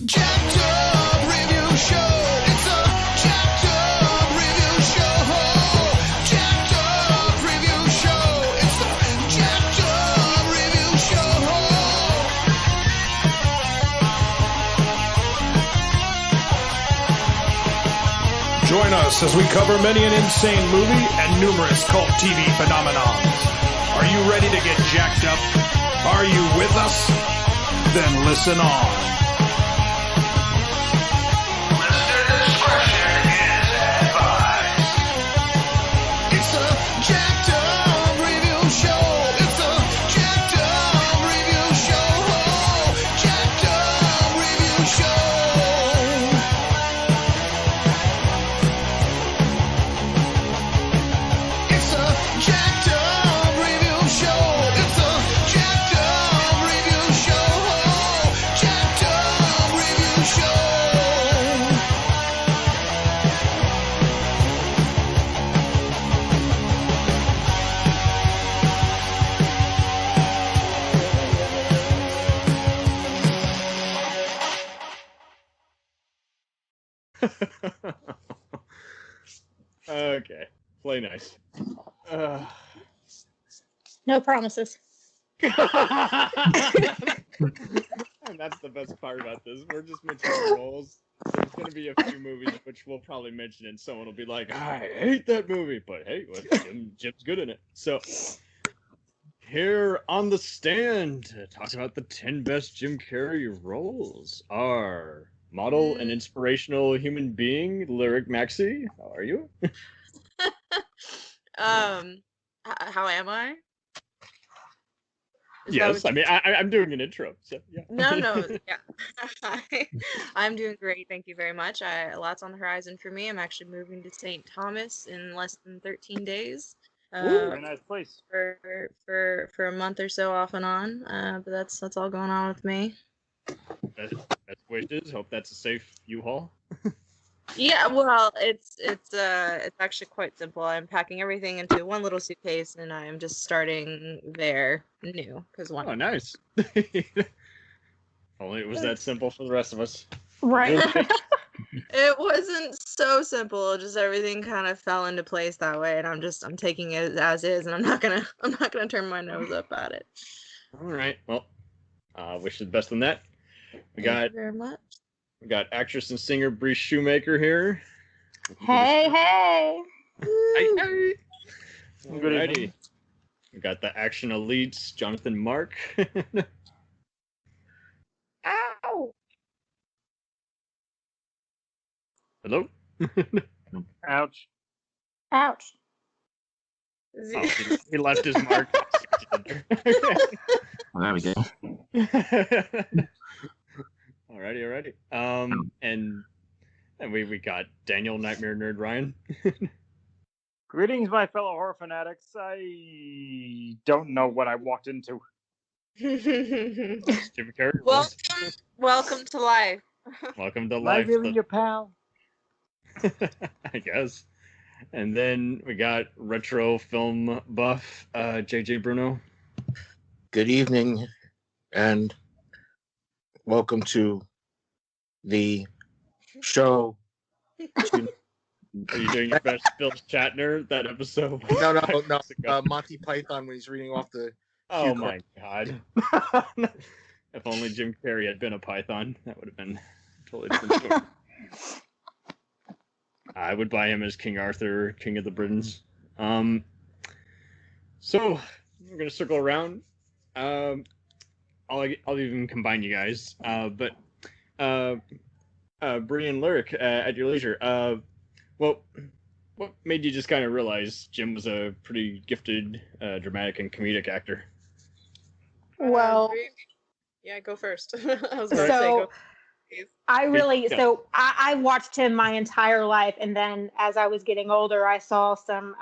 jacked up review show. It's a jacked up review show. Jacked up review show. It's the jacked up review show. Join us as we cover many an insane movie and numerous cult TV phenomenons. Are you ready to get jacked up? Are you with us? Then listen on. Listener discretion is advised. It's a jacked up review show. It's a jacked up review show. Jacked up review show. It's a jacked up review show. It's a jacked up review show. Jacked up review show. Okay, play nice. No promises. And that's the best part about this. We're just mentioning roles. There's going to be a few movies which we'll probably mention, and someone will be like, I hate that movie, but hey, well, Jim's good in it. So, here on the stand to talk about the 10 best Jim Carrey roles are model and inspirational human being, Lyric Maxey. How are you? How am I? Yes, I mean, I'm doing an intro, so yeah. No, yeah. I'm doing great, thank you very much. Lots on the horizon for me. I'm actually moving to St. Thomas in less than 13 days. Very nice place. For a month or so off and on. But that's all going on with me. Best wishes. Hope that's a safe U-Haul. Yeah, well, it's actually quite simple. I'm packing everything into one little suitcase, and I'm just starting there new. Oh, nice. Only it was that simple for the rest of us. Right. It wasn't so simple. Just everything kind of fell into place that way, and I'm taking it as is, and I'm not gonna turn my nose up at it. All right. Well, wish you the best on that. Thank you very much. We got actress and singer Bree Shoemaker here. Hey. Hey. Good evening. We got the action elites, Jonathan Mark. Ow. Hello? Ouch. Ouch. Oh, he left his mark. Well, there we go. Alrighty. And we got Daniel Nightmare Nerd Ryan. Greetings, my fellow horror fanatics. I don't know what I walked into. Jim Carrey. Welcome to life. Welcome to Am I life. really your pal? I guess. And then we got retro film buff JJ Bruno. Good evening, and welcome to the show. Are you doing your best Bill Shatner that episode? No. Monty Python when he's reading off the. Oh my god! If only Jim Carrey had been a Python, that would have been a totally different story. I would buy him as King Arthur, King of the Britons. So we're gonna circle around. I'll even combine you guys. But Bree and Lyric, at your leisure. What made you just kind of realize Jim was a pretty gifted, dramatic and comedic actor? Well, yeah, go first. I was about to say go. I watched him my entire life, and then as I was getting older, I saw some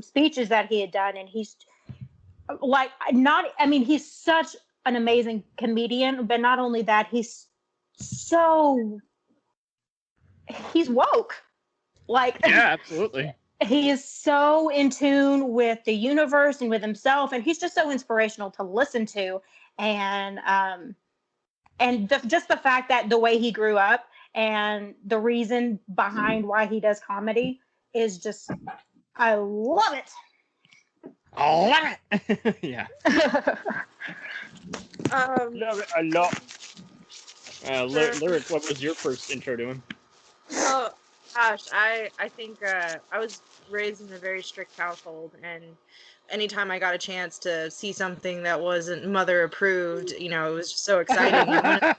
speeches that he had done, and he's he's such an amazing comedian, but not only that, he's woke. Yeah, absolutely. He is so in tune with the universe and with himself, and he's just so inspirational to listen to. And And just the fact that the way he grew up and the reason behind why he does comedy is just, I love it. I love it. Yeah. Love it a lot. Lyric, what was your first intro to him? Oh gosh, I think I was raised in a very strict household, and anytime I got a chance to see something that wasn't mother approved, it was just so exciting. And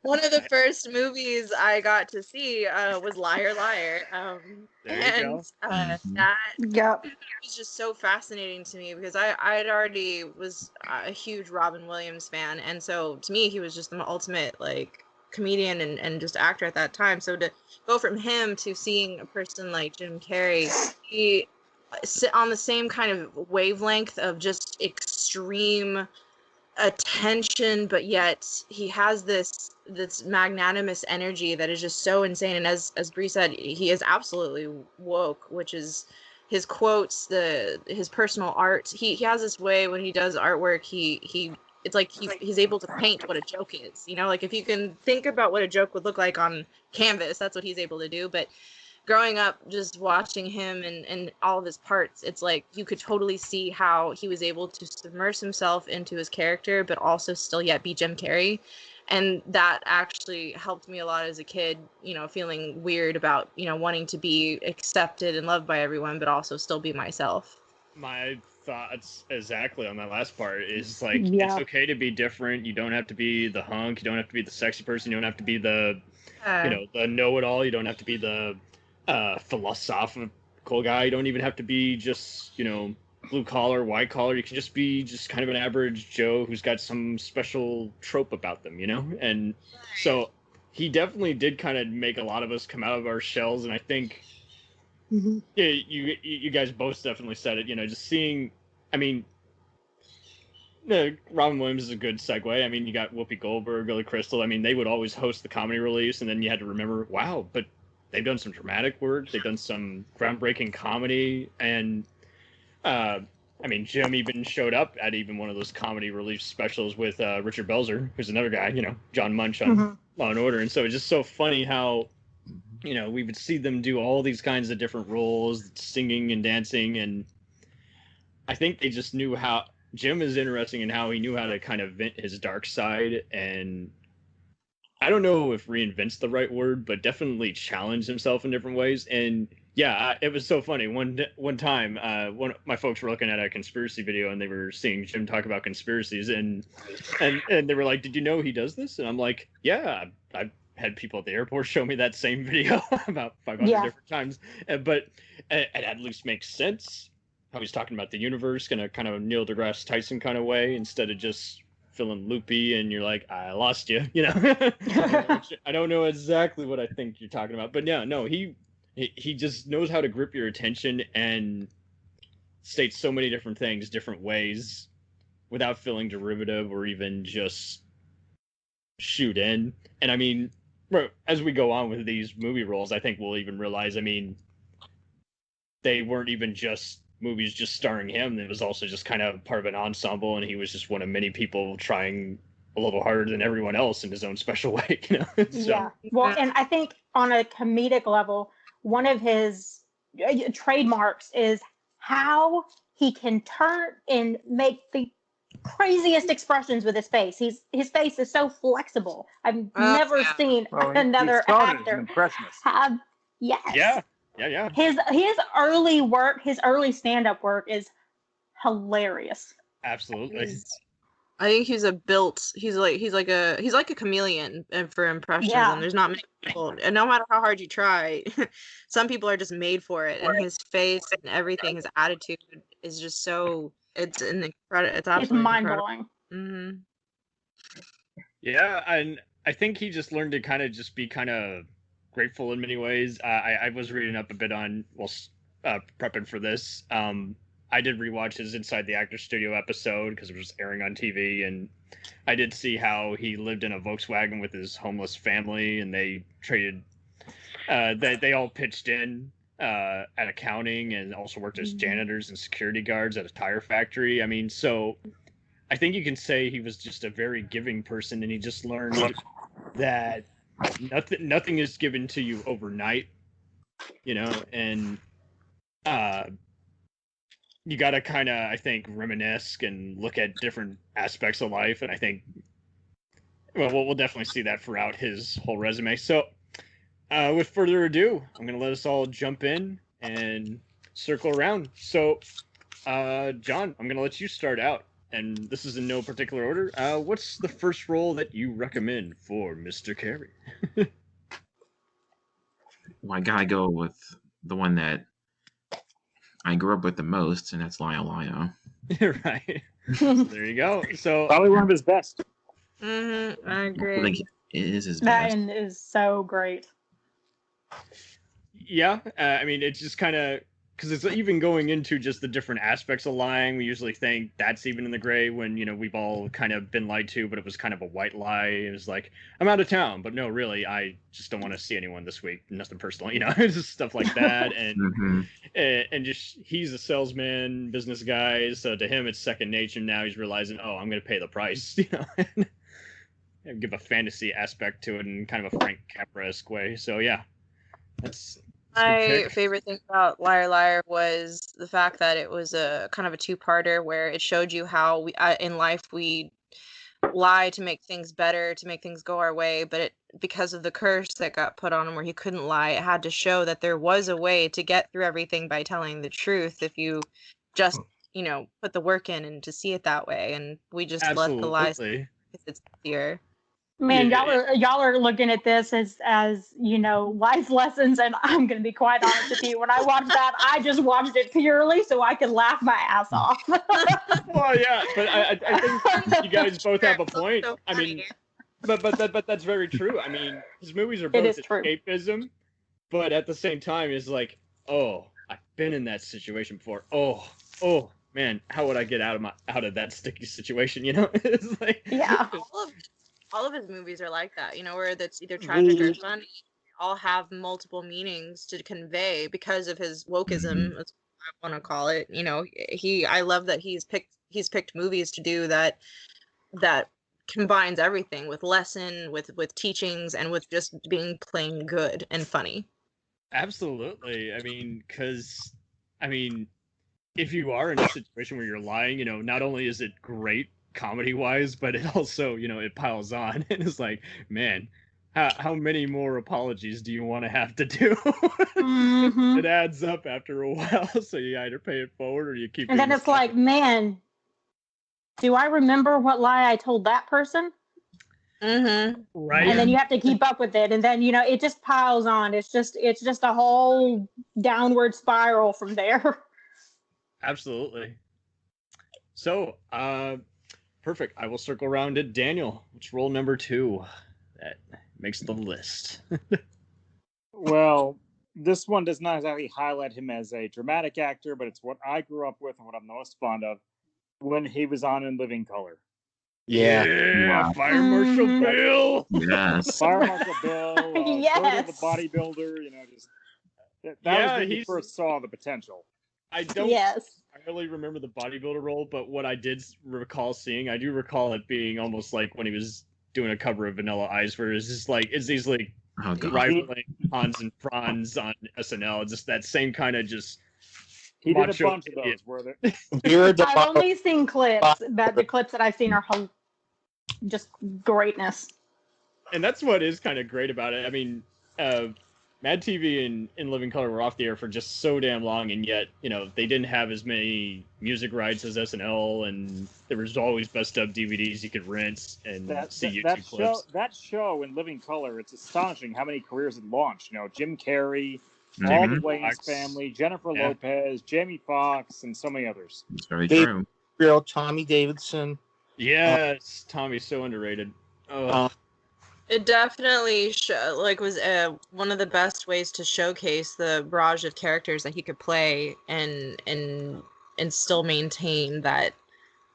one of the first movies I got to see was Liar Liar. There you go. That Yep. was just so fascinating to me because I'd already was a huge Robin Williams fan, and so to me he was just the ultimate like comedian and just actor at that time. So to go from him to seeing a person like Jim Carrey, he sit on the same kind of wavelength of just extreme attention, but yet he has this magnanimous energy that is just so insane. And as Bree said, he is absolutely woke, which is his quotes, his personal art. He has this way when he does artwork, it's like he's able to paint what a joke is. Like if you can think about what a joke would look like on canvas, that's what he's able to do. But growing up, just watching him and all of his parts, it's like you could totally see how he was able to submerge himself into his character, but also still yet be Jim Carrey. And that actually helped me a lot as a kid, feeling weird about, wanting to be accepted and loved by everyone, but also still be myself. My thoughts exactly on that last part is like, Yeah. it's okay to be different. You don't have to be the hunk. You don't have to be the sexy person. You don't have to be the, the know-it-all. You don't have to be the philosophical guy. You don't even have to be just, blue collar, white collar. You can just be just kind of an average Joe who's got some special trope about them, And so he definitely did kind of make a lot of us come out of our shells. And I think you guys both definitely said it, just seeing, Robin Williams is a good segue. I mean, you got Whoopi Goldberg, Billy Crystal. I mean, they would always host the comedy release, and then you had to remember, wow, but they've done some dramatic work. They've done some groundbreaking comedy. And, Jim even showed up at even one of those comedy relief specials with Richard Belzer, who's another guy, John Munch on Law & Order. And so it's just so funny how, we would see them do all these kinds of different roles, singing and dancing. And I think they just knew how... Jim is interesting in how he knew how to kind of vent his dark side, and I don't know if reinvent's the right word, but definitely challenge himself in different ways. And yeah, it was so funny. One time, one of my folks were looking at a conspiracy video, and they were seeing Jim talk about conspiracies, and they were like, "Did you know he does this?" And I'm like, "Yeah, I've had people at the airport show me that same video about 500 different times." But it at least makes sense. How he's talking about the universe in a kind of Neil deGrasse Tyson kind of way, instead of just feeling loopy and you're like, I lost you, I don't know exactly what I think you're talking about, but yeah, no, he just knows how to grip your attention and state so many different things, different ways, without feeling derivative or even just shoot in. And as we go on with these movie roles, I think we'll even realize, they weren't even just movies just starring him. It was also just kind of part of an ensemble, and he was just one of many people trying a little harder than everyone else in his own special way, So. Yeah. Well, and I think on a comedic level, one of his trademarks is how he can turn and make the craziest expressions with his face. His face is so flexible. I've never seen another actor have. Yes. Yeah. His early work, his early stand-up work is hilarious. Absolutely. I think he's like a chameleon for impressions, and there's not many people, and no matter how hard you try, some people are just made for it. And his face and everything, his attitude is just so it's absolutely mind-blowing. Mm-hmm. Yeah, and I think he just learned to kind of just be kind of grateful in many ways. I was reading up a bit on prepping for this. I did rewatch his Inside the Actors Studio episode because it was airing on TV, and I did see how he lived in a Volkswagen with his homeless family, and they traded. They all pitched in at accounting and also worked as janitors and security guards at a tire factory. So I think you can say he was just a very giving person, and he just learned that nothing is given to you overnight, and you got to kind of, I think, reminisce and look at different aspects of life, and I think, well, we'll definitely see that throughout his whole resume. So, with further ado, I'm going to let us all jump in and circle around. So, John, I'm going to let you start out, and this is in no particular order. What's the first role that you recommend for Mr. Carrey? Well, I gotta go with the one that I grew up with the most, and that's Lyle Lyle. Right. So there you go. So Probably one of his best. I I agree. think it is his That best. end is so great. yeah, I mean, it's just kind of, because it's even going into just the different aspects of lying. We usually think that's even in the gray when, we've all kind of been lied to, but it was kind of a white lie. It was like, I'm out of town, but no, really, I just don't want to see anyone this week. Nothing personal, just stuff like that. And Mhm. and just, he's a salesman, business guy, so to him it's second nature. Now he's realizing, oh, I'm going to pay the price, and give a fantasy aspect to it in kind of a Frank Capra-esque way. So yeah, that's a My good pick. favorite thing about Liar Liar was the fact that it was a kind of a two-parter where it showed you how we in life we lie to make things better, to make things go our way, but because of the curse that got put on him where he couldn't lie, it had to show that there was a way to get through everything by telling the truth if you just, put the work in and to see it that way. And we just let the lies Absolutely. because it's easier. Man, Yeah. y'all are looking at this as life lessons, and I'm gonna be quite honest with you. When I watched that, I just watched it purely so I could laugh my ass off. Well, yeah, but I think you guys both have a point. So I mean, funny. but that's very true. I mean, his movies are It both is true. escapism, but at the same time, it's like, oh, I've been in that situation before. Oh, man, how would I get out of that sticky situation? It's like, Yeah. all of his movies are like that, where that's either tragic or The- funny. All have multiple meanings to convey because of his wokeism, as I want to call it. I love that he's picked movies to do that combines everything with lesson, with teachings, and with just being plain good and funny. Absolutely. I mean, if you are in a situation where you're lying, not only is it great comedy wise, but it also, it piles on, and it's like, man, how many more apologies do you want to have to do? Mhm. It adds up after a while, so you either pay it forward or you keep. And then it's like, man, do I remember what lie I told that person? Mm-hmm. right. And then you have to keep up with it, and then it just piles on. It's just a whole downward spiral from there. Absolutely. So, perfect. I will circle around to Daniel. What's role number 2 that makes the list? Well, this one does not exactly highlight him as a dramatic actor, but it's what I grew up with and what I'm the most fond of when he was on In Living Color. Yeah. Wow. Fire Marshal Mhm. Bill. Yes. Fire Marshal Bill, Bruno Yes. the bodybuilder, just that Yeah, was when you he's- first saw the potential. I don't Yes. really remember the bodybuilder role, but what I did recall seeing, I do recall it being almost like when he was doing a cover of Vanilla Ice, where it's just like these like Oh god. rivaling Hans and Franz on SNL. Just that same kind of just. He did a Macho bunch of those idiot. where Beard the I've only seen clips, but the clips that I've seen are just greatness. And that's what is kind of great about it. I mean, Mad TV and In Living Color were off the air for just so damn long, and yet, they didn't have as many music rights as SNL, and there was always best of DVDs you could rent and see YouTube clips. that show In Living Color, it's astonishing how many careers it launched. Jim Carrey, all the Mhm. Wayans Fox. family, Jennifer Yeah. Lopez, Jamie Foxx, and so many others. It's very Dave- true. Real Tommy Davidson. Yes, Tommy's so underrated. Oh, It definitely was one of the best ways to showcase the barrage of characters that he could play and still maintain that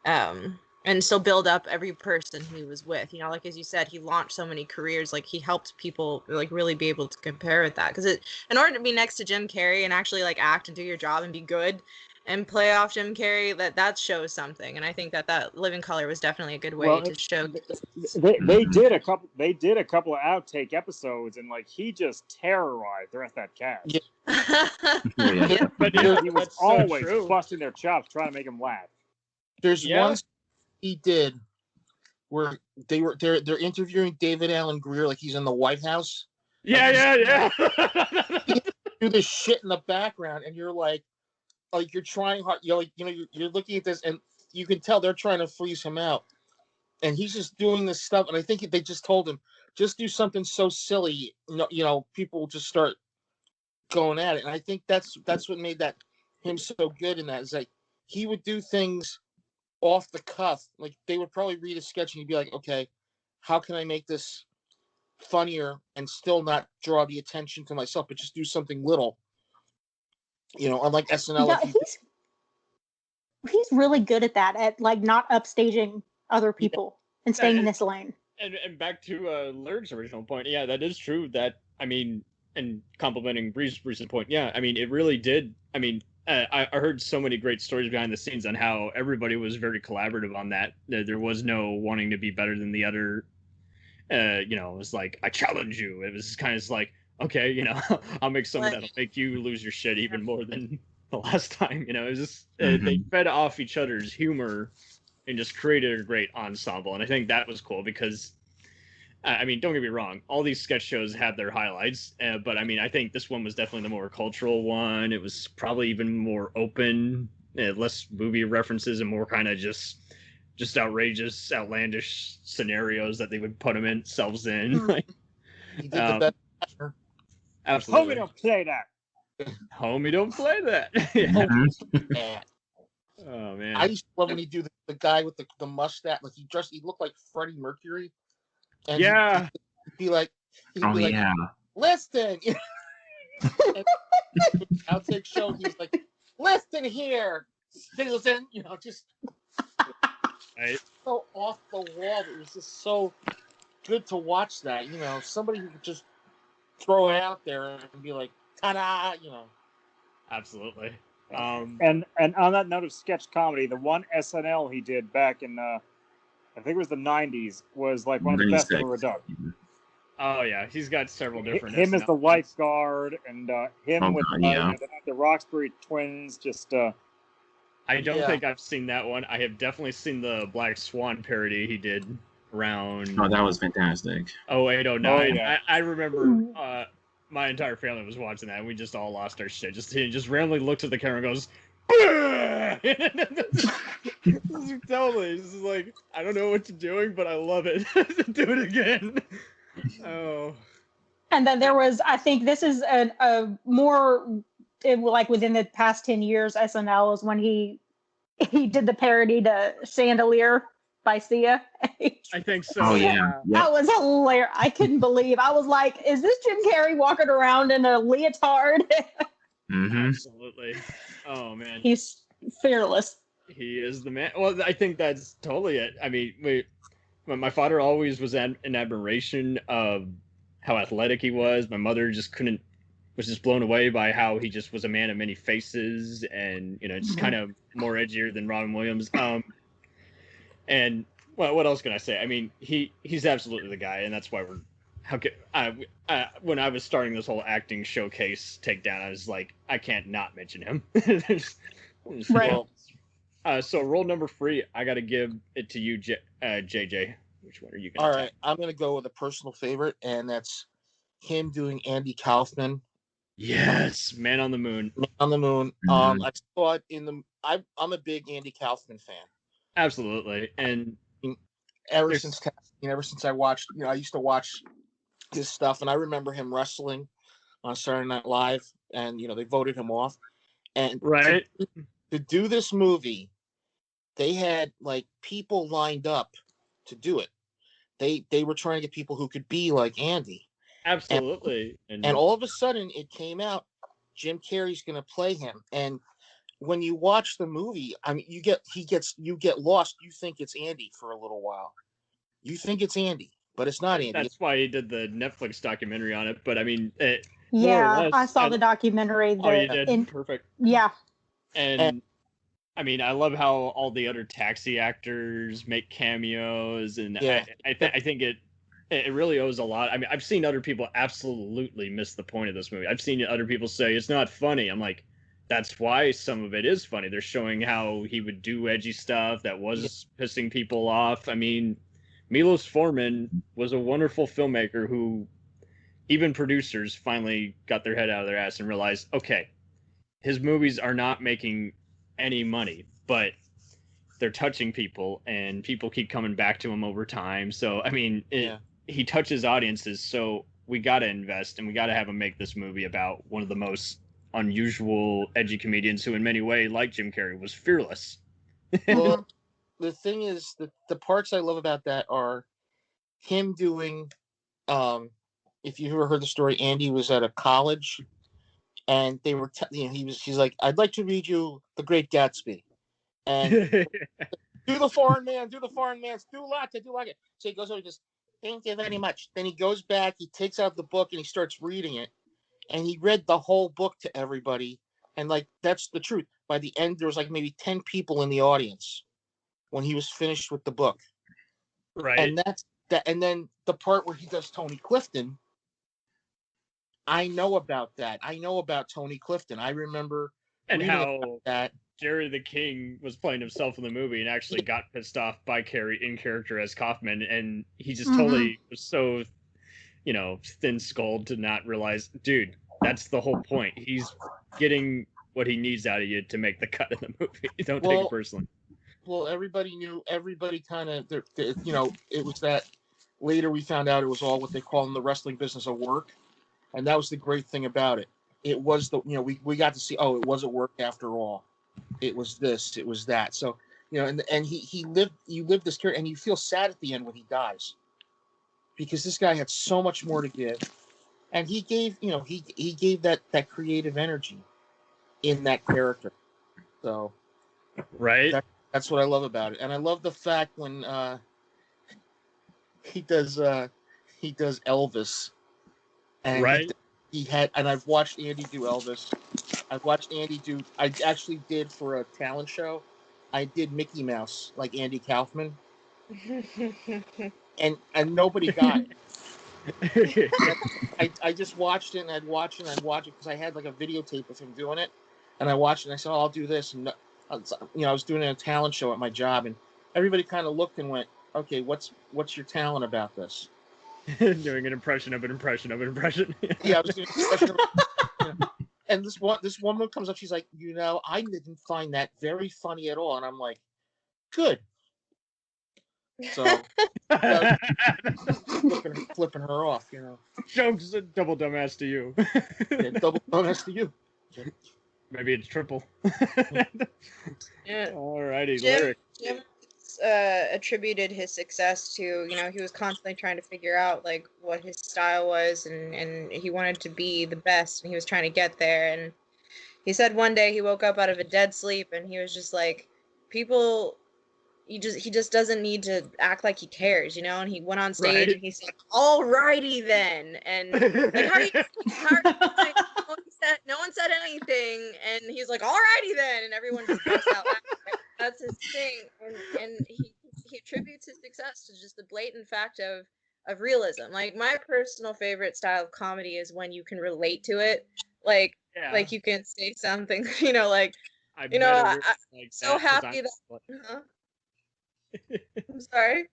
and still build up every person he was with. Like as you said, he launched so many careers. Like he helped people really be able to compare with that, because in order to be next to Jim Carrey and actually act and do your job and be good, and play off Jim Carrey, that shows something. And I think that Living Color was definitely a good way to show. They did a couple. They did a couple of outtake episodes, and like he just terrorized the rest of that cast. Yeah. Yeah. But He was that's so always true. busting their chops trying to make him laugh. There's Yeah. one he did where they're interviewing David Allen Greer like he's in the White House. Yeah. Do this shit in the background, and you're like you're trying hard. You're like, you're looking at this, and you can tell they're trying to freeze him out, and he's just doing this stuff. And I think they just told him, just do something so silly, people will just start going at it. And I think that's what made him so good in that, is like he would do things off the cuff. Like they would probably read a sketch and he'd be like, okay, how can I make this funnier and still not draw the attention to myself, but just do something little, unlike SNL. Yeah, he's really good at that, at like not upstaging other people and staying in this lane. And back to Lurg's original point, yeah, that is true. That, I mean, and complimenting Bree's recent point, yeah, I mean, it really did. I mean, I heard so many great stories behind the scenes on how everybody was very collaborative on that. There was no wanting to be better than the other. It was like, I challenge you. It was kind of like, okay, I'll make something that'll make you lose your shit even more than the last time. It was just they fed off each other's humor and just created a great ensemble. And I think that was cool because, I mean, don't get me wrong, all these sketch shows have their highlights, but I mean, I think this one was definitely the more cultural one. It was probably even more open, less movie references, and more kind of just outrageous, outlandish scenarios that they would put themselves in. Like, He did the best. absolutely. Homie, don't play that. Homie, don't play that. Yeah. Yeah. Oh man. I used to love when he do the guy with the mustache. Like he looked like Freddie Mercury. And Yeah. he'd be like, Oh yeah. listen. Outtake show, he's like, listen here, citizen. Just Right. so off the wall. It was just so good to watch that. Somebody who could just throw it out there and be like, ta-da. Absolutely. And on that note of sketch comedy, the one SNL he did back in I think it was the 90s was like one of the best ever done. Oh yeah, he's got several different. Him as SNL the lifeguard, and him with yeah. the Roxbury twins. Just I don't Yeah. think I've seen that one. I have definitely seen the Black Swan parody he did around Oh, that was fantastic. 08, 09. Oh, yeah. I remember my entire family was watching that, and we just all lost our shit. He just randomly looks at the camera and goes, totally. This is like, I don't know what you're doing, but I love it. Do it again. Oh. And then there was, I think this is a more, like within the past 10 years, SNL is when he did the parody to Chandelier by Sia. I think so. Oh yeah. Yep. That was hilarious. I couldn't believe. I was like, is this Jim Carrey walking around in a leotard? Mm-hmm. Absolutely. Oh man. He's fearless. He is the man. Well, I think that's totally it. I mean, my father always was in admiration of how athletic he was. My mother was just blown away by how he just was a man of many faces, and just kind of more edgier than Robin Williams. And well, what else can I say? I mean, he's absolutely the guy, and that's why when I was starting this whole acting showcase takedown, I was like, I can't not mention him. Right. So roll number 3, I got to give it to you, JJ. Which one are you going All to right, I'm gonna go with a personal favorite, and that's him doing Andy Kaufman, Yes, Man on the Moon. Man on the Moon. Mhm. I saw it I'm a big Andy Kaufman fan. Absolutely. And Ever There's- since I watched, I used to watch his stuff, and I remember him wrestling on Saturday Night Live, and they voted him off. And right. to do this movie, they had like people lined up to do it. They were trying to get people who could be like Andy. Absolutely. And all of a sudden it came out, Jim Carrey's going to play him. And when you watch the movie, I mean, you get lost. You think it's Andy for a little while. You think it's Andy, but it's not Andy. That's why he did the Netflix documentary on it. But I mean, Yeah, less, I saw and- the documentary. oh, you did? Perfect. Yeah. And I mean, I love how all the other Taxi actors make cameos, and Yeah. I think it really owes a lot. I mean, I've seen other people absolutely miss the point of this movie. I've seen other people say it's not funny. I'm like, that's why some of it is funny. They're showing how he would do edgy stuff that was pissing people off. I mean, Milos Forman was a wonderful filmmaker who even producers finally got their head out of their ass and realized, okay, his movies are not making any money, but they're touching people, and people keep coming back to him over time. So, I mean, he touches audiences, so we got to invest, and we got to have him make this movie about one of the most unusual, edgy comedians who, in many ways, like Jim Carrey, was fearless. Well, the thing is, the parts I love about that are him doing. If you ever heard the story, Andy was at a college, and they were, he's like, "I'd like to read you The Great Gatsby," and do the foreign man, do like it. So he goes over, he goes, "Thank you very much." Then he goes back, he takes out the book, and he starts reading it, and he read the whole book to everybody, and like that's the truth. By the end, there was like maybe 10 people in the audience when he was finished with the book. Right. And that's that. And then the part where he does Tony Clifton, I know about that. I know about Tony Clifton. I remember And reading how about that. Jerry the King was playing himself in the movie and actually got pissed off by Carrey in character as Kaufman, and he just totally was so, thin-skulled to not realize, dude, that's the whole point. He's getting what he needs out of you to make the cut in the movie. Don't take it personally. Well, everybody knew. Everybody kind of, it was that. Later, we found out it was all what they call in the wrestling business a work, and that was the great thing about it. It was we got to see. Oh, it wasn't work after all. It was this. It was that. So and he lived. You live this character, and you feel sad at the end when he dies, because this guy had so much more to give, and he gave. He gave that creative energy in that character. So, right. That's what I love about it, and I love the fact when he does Elvis, and right. And I've watched Andy do Elvis. I actually did for a talent show. I did Mickey Mouse like Andy Kaufman, and nobody got it. I just watched it, and I'd watch it because I had like a videotape of him doing it, and I watched it, and I said, "Oh, I'll do this," and I was doing a talent show at my job, and everybody kind of looked and went, "Okay, what's your talent about this?" Doing an impression of an impression of an impression. Yeah, I was doing an impression of, and this woman comes up, she's like, I didn't find that very funny at all, and I'm like, good. So flipping her off, Jokes a double dumbass to you. Yeah, double dumbass to you. Maybe it's triple. Yeah. Alrighty, Jim lyric. attributed his success to, he was constantly trying to figure out like what his style was, and he wanted to be the best, and he was trying to get there. And he said one day he woke up out of a dead sleep, and he was just like, he just doesn't need to act like he cares, and he went on stage and he said, "Alrighty then," and like, no one said anything, and he's like, "Alrighty then," and everyone just burst out laughing. That's his thing, and he attributes his success to just the blatant fact of realism. Like, my personal favorite style of comedy is when you can relate to it, like you can say something, like, I'm so happy that. I'm sorry.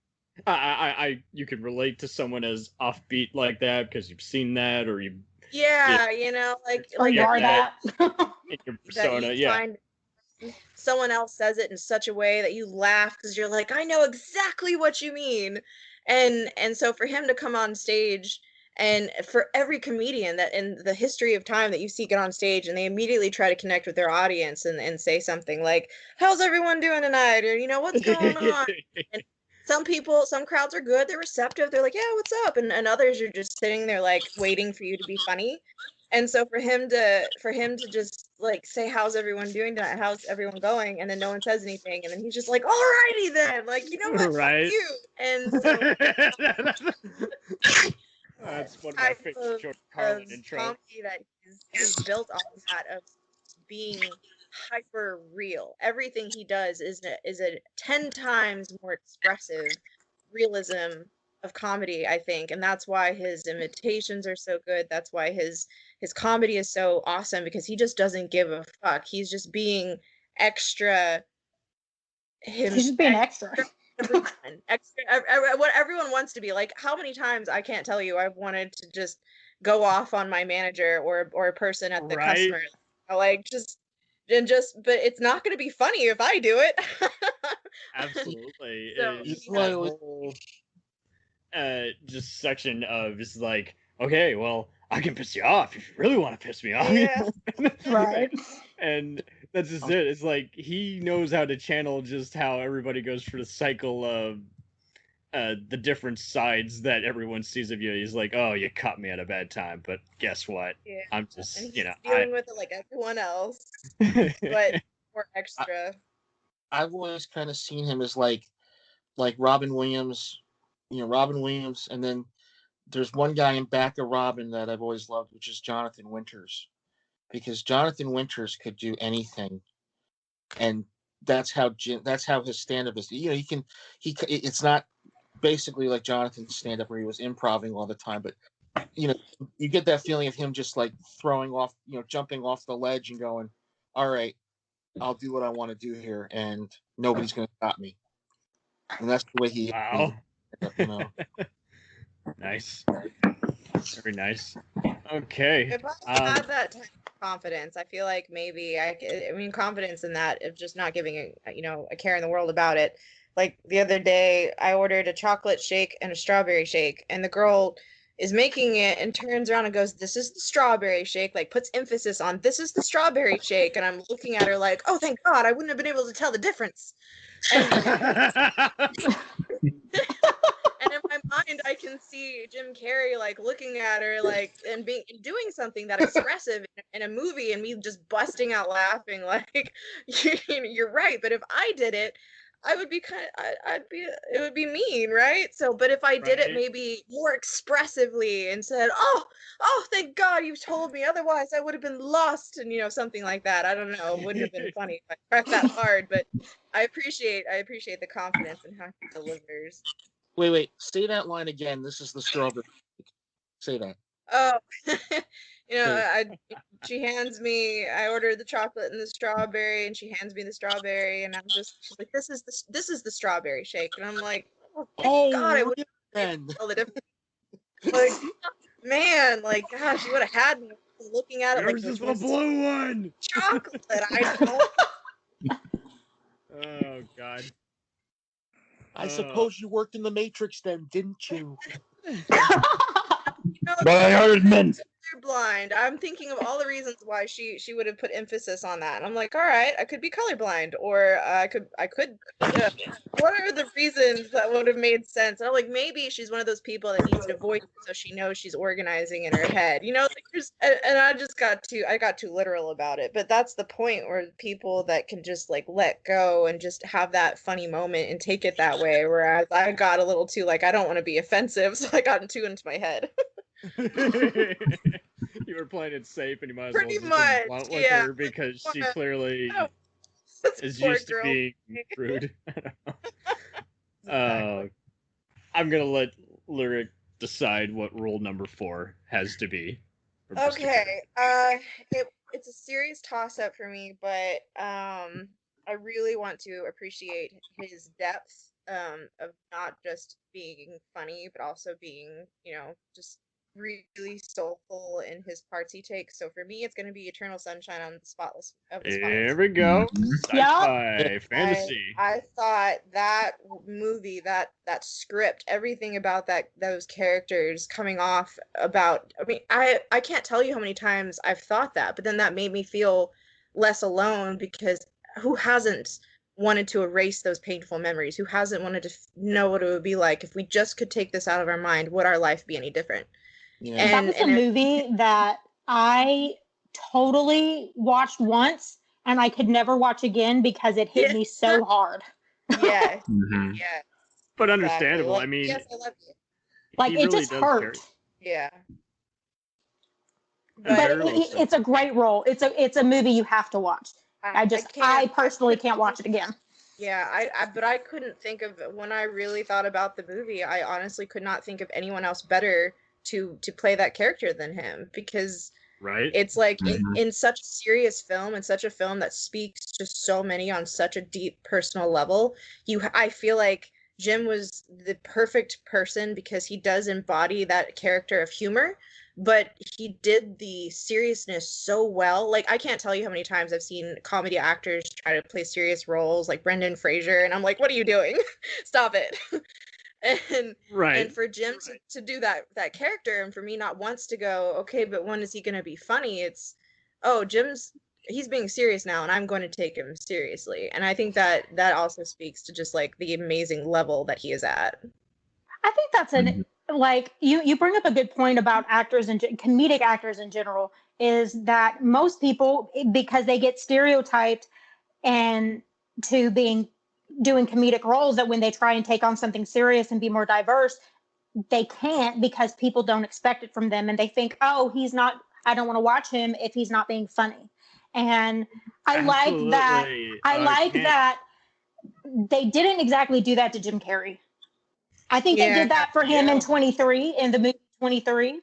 You can relate to someone as offbeat like that because you've seen that, or you. Yeah, like you are that. In your persona, that you find someone else says it in such a way that you laugh because you're like, I know exactly what you mean, and so for him to come on stage, and for every comedian that in the history of time that you see get on stage and they immediately try to connect with their audience and say something like, "How's everyone doing tonight?" or what's going on. And some crowds are good, they're receptive, they're like, "Yeah, what's up?" and others are just sitting there like waiting for you to be funny. And so for him to just like say, "How's everyone doing tonight? How's everyone going?" and then no one says anything, and then he's just like, "Alrighty then, like, what, right. fuck you." And so that's one of my favorite George Carlin intros. Comedy that he's built on that of being hyper real. Everything he does is a 10 times more expressive realism of comedy, I think, and that's why his imitations are so good. That's why his comedy is so awesome, because he just doesn't give a fuck. He's just being extra him. He's just being extra. Everyone, what everyone wants to be. Like, how many times, I can't tell you, I've wanted to just go off on my manager or a person at the Right. customer, like but it's not going to be funny if I do it. Absolutely. So, It's yeah. that whole just section of just like, okay, well, I can piss you off if you really want to piss me off. Yeah. Right. And that's just it. It's like he knows how to channel just how everybody goes through the cycle of the different sides that everyone sees of you. He's like, oh, you caught me at a bad time, but guess what? Yeah. I'm just, And he's you know, dealing with it like everyone else, but more extra. I've always kind of seen him as like Robin Williams, Robin Williams, and then there's one guy in back of Robin that I've always loved, which is Jonathan Winters, because Jonathan Winters could do anything, and that's how his stand-up is. It's not basically like Jonathan's stand-up where he was improvising all the time, but you get that feeling of him just like throwing off, jumping off the ledge and going, all right, I'll do what I want to do here, and nobody's going to stop me. And that's the way he. wow. You know. Nice. Very nice. Okay. If I had that type of confidence, I feel like maybe I mean, confidence in that of just not giving a care in the world about it. Like the other day, I ordered a chocolate shake and a strawberry shake, and the girl is making it and turns around and goes, "This is the strawberry shake," like puts emphasis on "this is the strawberry shake," and I'm looking at her like, "Oh, thank God, I wouldn't have been able to tell the difference." And in my mind, I can see Jim Carrey like looking at her like and doing something that expressive in a movie, and me just busting out laughing like, "You're right." But if I did it, I would be it would be mean, right? So, but if I did it Right. maybe more expressively and said, oh, thank God you told me, otherwise I would have been lost, and something like that. I don't know, it wouldn't have been funny if I tried that hard, but I appreciate the confidence in how he delivers. Wait, say that line again. This is the strawberry. Say that. Oh, she hands me. I ordered the chocolate and the strawberry, and she hands me the strawberry, and she's like, "This is the strawberry shake," and I'm like, "Oh, thank God, I would then. tell the difference." Like, man, like, gosh, you would have had me looking at it like, Yours is "This the was blue one. chocolate." I don't. Oh God. I suppose you worked in the Matrix then, didn't you? But I heard mint. Colorblind. I'm thinking of all the reasons why she would have put emphasis on that, and I'm like, all right, I could be colorblind, or I could. What are the reasons that would have made sense? And I'm like, maybe she's one of those people that needs to voice it so she knows she's organizing in her head. Like and I got too literal about it. But that's the point, where people that can just like let go and just have that funny moment and take it that way. Whereas I got a little too like, I don't want to be offensive, so I got too into my head. You were playing it safe, and you might as Pretty well just much, blunt with yeah. her because she clearly is Poor used to girl. being rude. I'm gonna let Lyric decide what rule number 4 has to be. for Mr. Okay. It's a serious toss-up for me, but I really want to appreciate his depth of not just being funny, but also being, just really soulful in his parts he takes. So for me, it's going to be Eternal Sunshine on the Spotless. Here we go. Sci-fi, fantasy. I thought that movie, that script, everything about those characters coming off about. I mean, I can't tell you how many times I've thought that, but then that made me feel less alone, because who hasn't wanted to erase those painful memories? Who hasn't wanted to know what it would be like if we just could take this out of our mind? Would our life be any different? Yeah. That was a movie that I totally watched once and I could never watch again because it hit me so hard. Yeah, Mhm. yeah. But Exactly. understandable. Like, I mean, yes, I love you. Like, he it really just does hurt. carry- Yeah. But Very well said. it's a great role. It's a movie you have to watch. I personally can't watch it again. Yeah, but I couldn't think of, when I really thought about the movie, I honestly could not think of anyone else better to play that character than him, because Right? it's like Mhm. in such a serious film, and such a film that speaks to so many on such a deep personal level, I feel like Jim was the perfect person because he does embody that character of humor, but he did the seriousness so well. Like, I can't tell you how many times I've seen comedy actors try to play serious roles, like Brendan Fraser, and I'm like, what are you doing? Stop it. and Right. and for Jim to do that character, and for me not once to go, okay, but when is he going to be funny? It's, oh, he's being serious now, and I'm going to take him seriously. And I think that also speaks to just like the amazing level that he is at. I think that's like you bring up a good point about actors and comedic actors in general, is that most people, because they get stereotyped and to doing comedic roles, that when they try and take on something serious and be more diverse, they can't, because people don't expect it from them, and they think, oh, I don't want to watch him if he's not being funny. And I like that they didn't exactly do that to Jim Carrey. I think they did that for him in 23, in the movie 23.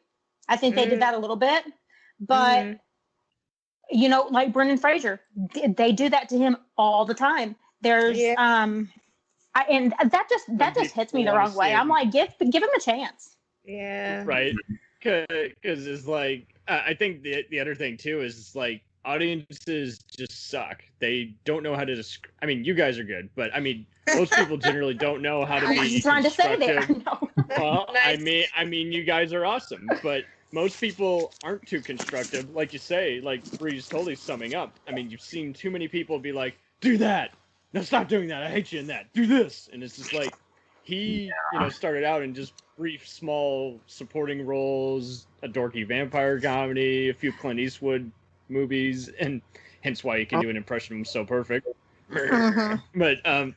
I think they did that a little bit, but like Brendan Fraser, they do that to him all the time. There's and that just hits me the wrong way. I'm like, give him a chance. Yeah. Right. Because it's like, I think the other thing too is it's like, audiences just suck. They don't know how to describe. I mean, you guys are good, but I mean, most people generally don't know how to be. I was trying to say there. No. Well, Nice. I mean, you guys are awesome, but most people aren't too constructive. Like you say, like Bree's totally summing up. I mean, you've seen too many people be like, "Do that! No, stop doing that! I hate you in that! Do this!" And it's just like, he, started out in just brief, small supporting roles, a dorky vampire comedy, a few Clint Eastwood movies, and hence why he can do an impression of him so perfect. But I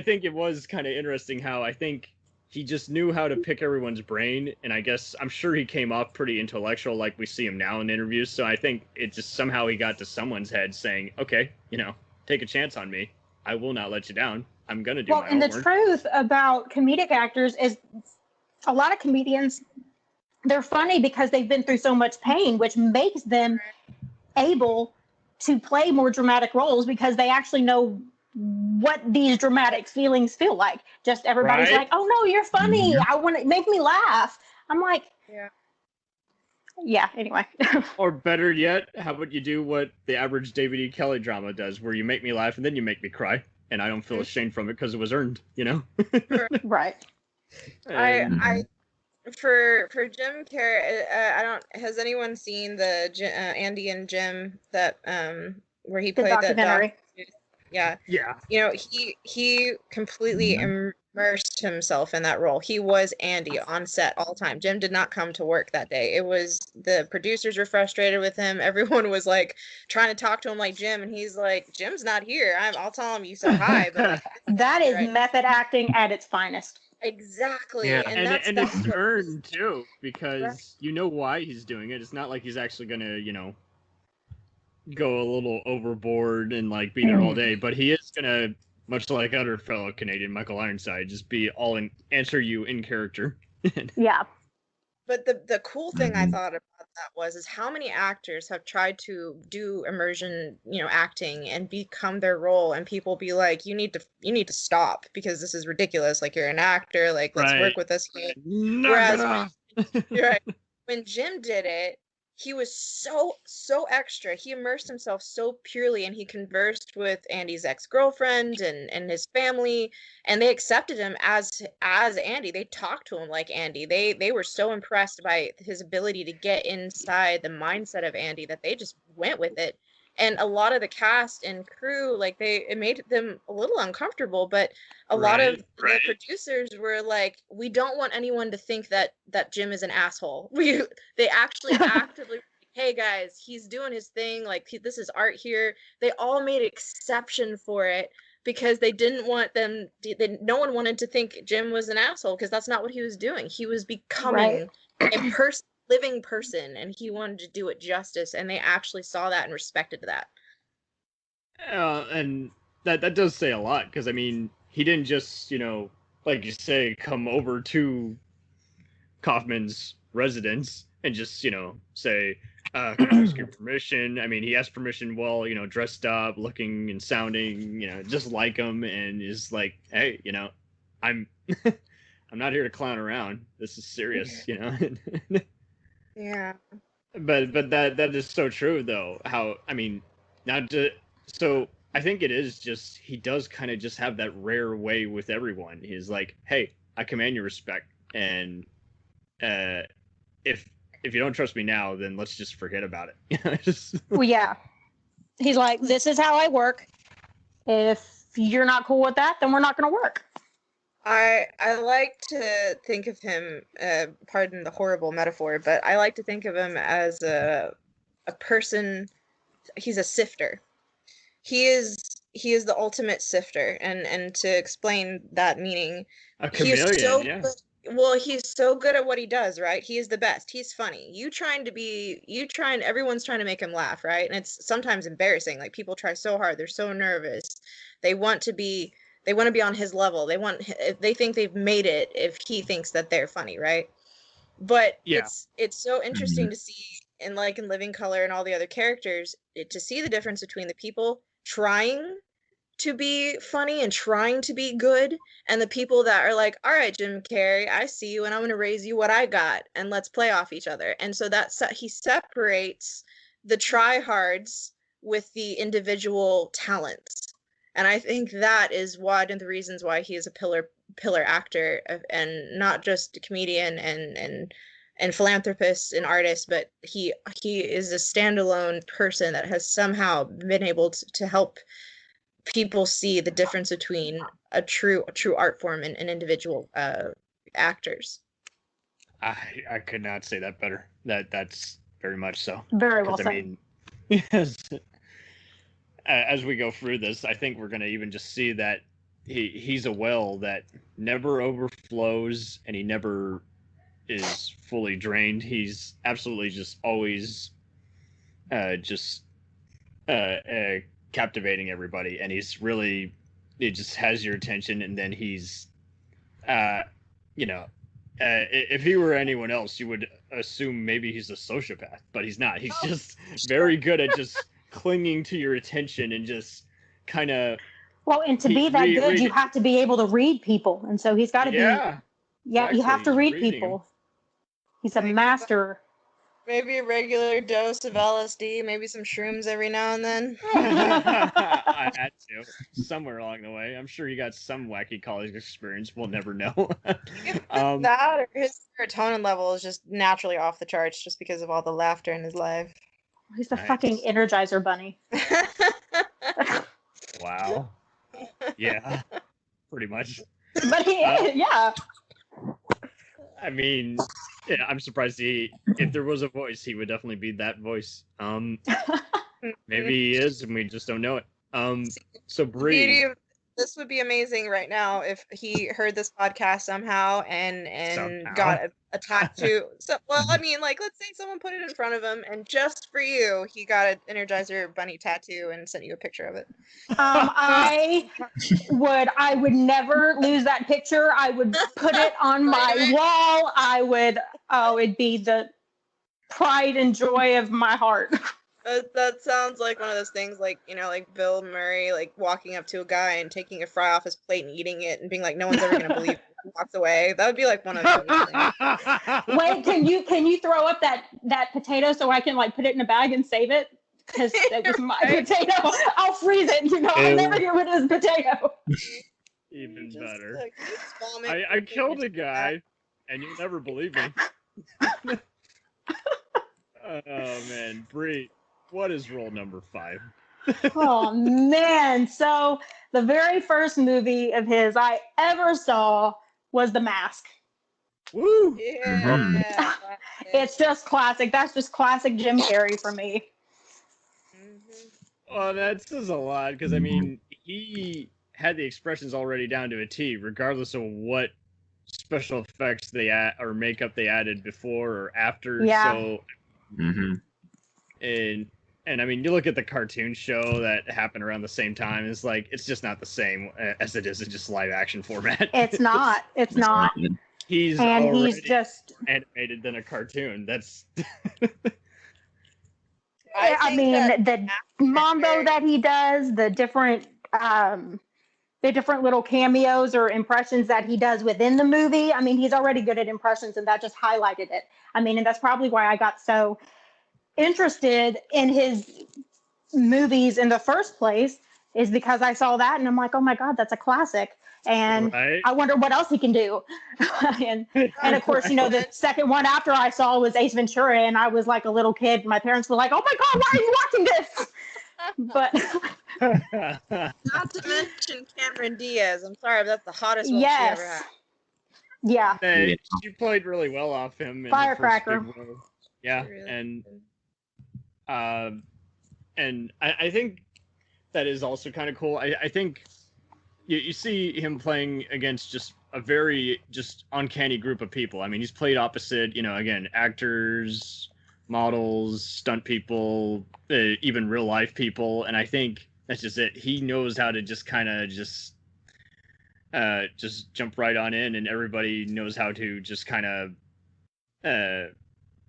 think it was kind of interesting how I think he just knew how to pick everyone's brain, and I guess I'm sure he came off pretty intellectual like we see him now in interviews. So I think it just somehow he got to someone's head saying, okay, take a chance on me. I will not let you down. I'm gonna do my and homework. the truth about comedic actors is a lot of comedians, they're funny because they've been through so much pain, which makes them able to play more dramatic roles, because they actually know what these dramatic feelings feel like. Just everybody's like, oh no, you're funny. I want to make me laugh. I'm like, yeah, anyway. Or better yet, how about you do what the average David E. Kelly drama does, where you make me laugh and then you make me cry, and I don't feel ashamed from it because it was earned, Right. I for Jim Carrey, has anyone seen the Andy and Jim, that where he The played that documentary. Yeah. He completely immersed himself in that role. He was Andy on set all the time. Jim did not come to work that day. It was, the producers were frustrated with him. Everyone was like trying to talk to him like Jim, and he's like, Jim's not here. I'll tell him you said hi. But like, that is method acting at its finest. Exactly. Yeah. And that's it's what- earned too, because you know why he's doing it. It's not like he's actually gonna, go a little overboard and like be there all day, but he is gonna, much like other fellow Canadian Michael Ironside, just be all in, answer you in character. Yeah. But the cool thing I thought about that is how many actors have tried to do immersion, acting and become their role, and people be like, you need to stop, because this is ridiculous. Like, you're an actor, like, let's work with us here. Whereas when Jim did it, he was so extra. He immersed himself so purely, and he conversed with Andy's ex-girlfriend and his family, and they accepted him as Andy. They talked to him like Andy. They were so impressed by his ability to get inside the mindset of Andy that they just went with it. And a lot of the cast and crew, like, it made them a little uncomfortable, but a lot of the producers were like, we don't want anyone to think that Jim is an asshole. They actually actively, hey guys, he's doing his thing, like, this is art here. They all made exception for it, because they didn't want no one wanted to think Jim was an asshole, because that's not what he was doing. He was becoming a person living person, and he wanted to do it justice, and they actually saw that and respected that. And that does say a lot, because I mean, he didn't just, like you say, come over to Kaufman's residence and just, say, can I ask your permission? I mean, he asked permission while, dressed up, looking and sounding, just like him, and is like, hey, I'm I'm not here to clown around. This is serious, Yeah. But that is so true, though. How, I mean, not to, so I think it is just, he does kind of just have that rare way with everyone. He's like, hey, I command your respect, and if you don't trust me now, then let's just forget about it. Well, yeah. He's like, this is how I work. If you're not cool with that, then we're not going to work. I like to think of him, pardon the horrible metaphor, but I like to think of him as a person. He's a sifter. He is the ultimate sifter, and to explain that meaning, A chameleon, he is so yeah. good. Well, he's so good at what he does, right? He is the best. He's funny. Everyone's trying to make him laugh, right? And it's sometimes embarrassing. Like, people try so hard. They're so nervous. They want to be on his level. They think they've made it if he thinks that they're funny, right? But Yeah. it's so interesting to see in Living Color and all the other characters, to see the difference between the people trying to be funny and trying to be good, and the people that are like, all right, Jim Carrey, I see you, and I'm going to raise you what I got, and let's play off each other. And so he separates the tryhards with the individual talents. And I think that is one of the reasons why he is a pillar actor, and not just a comedian and philanthropist and artist, but he is a standalone person that has somehow been able to help people see the difference between a true art form and individual actors. I could not say that better. That's very much so. Very well 'Cause, said. I mean, yes. As we go through this, I think we're going to even just see that he's a well that never overflows, and he never is fully drained. He's absolutely just always captivating everybody, and it just has your attention. And then he's if he were anyone else, you would assume maybe he's a sociopath, but he's not. He's just very good at just clinging to your attention and just kind of. Well, and to be that good, you have to be able to read people. And so he's got to be, you have to read people. He's a master. Maybe a regular dose of LSD, maybe some shrooms every now and then. I had to somewhere along the way. I'm sure he got some wacky college experience. We'll never know. That, or his serotonin level is just naturally off the charts just because of all the laughter in his life. He's the fucking Energizer Bunny. Wow. Yeah, pretty much. But he is, yeah. I mean, yeah, I'm surprised if there was a voice, he would definitely be that voice. Maybe he is, and we just don't know it. So Bree, this would be amazing right now if he heard this podcast somehow and got a tattoo. So, well, I mean, let's say someone put it in front of him, and just for you, he got an Energizer Bunny tattoo and sent you a picture of it. I would never lose that picture. I would put it on my wall. It'd be the pride and joy of my heart. That sounds like one of those things, like Bill Murray, walking up to a guy and taking a fry off his plate and eating it and being like, no one's ever gonna believe it. He walks away. That would be like one of those things. Wait, can you throw up that potato so I can put it in a bag and save it? Because it was my potato. I'll freeze it. I'll never get rid of this potato. Even better. I killed a guy, and you'll never believe me. Oh man, Bree, what is rule number 5? Oh man, so the very first movie of his I ever saw was The Mask. Woo! Yeah. It's just classic. That's just classic Jim Carrey for me. Well, that says a lot, because I mean, he had the expressions already down to a T, regardless of what special effects they add or makeup they added before or after. Yeah. So, Mm-hmm. and I mean, you look at the cartoon show that happened around the same time. It's like it's just not the same as it is in just live action format. It's not. It's not. He's And already he's just. animated than a cartoon. That's I mean, the mambo that he does, the different little cameos or impressions that he does within the movie. I mean, he's already good at impressions, and that just highlighted it. I mean, and that's probably why I got so interested in his movies in the first place, is because I saw that and I'm like, oh my God, that's a classic. And right. I wonder what else he can do. and of course, you know, the second one after I saw was Ace Ventura, and I was like a little kid. My parents were like, oh my God, why are you watching this? But Not to mention Cameron Diaz. I'm sorry, but that's the hottest one she ever had. Yeah. She played really well off him. In Firecracker. The first big role. Yeah, Really? and I think that is also kind of cool. I think you see him playing against just a very just uncanny group of people. I mean, he's played opposite, you know, again, actors, models, stunt people, even real life people, and I think that's just it. He knows how to just kind of just jump right on in, and everybody knows how to just kind of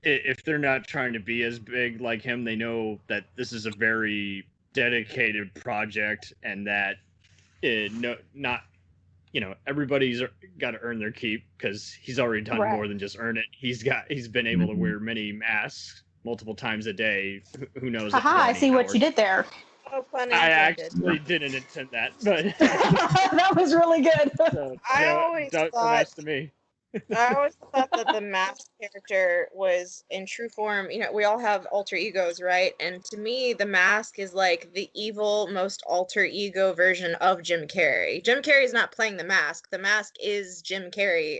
if they're not trying to be as big like him, they know that this is a very dedicated project, and that everybody's got to earn their keep, because he's already done more than just earn it. He's been able to wear many masks multiple times a day. Who knows? Aha, I see what you did there. Oh, funny. I actually didn't intend that, but that was really good. so, I always don't thought to me. I always thought that the mask character was in true form. You know, we all have alter egos, right? And to me, the mask is like the evil, most alter ego version of Jim Carrey. Jim Carrey is not playing the mask. The mask is Jim Carrey.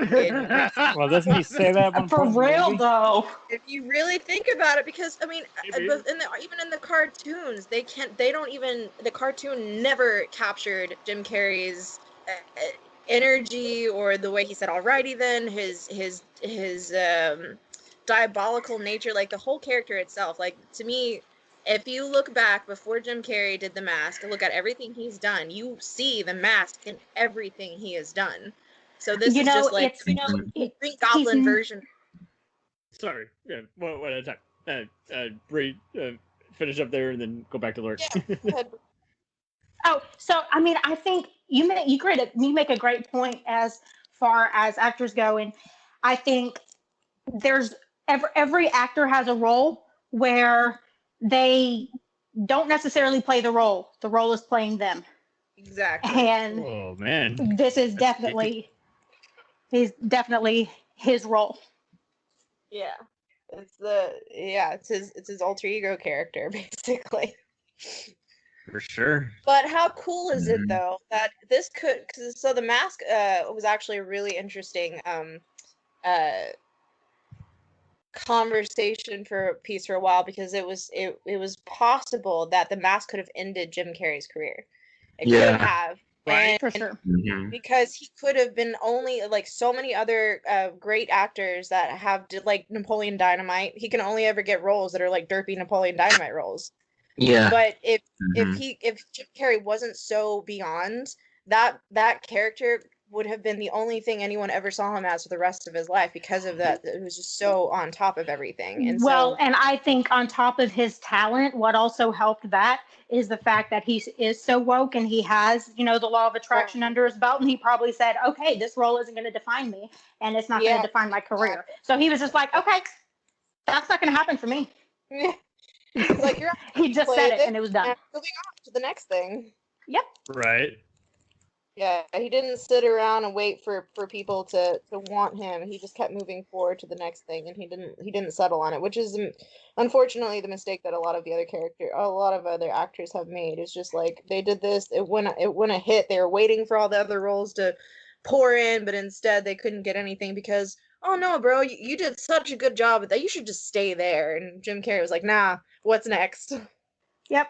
Well, doesn't he say that at one For point in the real, movie? though. If you really think about it, because I mean, Maybe. even in the cartoons, the cartoon never captured Jim Carrey's energy or the way he said alrighty then, his diabolical nature, like the whole character itself. Like, to me, if you look back before Jim Carrey did The Mask and look at everything he's done, you see the mask in everything he has done. So this is just like the Green Goblin version. Sorry, yeah, one at a time. Bree, finish up there and then go back to Lurk. Yeah, go ahead. Oh, so I mean, I think you make a great point as far as actors go, and I think there's every actor has a role where they don't necessarily play the role. The role is playing them. Exactly. And Oh man, this is definitely his role. Yeah. It's his alter ego character, basically. for sure. But how cool is it though that this so The Mask was actually a really interesting conversation for a piece for a while, because it was possible that The Mask could have ended Jim Carrey's career. It could have. Right. For sure. Because he could have been only like so many other great actors that have did like Napoleon Dynamite. He can only ever get roles that are like derpy Napoleon Dynamite roles. Yeah. But if Jim Carrey wasn't so beyond, that character would have been the only thing anyone ever saw him as for the rest of his life, because of that. It was just so on top of everything. And and I think on top of his talent, what also helped that is the fact that he is so woke, and he has, the law of attraction under his belt, and he probably said, okay, this role isn't going to define me, and it's not going to define my career. So he was just like, okay, that's not going to happen for me. Yeah. Like, you're he just said it, and it was done. Moving on to the next thing. Yep. Right. Yeah, he didn't sit around and wait for people to want him. He just kept moving forward to the next thing, and he didn't settle on it, which is unfortunately the mistake that a lot of other actors have made. It's just like, they did this, it went a hit, they were waiting for all the other roles to pour in, but instead they couldn't get anything because, oh no, bro, you did such a good job at that, you should just stay there. And Jim Carrey was like, nah, what's next? Yep.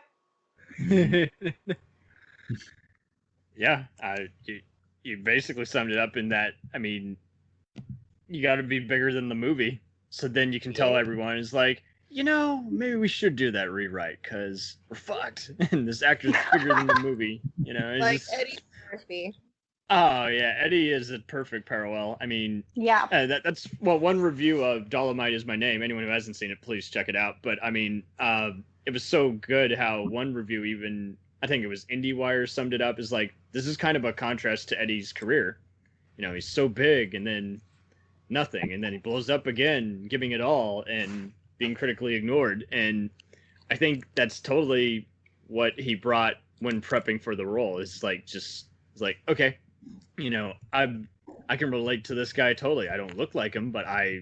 Yeah, you basically summed it up in that. I mean, you got to be bigger than the movie. So then you can tell everyone, it's like, maybe we should do that rewrite because we're fucked. And this actor's bigger than the movie. It's Like just... Eddie Murphy. Oh, yeah. Eddie is a perfect parallel. I mean, Yeah. that's one review of Dolomite Is My Name. Anyone who hasn't seen it, please check it out. But I mean, it was so good how one review, even I think it was IndieWire, summed it up as like, this is kind of a contrast to Eddie's career. He's so big and then nothing, and then he blows up again, giving it all and being critically ignored. And I think that's totally what he brought when prepping for the role. It's like okay, I can relate to this guy totally. I don't look like him, but I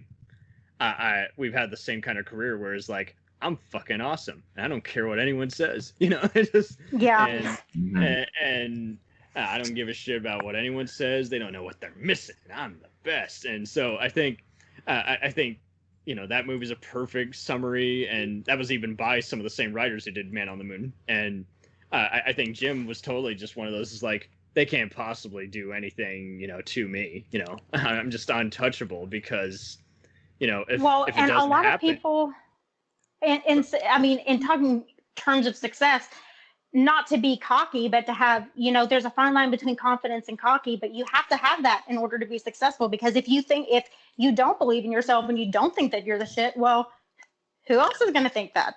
we've had the same kind of career where it's like, I'm fucking awesome. And I don't care what anyone says. It just, Yeah. And I don't give a shit about what anyone says. They don't know what they're missing. I'm the best. And so I think that movie's a perfect summary, and that was even by some of the same writers who did Man on the Moon. And I think Jim was totally just one of those, is like, they can't possibly do anything, to me. I'm just untouchable because, if it and doesn't a lot happen, of people, in talking terms of success, not to be cocky, but to have, there's a fine line between confidence and cocky, but you have to have that in order to be successful. Because if you don't believe in yourself and you don't think that you're the shit, well, who else is going to think that?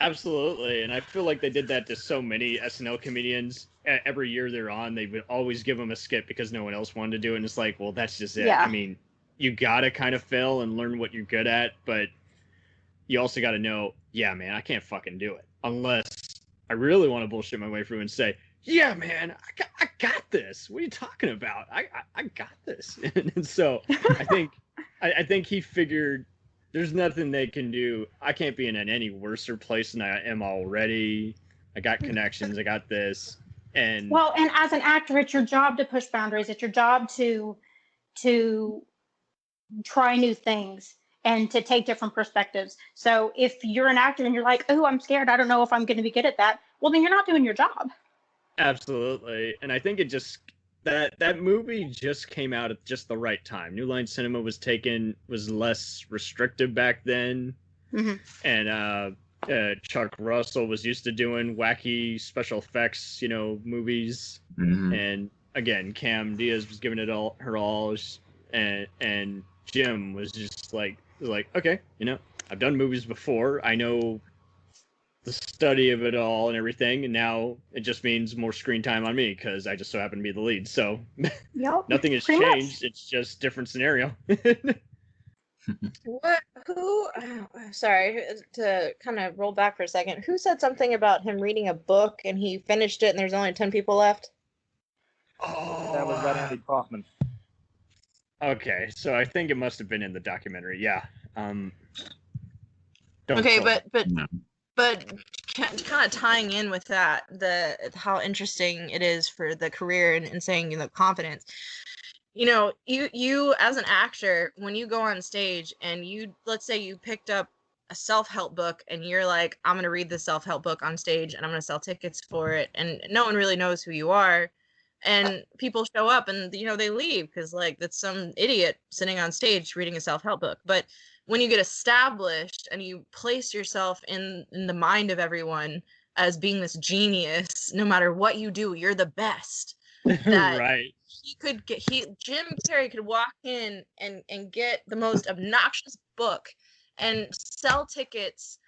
Absolutely. And I feel like they did that to so many SNL comedians. Every year they're on, they would always give them a skit because no one else wanted to do it. And it's like, well, that's just it. Yeah. I mean, you got to kind of fail and learn what you're good at, but you also got to know, yeah, man, I can't fucking do it unless I really want to bullshit my way through and say, yeah, man, I got this. What are you talking about? I got this. And so I think he figured there's nothing they can do. I can't be in an any worser place than I am already. I got connections. I got this. And as an actor, it's your job to push boundaries. It's your job to try new things and to take different perspectives. So if you're an actor and you're like, oh, I'm scared, I don't know if I'm going to be good at that, well, then you're not doing your job. Absolutely. And I think it just, that movie just came out at just the right time. New Line Cinema was less restrictive back then. Mm-hmm. And Chuck Russell was used to doing wacky special effects, movies. Mm-hmm. And again, Cam Diaz was giving it her all. And Jim was just like, okay, I've done movies before. I know the study of it all and everything, and now it just means more screen time on me because I just so happen to be the lead. So nothing has changed. Much. It's just different scenario. Sorry, to kind of roll back for a second. Who said something about him reading a book and he finished it and there's only 10 people left? Oh, that was about Andy Kaufman. Okay, so I think it must have been in the documentary. Yeah. Okay, but kind of tying in with that, how interesting it is for the career and saying confidence. You as an actor, when you go on stage and let's say you picked up a self-help book and you're like, I'm going to read the self-help book on stage and I'm going to sell tickets for it, and no one really knows who you are. And people show up and, they leave because, that's some idiot sitting on stage reading a self-help book. But when you get established and you place yourself in the mind of everyone as being this genius, no matter what you do, you're the best. That right. Jim Carrey could walk in and get the most obnoxious book and sell tickets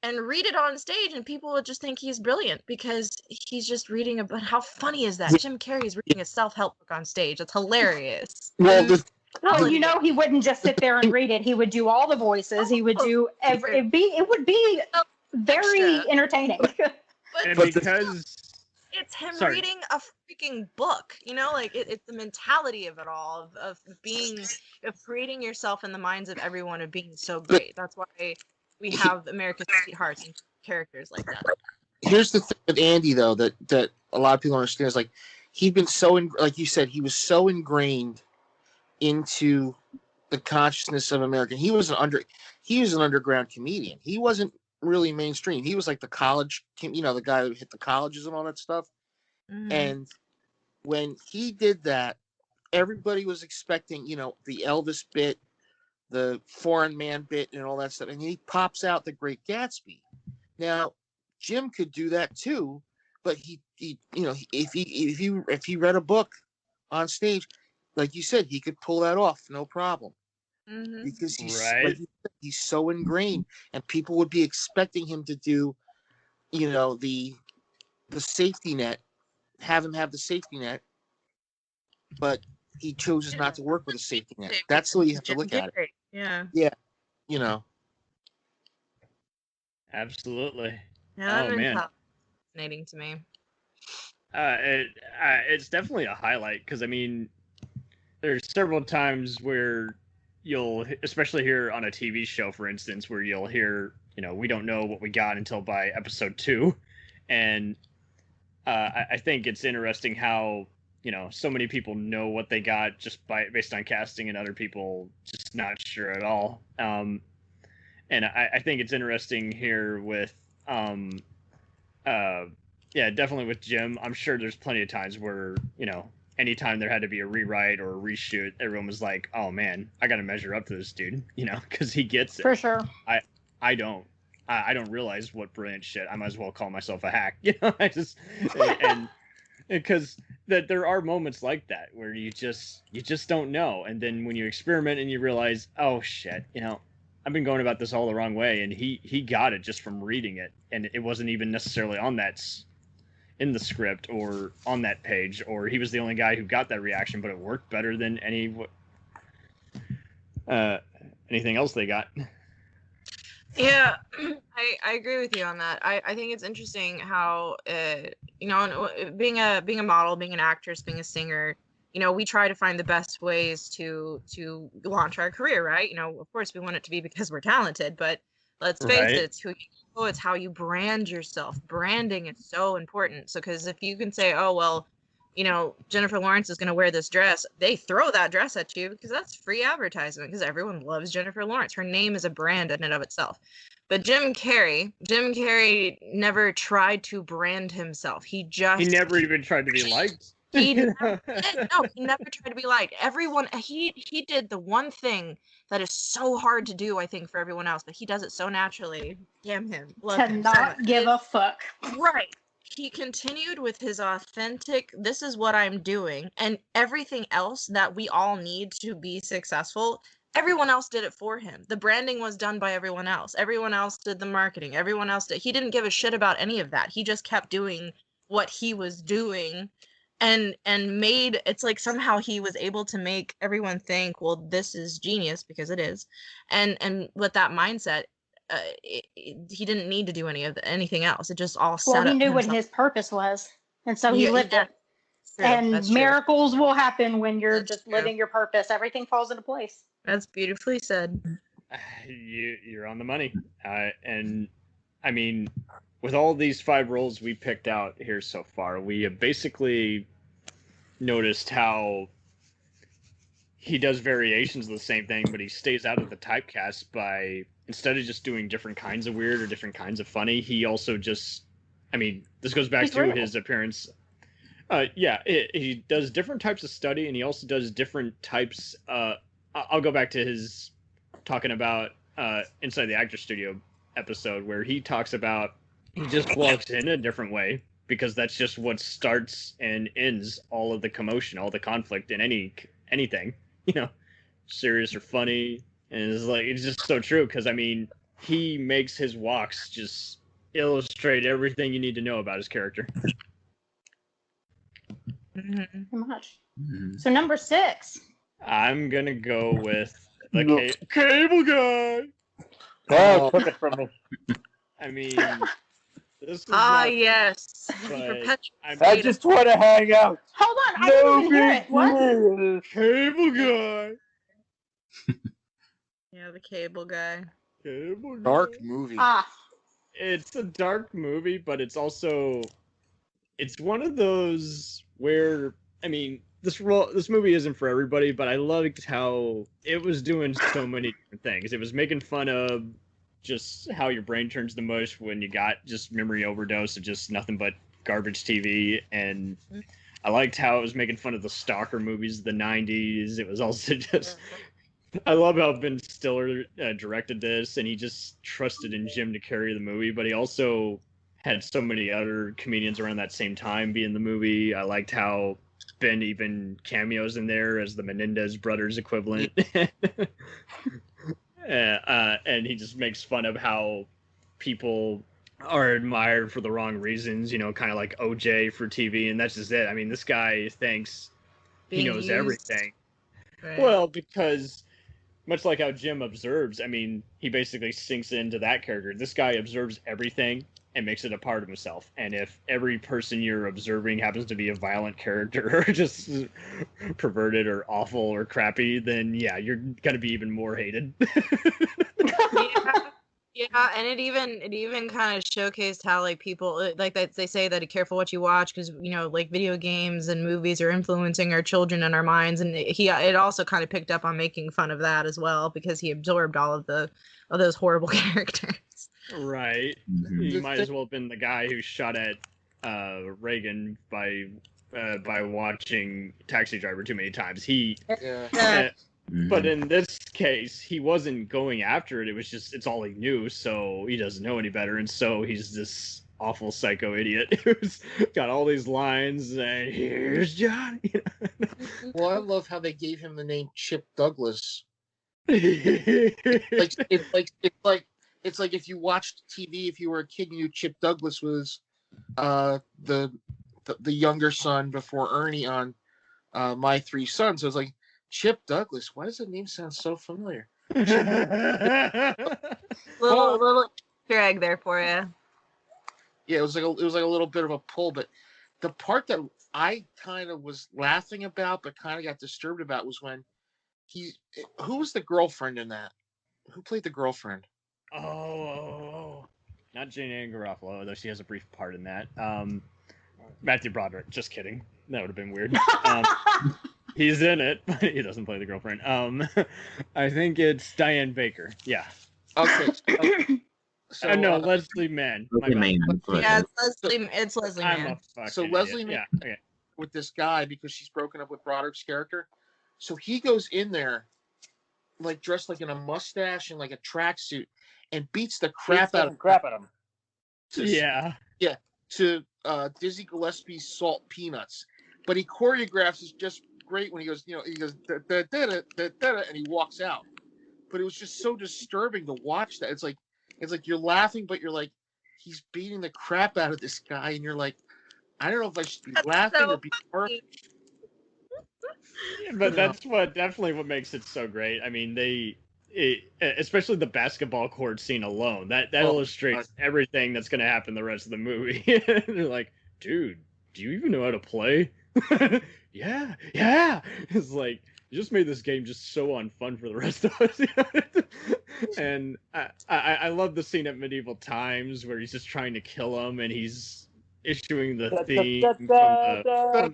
and read it on stage, and people would just think he's brilliant because he's just reading about how funny is that? Jim Carrey is reading a self-help book on stage. It's hilarious. Well, he wouldn't just sit there and read it. He would do all the voices. He would do it would be very entertaining. Because it's him reading a freaking book, it's the mentality of it all, of creating yourself in the minds of everyone, of being so great. That's why we have America's Sweethearts and characters like that. Here's the thing with Andy, though, that a lot of people understand is he'd been like you said, he was so ingrained into the consciousness of America. He was an underground comedian. He wasn't really mainstream. He was like the college, the guy who hit the colleges and all that stuff. Mm-hmm. And when he did that, everybody was expecting, the Elvis bit the foreign man bit and all that stuff, and he pops out the Great Gatsby. Now, Jim could do that too, but he if he read a book on stage, like you said, he could pull that off, no problem, because he's so ingrained, and people would be expecting him to do, the safety net, have him have the safety net, but he chooses not to work with a safety net. That's the way you have to look at it. Yeah. Yeah. Absolutely. Yeah, Oh man, fascinating to me. It's definitely a highlight because I mean, there's several times where you'll, especially here on a TV show, for instance, where you'll hear, we don't know what we got until by episode 2, and I think it's interesting how so many people know what they got just based on casting, and other people just not sure at all. And I think it's interesting here with definitely with Jim. I'm sure there's plenty of times where anytime there had to be a rewrite or a reshoot, everyone was like, oh man, I gotta measure up to this dude, because he gets it. For sure. I don't realize what brilliant shit. I might as well call myself a hack. I just and because that there are moments like that where you just don't know, and then when you experiment and you realize, oh shit, I've been going about this all the wrong way, and he got it just from reading it, and it wasn't even necessarily on that in the script or on that page, or he was the only guy who got that reaction, but it worked better than anything else they got. Yeah, I agree with you on that. I think it's interesting how being a model, being an actress, being a singer, we try to find the best ways to launch our career, right? Of course we want it to be because we're talented, but let's face it, it's who you know, it's how you brand yourself. Branding is so important. So because if you can say, oh well, Jennifer Lawrence is going to wear this dress, they throw that dress at you because that's free advertisement, because everyone loves Jennifer Lawrence. Her name is a brand in and of itself. But Jim Carrey never tried to brand himself. He never even tried to be liked. He never tried to be liked. Everyone, he did the one thing that is so hard to do, I think, for everyone else, but he does it so naturally. Damn him. Love him so not much. give a fuck. Right. He continued with his authentic, this is what I'm doing, and everything else that we all need to be successful, everyone else did it for him. The branding was done by everyone else. Everyone else did the marketing. Everyone else did. He didn't give a shit about any of that. He just kept doing what he was doing, and made, it's like somehow he was able to make everyone think, well, this is genius, because it is. And with that mindset, he didn't need to do anything else. It just all set up. Well, he knew what himself. his purpose was, and so he lived it. True, And that's true. miracles will happen when you're That's just true. living your purpose. Everything falls into place. That's beautifully said. You're on the money. And I mean, with all these 5 roles we picked out here so far, we have basically noticed how he does variations of the same thing, but he stays out of the typecast by, instead of just doing different kinds of weird or different kinds of funny, he also just, I mean, this goes back to his appearance. He does different types of study, and he also does different types. I'll go back to his talking about Inside the Actor Studio episode, where he talks about he just walks in a different way, because that's just what starts and ends all of the commotion, all the conflict in anything, serious or funny. And it's just so true, because I mean, he makes his walks just illustrate everything you need to know about his character. Mm-hmm. Pretty much. So number 6. I'm gonna go with the cable guy. Oh, took it from me. I mean, this is yes. I just want to hang out. Hold on, I didn't even hear it. What? cable guy. Yeah, the cable guy. Cable guy. Dark movie. It's a dark movie, but it's also, it's one of those where, I mean, this movie isn't for everybody, but I liked how it was doing so many different things. It was making fun of just how your brain turns to mush when you got just memory overdose of just nothing but garbage TV, and I liked how it was making fun of the stalker movies of the 90s. It was also just I love how Ben Stiller directed this, and he just trusted in Jim to carry the movie, but he also had so many other comedians around that same time be in the movie. I liked how Ben even cameos in there as the Menendez brothers equivalent. And he just makes fun of how people are admired for the wrong reasons, kind of like OJ for TV, and that's just it. I mean, this guy thinks he knows used. everything. Right. Well, because much like how Jim observes, I mean, he basically sinks into that character. This guy observes everything and makes it a part of himself. And if every person you're observing happens to be a violent character or just perverted or awful or crappy, then yeah, you're gonna be even more hated. Yeah, and it even kind of showcased how like people like that they say that be careful what you watch because like video games and movies are influencing our children and our minds, and it also kind of picked up on making fun of that as well because he absorbed all of those horrible characters. Right. Mhm. He might as well have been the guy who shot at Reagan by watching Taxi Driver too many times. Yeah. But in this case, he wasn't going after it. It was just, it's all he knew, so he doesn't know any better. And so he's this awful psycho idiot who's got all these lines, and here's Johnny. Well, I love how they gave him the name Chip Douglas. Like, It's like if you watched TV, if you were a kid, you knew Chip Douglas was the younger son before Ernie on My Three Sons. So it's like, Chip Douglas. Why does the name sound so familiar? Little drag there for you. Yeah, it was like a little bit of a pull, but the part that I kind of was laughing about, but kind of got disturbed about, was when who was the girlfriend in that? Who played the girlfriend? Oh, not Jane Ann Garofalo, though she has a brief part in that. Matthew Broderick. Just kidding. That would have been weird. He's in it, but he doesn't play the girlfriend. I think it's Diane Baker. Yeah. Okay. So No, Leslie Mann. My Leslie bad. Mann. Yeah, it's Leslie I'm Mann. a fucking So idiot. Leslie Mann- Yeah. Okay. with this guy because she's broken up with Broderick's character. So he goes in there, like dressed like in a mustache and like a tracksuit, and beats the crap out of him. Yeah. to Dizzy Gillespie's Salt Peanuts. But he choreographs is just great when he goes, he goes da, da, da, da, da, da, and he walks out. But it was just so disturbing to watch that. It's like you're laughing, but you're like, he's beating the crap out of this guy, and you're like, I don't know if I should be laughing so or be hurt. But that's definitely what makes it so great. I mean, especially the basketball court scene alone, that illustrates everything that's going to happen the rest of the movie. They're like, dude, do you even know how to play? yeah. It's like, you just made this game just so unfun for the rest of us. And I love the scene at medieval times where he's just trying to kill him, and he's issuing the theme from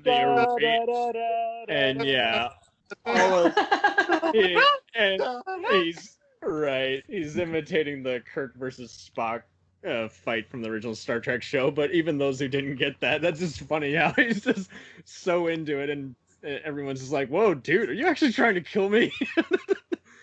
the arena. And yeah, he's imitating the Kirk versus Spock fight from the original Star Trek show. But even those who didn't get that's just funny how he's just so into it, and everyone's just like, "Whoa, dude, are you actually trying to kill me?"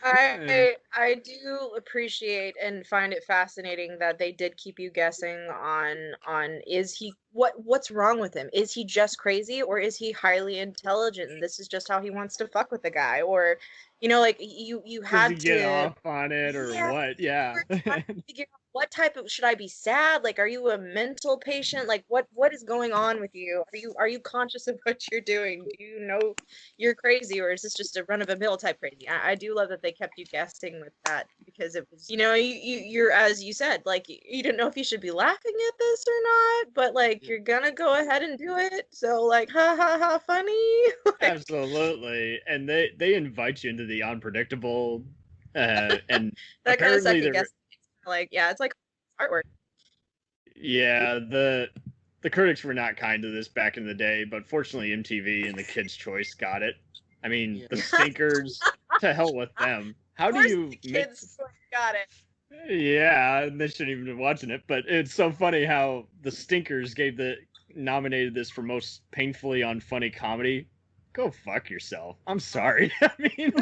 I do appreciate and find it fascinating that they did keep you guessing on is he what's wrong with him? Is he just crazy, or is he highly intelligent and this is just how he wants to fuck with the guy? Or like you had Does to he get off on it or what? Yeah. Figure out what type of, should I be sad? Like, are you a mental patient? Like, what is going on with you? Are you conscious of what you're doing? Do you know you're crazy, or is this just a run of a mill type crazy? I do love that they kept you guessing with that, because it was, you're, as you said, like, you didn't know if you should be laughing at this or not, but like, you're gonna go ahead and do it. So like, ha ha ha, funny. Absolutely. And they invite you into the unpredictable, and that kind of second they're- guess. Like, yeah, it's like artwork. Yeah, the critics were not kind to this back in the day, but fortunately MTV and the Kids' Choice got it. I mean, the stinkers, to hell with them. How do you Kids got it? Yeah, they shouldn't even be watching it, but it's so funny how the stinkers nominated this for most painfully unfunny comedy. Go fuck yourself. I'm sorry. I mean,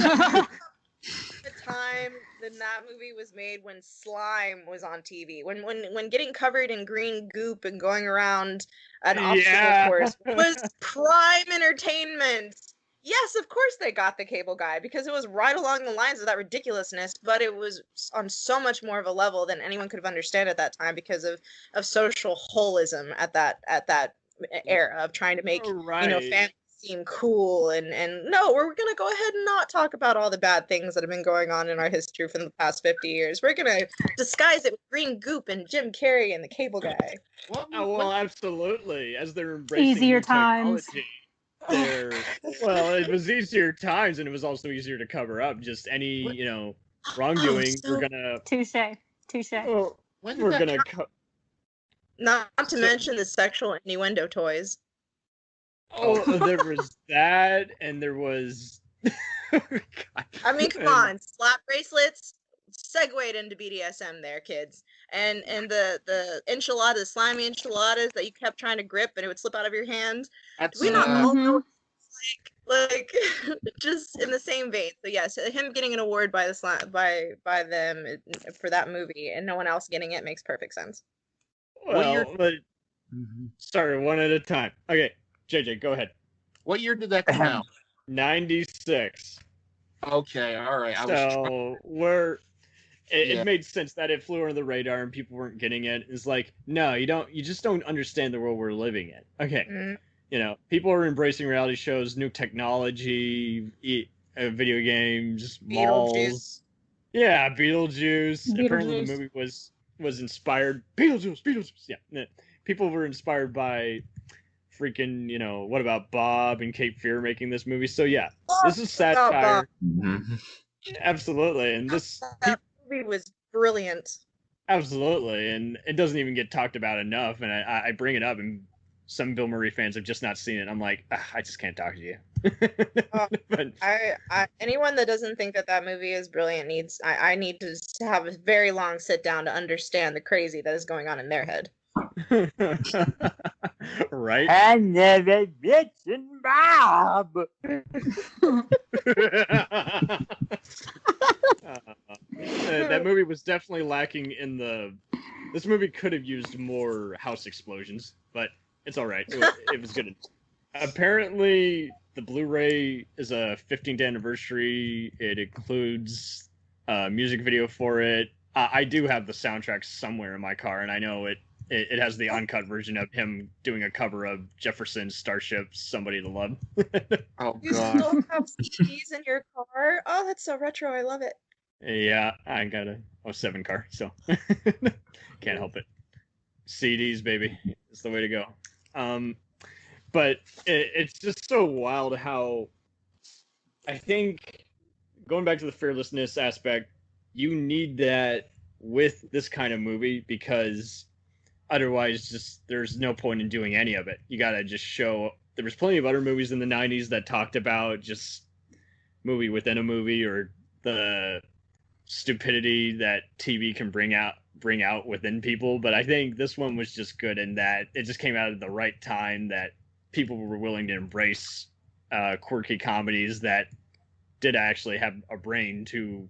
time that that movie was made when slime was on TV. When getting covered in green goop and going around an obstacle course was prime entertainment. Yes, of course they got the cable guy because it was right along the lines of that ridiculousness, but it was on so much more of a level than anyone could have understood at that time because of social holism at that era of trying to make family seem cool and no, we're gonna go ahead and not talk about all the bad things that have been going on in our history from the past 50 years. We're gonna disguise it with green goop and Jim Carrey and the cable guy. Well, absolutely. As they're embracing Easier new times. technology, well, it was easier times, and it was also easier to cover up just any wrongdoing. We're gonna Touche. we're gonna Not to mention the sexual innuendo toys. there was that, and there was. I mean, come on, slap bracelets segued into BDSM there, kids, and the enchiladas, slimy enchiladas that you kept trying to grip and it would slip out of your hand. That's Do we not all know like just in the same vein? So yes, him getting an award by by them for that movie and no one else getting it makes perfect sense. Well, but sorry, one at a time. Okay, JJ, go ahead. What year did that come out? 96. Okay, all right. It made sense that it flew under the radar and people weren't getting it. It's like, no, you just don't understand the world we're living in. Okay. People are embracing reality shows, new technology, video games, malls. Yeah, Beetlejuice. Apparently the movie was inspired. Beetlejuice. Yeah. People were inspired by freaking, What About Bob and Cape Fear making this movie. So yeah, this is satire. Absolutely. And this movie was brilliant. Absolutely. And it doesn't even get talked about enough. And I bring it up and some Bill Murray fans have just not seen it. I'm like, I just can't talk to you. But anyone that doesn't think that movie is brilliant I need to have a very long sit down to understand the crazy that is going on in their head. Right? I never mentioned Bob. That movie was definitely lacking in this movie could have used more house explosions, but it's all right. It was good. Apparently, the Blu-ray is a 15th anniversary. It includes a music video for it. I do have the soundtrack somewhere in my car, and I know it has the uncut version of him doing a cover of Jefferson's Starship, Somebody to Love. Oh, You God. still have CDs in your car? Oh, that's so retro. I love it. Yeah, I got a 07 car, so can't help it. CDs, baby. It's the way to go. But it's just so wild how I think, going back to the fearlessness aspect, you need that with this kind of movie because otherwise just there's no point in doing any of it. You gotta just show. There was plenty of other movies in the 90s that talked about just movie within a movie or the stupidity that TV can bring out within people, but I think this one was just good in that it just came out at the right time that people were willing to embrace quirky comedies that did actually have a brain to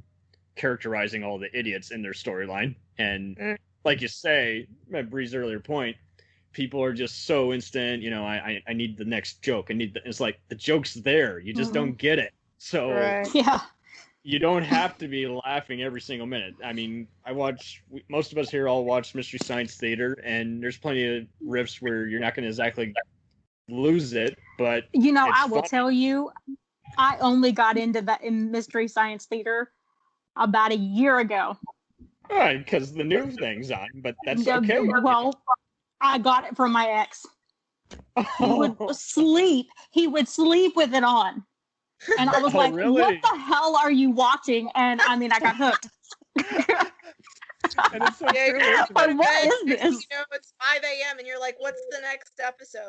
characterizing all the idiots in their storyline. And like you say, at Bree's earlier point, people are just so instant, I need the next joke. It's like the joke's there. You just don't get it. So Yeah. you don't have to be laughing every single minute. I mean, most of us here all watch Mystery Science Theater, and there's plenty of riffs where you're not going to exactly lose it, but I will tell you, I only got into that in Mystery Science Theater about a year ago. All right, because the new thing's on, but that's okay. Well, I got it from my ex. He would sleep. He would sleep with it on. And I was like, really? What the hell are you watching? And I mean, I got hooked. And it's so Yeah, true, you're isn't it? What is this? It's 5 a.m. and you're like, what's the next episode?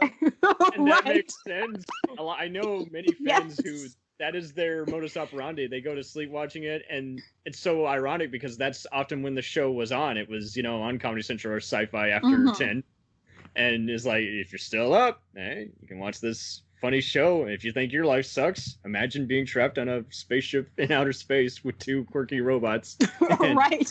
And that Right. makes sense. I know many fans who that is their modus operandi. They go to sleep watching it, and it's so ironic because that's often when the show was on. It was, on Comedy Central or Sci-Fi after 10. And it's like, if you're still up, hey, you can watch this funny show. If you think your life sucks, imagine being trapped on a spaceship in outer space with two quirky robots. And Right.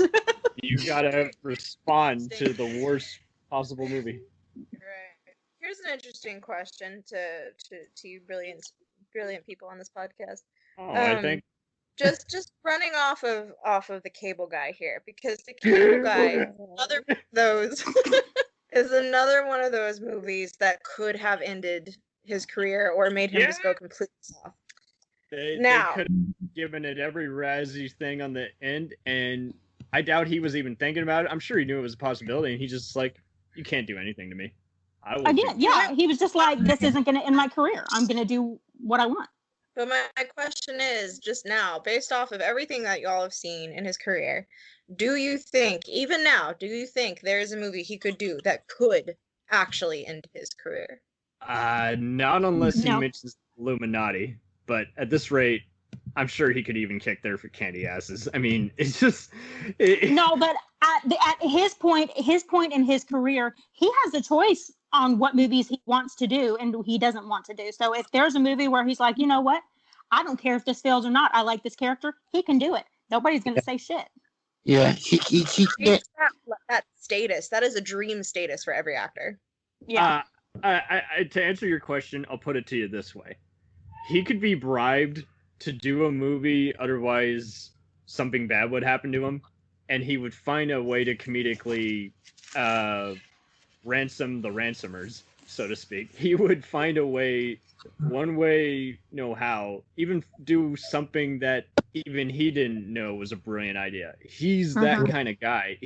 you gotta respond to the worst possible movie. Right. Here's an interesting question to you brilliant people on this podcast. Oh, I think Just running off of the cable guy here, because the cable guy is another one of those movies that could have ended his career or made him just go completely soft. They Now- could have given it every Razzie thing on the end, and I doubt he was even thinking about it. I'm sure he knew it was a possibility, and he just like, you can't do anything to me. Again, yeah, he was just like, this isn't going to end my career. I'm going to do what I want. But my question is, just now, based off of everything that y'all have seen in his career, do you think, even now, there's a movie he could do that could actually end his career? Not unless he No. mentions Illuminati. But at this rate, I'm sure he could even kick their candy asses. I mean, it's just No, but at his point in his career, he has a choice on what movies he wants to do and he doesn't want to do. So if there's a movie where he's like, you know what, I don't care if this fails or not, I like this character, he can do it. Nobody's going to say shit. Yeah, he can't. Reach that status. That is a dream status for every actor. Yeah. To answer your question, I'll put it to you this way: he could be bribed to do a movie, otherwise something bad would happen to him, and he would find a way to comedically ransom the ransomers, so to speak. He would find a way, one way, know how, even do something that even he didn't know was a brilliant idea. He's that kind of guy.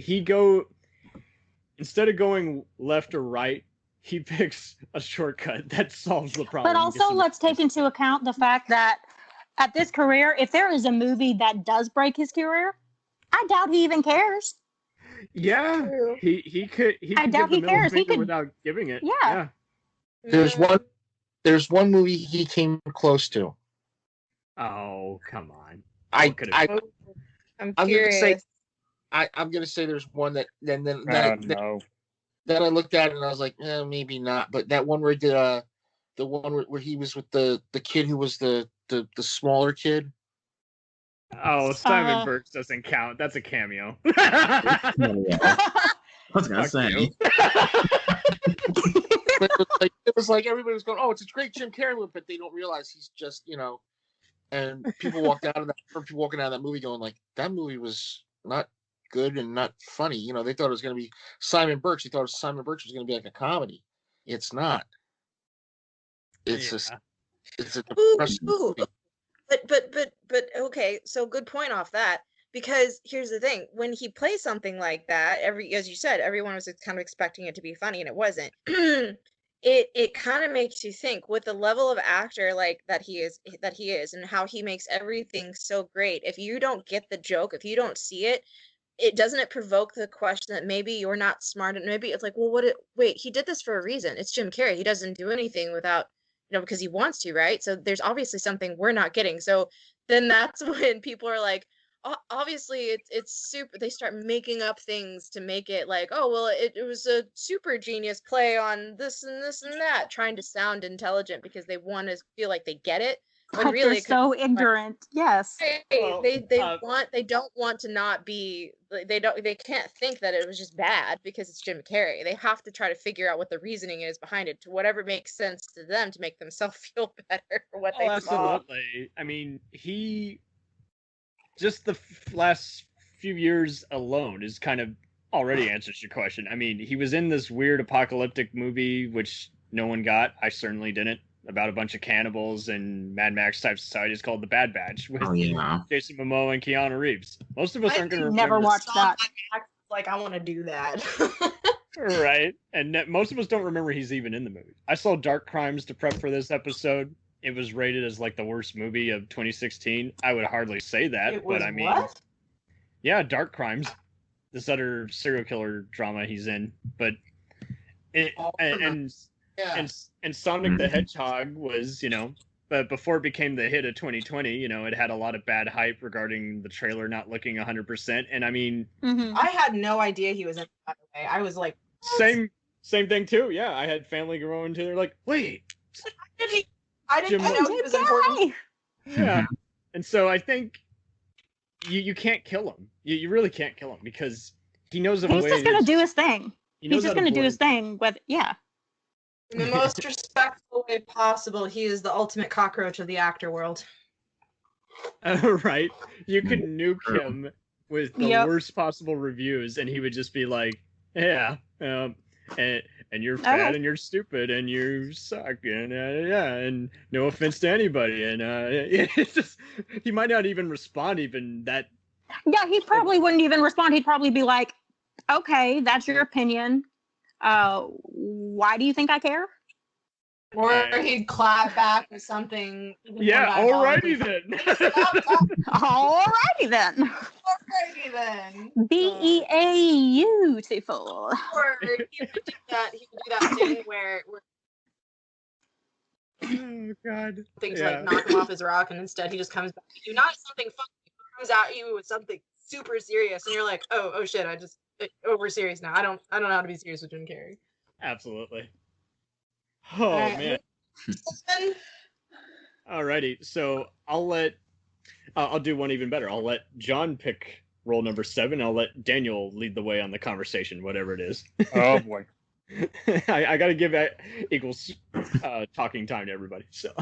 Instead of going left or right, he picks a shortcut that solves the problem. But also, let's take into account the fact that at this career, if there is a movie that does break his career, I doubt he even cares. Yeah, he could. I doubt he cares. He could, without giving it. Yeah. There's one movie he came close to. Oh, come on. I'm I'm curious. gonna say I'm gonna say there's one that No. that I looked at and I was like, maybe not. But that one where he did the one where he was with the kid who was the smaller kid. Oh, Simon Burke doesn't count. That's a cameo. I was gonna Fuck say. you. But it was like everybody was going, oh, it's a great Jim Carrey movie, but they don't realize he's just, and people walked out of that movie going like, that movie was not good and not funny. They thought it was going to be Simon Birch. They thought Simon Birch was going to be like a comedy. It's not. It's it's a depressing movie. But okay, so good point off that, because here's the thing: when he plays something like that, as you said, everyone was kind of expecting it to be funny, and it wasn't. It kind of makes you think, with the level of actor like that he is, and how he makes everything so great. If you don't get the joke, if you don't see it, doesn't it provoke the question that maybe you're not smart, and maybe it's like, well, wait, he did this for a reason. It's Jim Carrey. He doesn't do anything without, because he wants to, right? So there's obviously something we're not getting. So then that's when people are like, obviously it's super. They start making up things to make it like, oh, well, it was a super genius play on this and this and that, trying to sound intelligent because they want to feel like they get it. When but really they're so ignorant. Yes. They don't want to not be, they can't think that it was just bad because it's Jim Carrey. They have to try to figure out what the reasoning is behind it, to whatever makes sense to them, to make themselves feel better for what they saw. Absolutely. I mean, just the last few years alone is kind of already answers your question. I mean, he was in this weird apocalyptic movie, which no one got. I certainly didn't. About a bunch of cannibals and Mad Max type societies called The Bad Batch with Jason Momoa and Keanu Reeves. Most of us aren't going to never watched that. Like, I want to do that. Right. And most of us don't remember he's even in the movie. I saw Dark Crimes to prep for this episode. It was rated as like the worst movie of 2016. I would hardly say that, but I mean, what? Yeah, Dark Crimes, this other serial killer drama he's in. But and Sonic the Hedgehog was, but before it became the hit of 2020, it had a lot of bad hype regarding the trailer not looking 100%. And I mean, I had no idea he was in it, by the way. I was like, what? same thing too. Yeah, I had family going to. They're like, wait, I didn't Jim- know he was important. Yeah. And so I think you can't kill him. You really can't kill him because he knows a way. He's just gonna do his thing. He knows He's just how to gonna do blend. his thing with In the most respectful way possible, he is the ultimate cockroach of the actor world. Right? You could nuke him with the Yep. worst possible reviews, and he would just be like, "Yeah, and you're fat and you're stupid and you suck and yeah, and no offense to anybody." And it's just he might not even respond even that. Yeah, he probably wouldn't even respond. He'd probably be like, "Okay, that's your opinion. Why do you think I care?" Or he'd clap back with something. Yeah, alrighty then. Alrighty then. Alrighty then. Beautiful. Or he would do that thing where Oh God. things Yeah. like knock him off his rock, and instead he just comes back to you not something funny. He comes at you with something super serious, and you're like, oh shit, I just over serious now. I don't know how to be serious with Jim Carrey. Absolutely. Oh Alright. man. Alrighty, so I'll do one even better. I'll let John pick role number 7. I'll let Daniel lead the way on the conversation, whatever it is. Oh boy. I got to give that equals talking time to everybody. So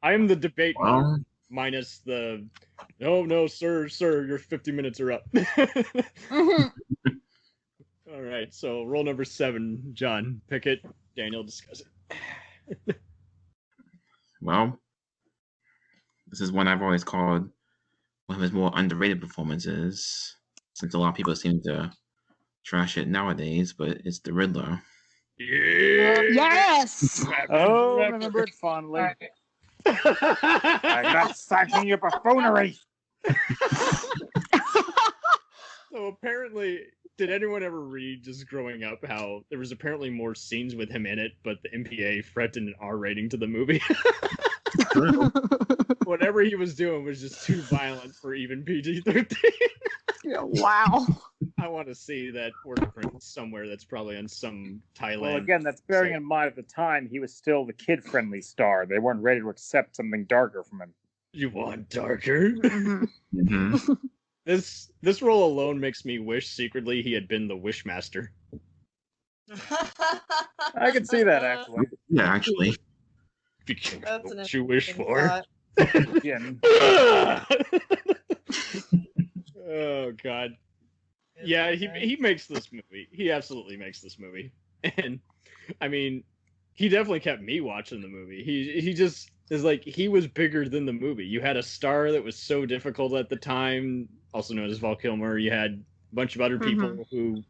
I am the debate Well, minus the no, sir, your 50 minutes are up. Mhm. All right, so role number 7, John, pick it. Daniel, discuss it. well, this is one I've always called one of his more underrated performances, since a lot of people seem to trash it nowadays, but it's the Riddler. Yeah. Yes. Oh, remember it fondly. I'm not sacking your buffoonery. So apparently, did anyone ever read just growing up how there was apparently more scenes with him in it, but the MPA threatened an R rating to the movie? Whatever he was doing was just too violent for even PG-13. Wow. I want to see that word print somewhere. That's probably on some Thailand. Well, again, that's bearing in mind at the time he was still the kid-friendly star. They weren't ready to accept something darker from him. You want darker? Mhm. Mm-hmm. This role alone makes me wish secretly he had been the Wishmaster. I can see that, actually. Yeah, actually. If you can That's get an what you wish interesting for. thought. Again. Oh God. Yeah, he makes this movie. He absolutely makes this movie. And I mean, he definitely kept me watching the movie. He just is like he was bigger than the movie. You had a star that was so difficult at the time, also known as Val Kilmer. You had a bunch of other people who,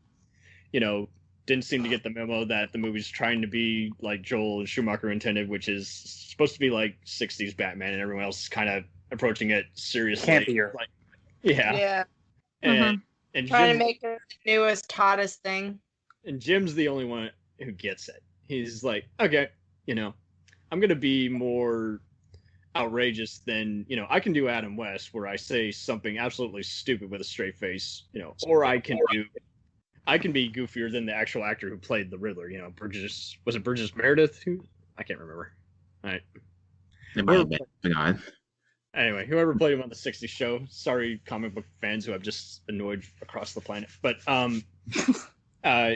you know, didn't seem to get the memo that the movie's trying to be like Joel and Shoemaker intended, which is supposed to be like 60s Batman, and everyone else is kind of approaching it seriously. Campier. Like, yeah. Yeah. And Trying to Jim's, make it the newest, hottest thing. and Jim's the only one who gets it. He's like, okay, you know, I'm going to be more outrageous than, you know, I can do Adam West where I say something absolutely stupid with a straight face, you know, or I can be goofier than the actual actor who played the Riddler, you know, was it Burgess Meredith? I can't remember. All right. It might have been. God. Anyway, whoever played him on the 60s show, sorry comic book fans who I've just annoyed across the planet. But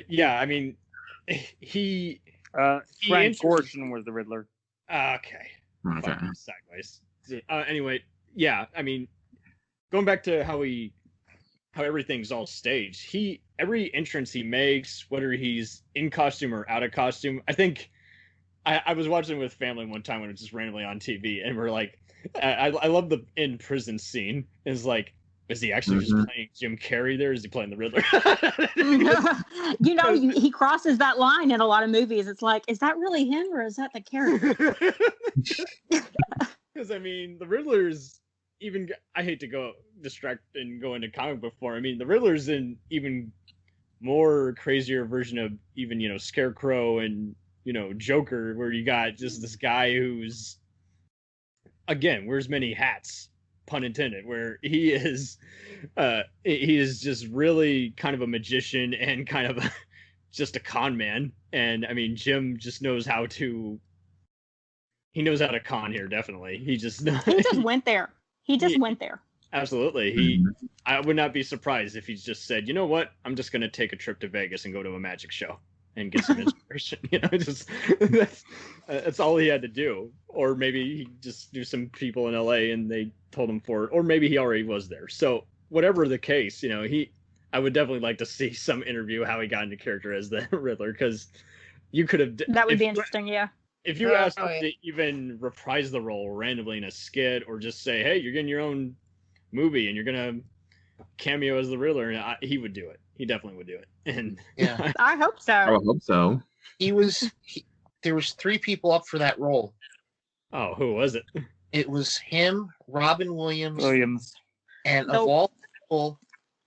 yeah, I mean, he Frank Gorshin was the Riddler. okay. Okay. Fucking sideways. Anyway, yeah, I mean, going back to how everything's all staged, every entrance he makes, whether he's in costume or out of costume, I think I was watching with family one time when it was just randomly on TV, and we're like, I love the in prison scene. It's like, is he actually just playing Jim Carrey there? Is he playing the Riddler? You know, he crosses that line in a lot of movies. It's like, is that really him or is that the character? Because I mean, the Riddler's even. I hate to go distract and go into comic book form. I mean, the Riddler's in even more crazier version of even, you know, Scarecrow and, you know, Joker, where you got just this guy who's, again, wears many hats, pun intended, where he is just really kind of a magician and kind of just a con man. And I mean, Jim just knows how to he knows how to con here. Definitely, he just went there. He just went there. Absolutely. I would not be surprised if he's just said, you know what, I'm just gonna take a trip to Vegas and go to a magic show and get some inspiration. Just that's all he had to do. Or maybe he just knew some people in LA and they told him or maybe he already was there. So whatever the case, I would definitely like to see some interview how he got into character as the Riddler, because you could have. That would be interesting, yeah. If you asked him to even reprise the role randomly in a skit, or just say, "Hey, you're getting your own movie and you're gonna cameo as the Riddler," and he would do it. He definitely would do it. And Yeah. I hope so. I would hope so. There was 3 people up for that role. Oh, who was it? It was him, Robin Williams, and of Nope. all people,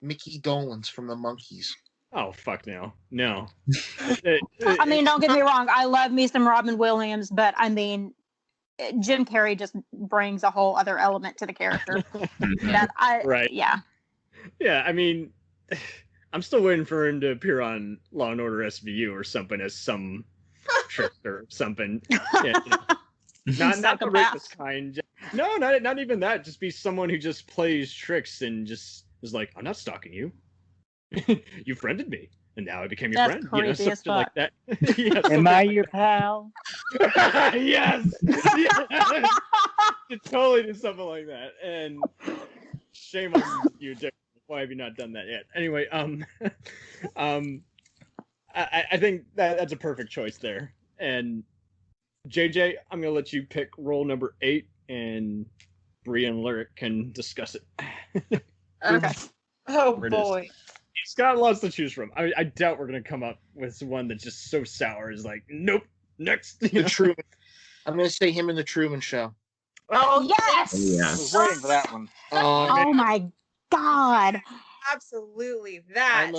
Mickey Dolenz from the Monkees. Oh, fuck no. No. I mean, don't get me wrong. I love me some Robin Williams, but I mean, Jim Carrey just brings a whole other element to the character. Right. Yeah. Yeah, I mean, I'm still waiting for him to appear on Law and Order SVU or something as some trickster or something. Yeah, not the rapist kind. No, not even that. Just be someone who just plays tricks and just is like, I'm not stalking you. You friended me, and now I became your friend. Creepy as Something like fuck. that. Yeah, Am I your pal? Yes. You totally do something like that, and shame on you, Dick. Why have you not done that yet? Anyway, I think that's a perfect choice there. And JJ, I'm gonna let you pick role number 8, and Bree and Lyric can discuss it. Okay. Oh Where it is. boy. He's got lots to choose from. I doubt we're gonna come up with one that's just so sour. Is like, nope, next. The Truman. I'm gonna say him in the Truman Show. Oh yes! Oh, yeah. I was waiting for that one. Oh my God! Absolutely. That.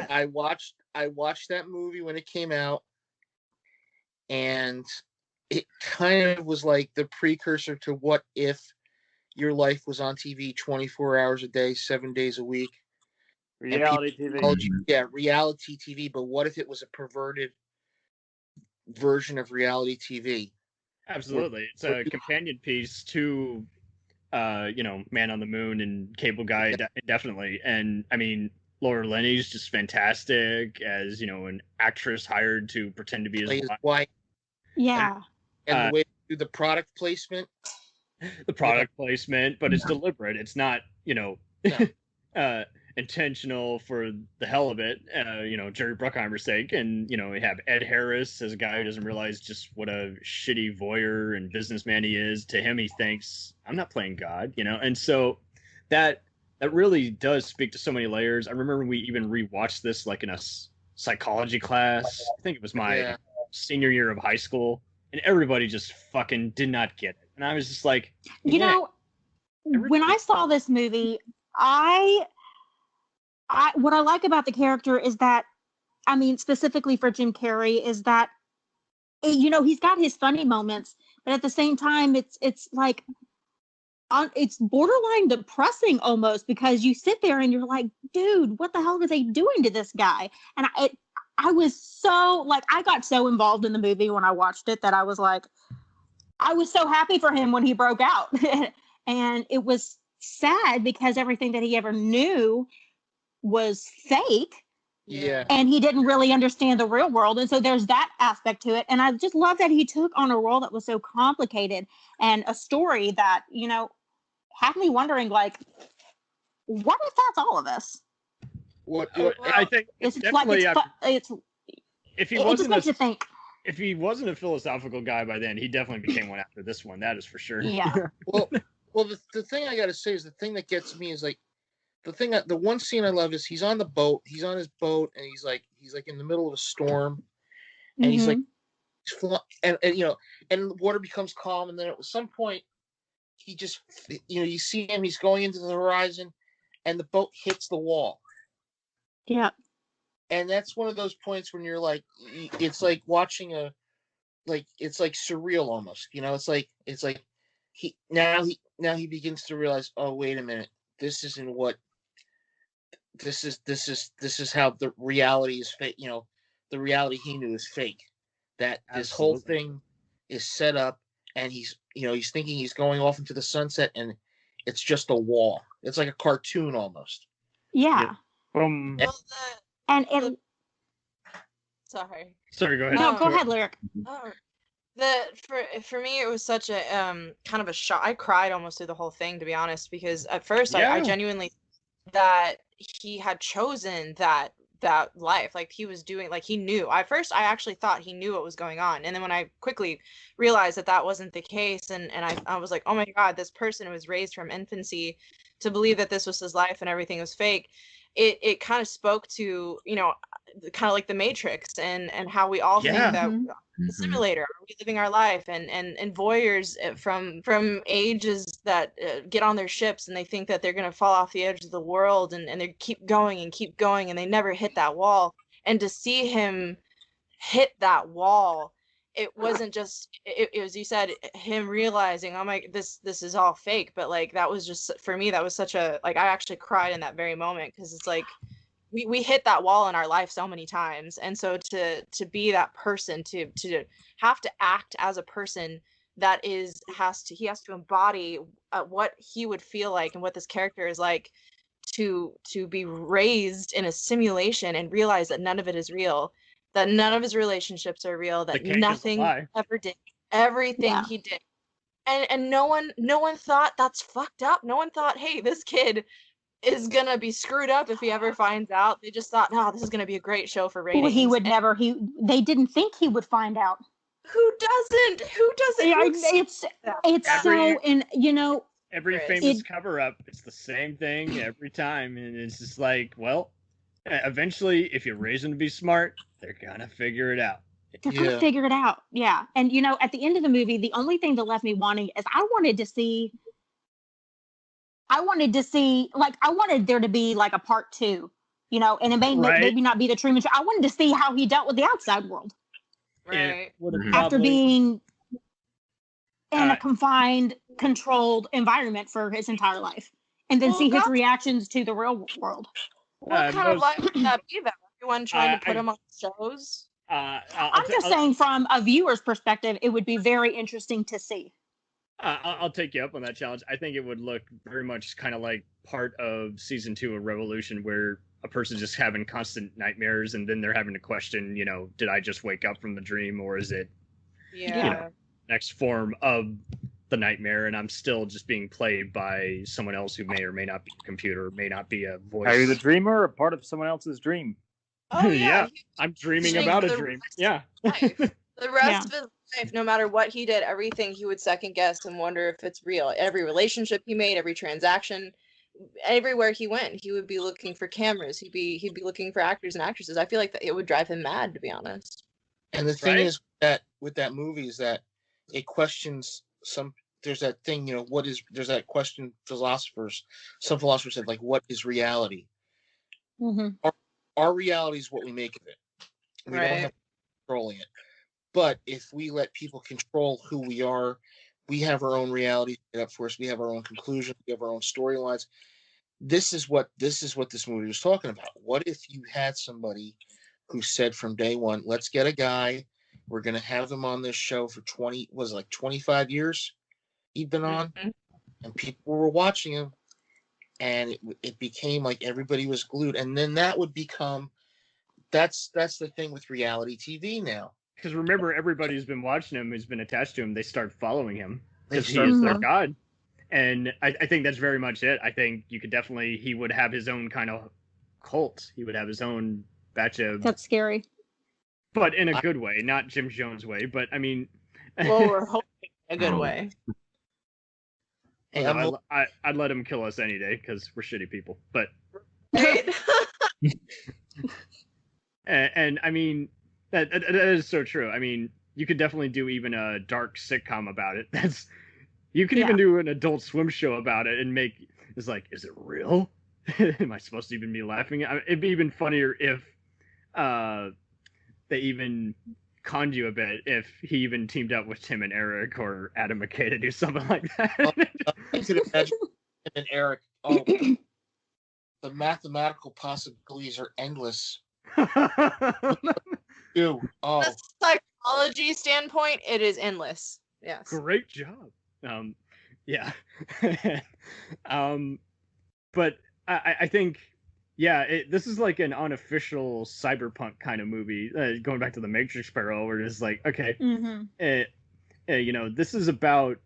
I watched that movie when it came out, and it kind of was like the precursor to what if your life was on TV 24 hours a day, 7 days a week. Reality TV. Told you, yeah, reality TV. But what if it was a perverted version of reality TV? Absolutely, it's a companion piece to, Man on the Moon and Cable Guy, definitely. And I mean, Laura Linney's just fantastic as an actress hired to pretend to be his wife. Wife. Yeah. And the way they do the product placement. The product placement, but it's deliberate. It's not, intentional for the hell of it, Jerry Bruckheimer's sake. And, we have Ed Harris as a guy who doesn't realize just what a shitty voyeur and businessman he is. To him, he thinks, I'm not playing God, and so that really does speak to so many layers. I remember we even rewatched this like in a psychology class. I think it was my senior year of high school, and everybody just fucking did not get it. And I was just like, when I saw this movie, what I like about the character is that, I mean, specifically for Jim Carrey, is that, he's got his funny moments, but at the same time, it's like, it's borderline depressing almost, because you sit there and you're like, dude, what the hell are they doing to this guy? And I was so, like, I got so involved in the movie when I watched it that I was like, I was so happy for him when he broke out. And it was sad because everything that he ever knew was fake. Yeah. And he didn't really understand the real world. And so there's that aspect to it. And I just love that he took on a role that was so complicated and a story that, had me wondering, like, what if that's all of this? I think It's definitely like, if he it just wasn't makes you think. if he wasn't a philosophical guy by then, he definitely became one after this one. That is for sure. Yeah. Well, the thing I got to say is the thing that gets me is like, the one scene I love is he's on the boat, he's on his boat, and he's like in the middle of a storm, and he's like, and the water becomes calm, and then at some point, he just, you see him, he's going into the horizon, and the boat hits the wall. Yeah. And that's one of those points when you're like, it's like watching it's like surreal almost, it's like he begins to realize, oh, wait a minute, this is how the reality is fake. The reality he knew is fake. That this whole thing is set up, and he's thinking he's going off into the sunset, and it's just a wall. It's like a cartoon almost. Yeah. Boom. Well, And it, sorry. Sorry, go ahead. no, go ahead, Lyric. Oh, for me it was such a kind of a shock. I cried almost through the whole thing, to be honest, because at first I Yeah. genuinely that he had chosen that life, like he was doing, like he knew. At first I actually thought he knew what was going on, and then when I quickly realized that wasn't the case, and I was like, oh my god, this person was raised from infancy to believe that this was his life and everything was fake. It kind of spoke to, kind of like the Matrix, and how we all think Yeah. that Mhm. the simulator, are we living our life, and voyeurs from ages that get on their ships and they think that they're going to fall off the edge of the world, and they keep going and they never hit that wall. And to see him hit that wall, it wasn't just it was, you said, him realizing, oh my, this is all fake. But like, that was just, for me, that was such a, like, I actually cried in that very moment, because it's like we hit that wall in our life so many times. And so to be that person, to have to act as a person that he has to embody what he would feel like, and what this character is like, to be raised in a simulation and realize that none of it is real, that none of his relationships are real, that The cake is a nothing lie. ever did, everything Yeah. he did. And no one thought that's fucked up. No one thought, hey, this kid is gonna be screwed up if he ever finds out. They just thought, no, this is gonna be a great show for ratings. Well, he would And never. They didn't think he would find out. who doesn't? Yeah, Who expects it's that? so, and Every Chris. famous cover up, it's the same thing every time, and it's just like, well, eventually, if you raise them to be smart, they're gonna figure it out. they're gonna Yeah. figure it out. Yeah, and at the end of the movie, the only thing that left me wanting is I wanted there to be like a part 2, and it may Right. maybe not be the Truman Show. I wanted to see how he dealt with the outside world Right. It would have Mhm. after probably being in Uh, a confined, controlled environment for his entire life, and then Well, see his God- reactions to the real world. What kind of most- life would that be, though? Everyone trying to put I- him on shows? I'm just saying, from a viewer's perspective, it would be very interesting to see. I'll take you up on that challenge. I think it would look very much kind of like part of season 2 of Revolution, where a person's just having constant nightmares, and then they're having to question, did I just wake up from the dream, or is it Yeah. next form of the nightmare, and I'm still just being played by someone else who may or may not be a computer, may not be a voice. Are you the dreamer or part of someone else's dream? Oh yeah. Yeah. I'm dreaming Dream about for a the dream. rest Yeah. Life. The rest of his life, no matter what he did, everything he would second guess and wonder if it's real. Every relationship he made, every transaction, everywhere he went, he would be looking for cameras. He'd be looking for actors and actresses. I feel like that it would drive him mad, to be honest. And the thing Right? is that with that movie is that it questions some. There's that thing, there's that question. Some philosophers said, like, what is reality? Mm-hmm. Our reality is what we make of it. We don't have controlling it. But if we let people control who we are, we have our own reality set up for us. We have our own conclusions. We have our own storylines. This is what this movie was talking about. What if you had somebody who said from day one, let's get a guy, we're going to have them on this show for 25 years he'd been on, and people were watching him, and it became like everybody was glued. And then that would become, that's the thing with reality TV now. Because remember, everybody who's been watching him, who's been attached to him, they start following him because he start is their following- god. And I think that's very much it. I think he would have his own kind of cult. He would have his own batch of, That's scary. but in a good way, not Jim Jones way. But I mean, Well, we're hoping a good Oh. way. Hey, I'd let him kill us any day because we're shitty people. But Right? and I mean that is so true. I mean, you could definitely do even a dark sitcom about it. You could even do an Adult Swim show about it and make it's like, is it real? Am I supposed to even be laughing? It'd be even funnier if they even conned you a bit, if he even teamed up with Tim and Eric or Adam McKay to do something like that. I could imagine him and Eric. Oh, the mathematical possibilities are endless. Dude, oh, From a psychology standpoint, it is endless. Yes. Great job. Yeah. But I think, yeah, this is like an unofficial cyberpunk kind of movie. Going back to the Matrix parallel, where it's like, okay, you know, this is about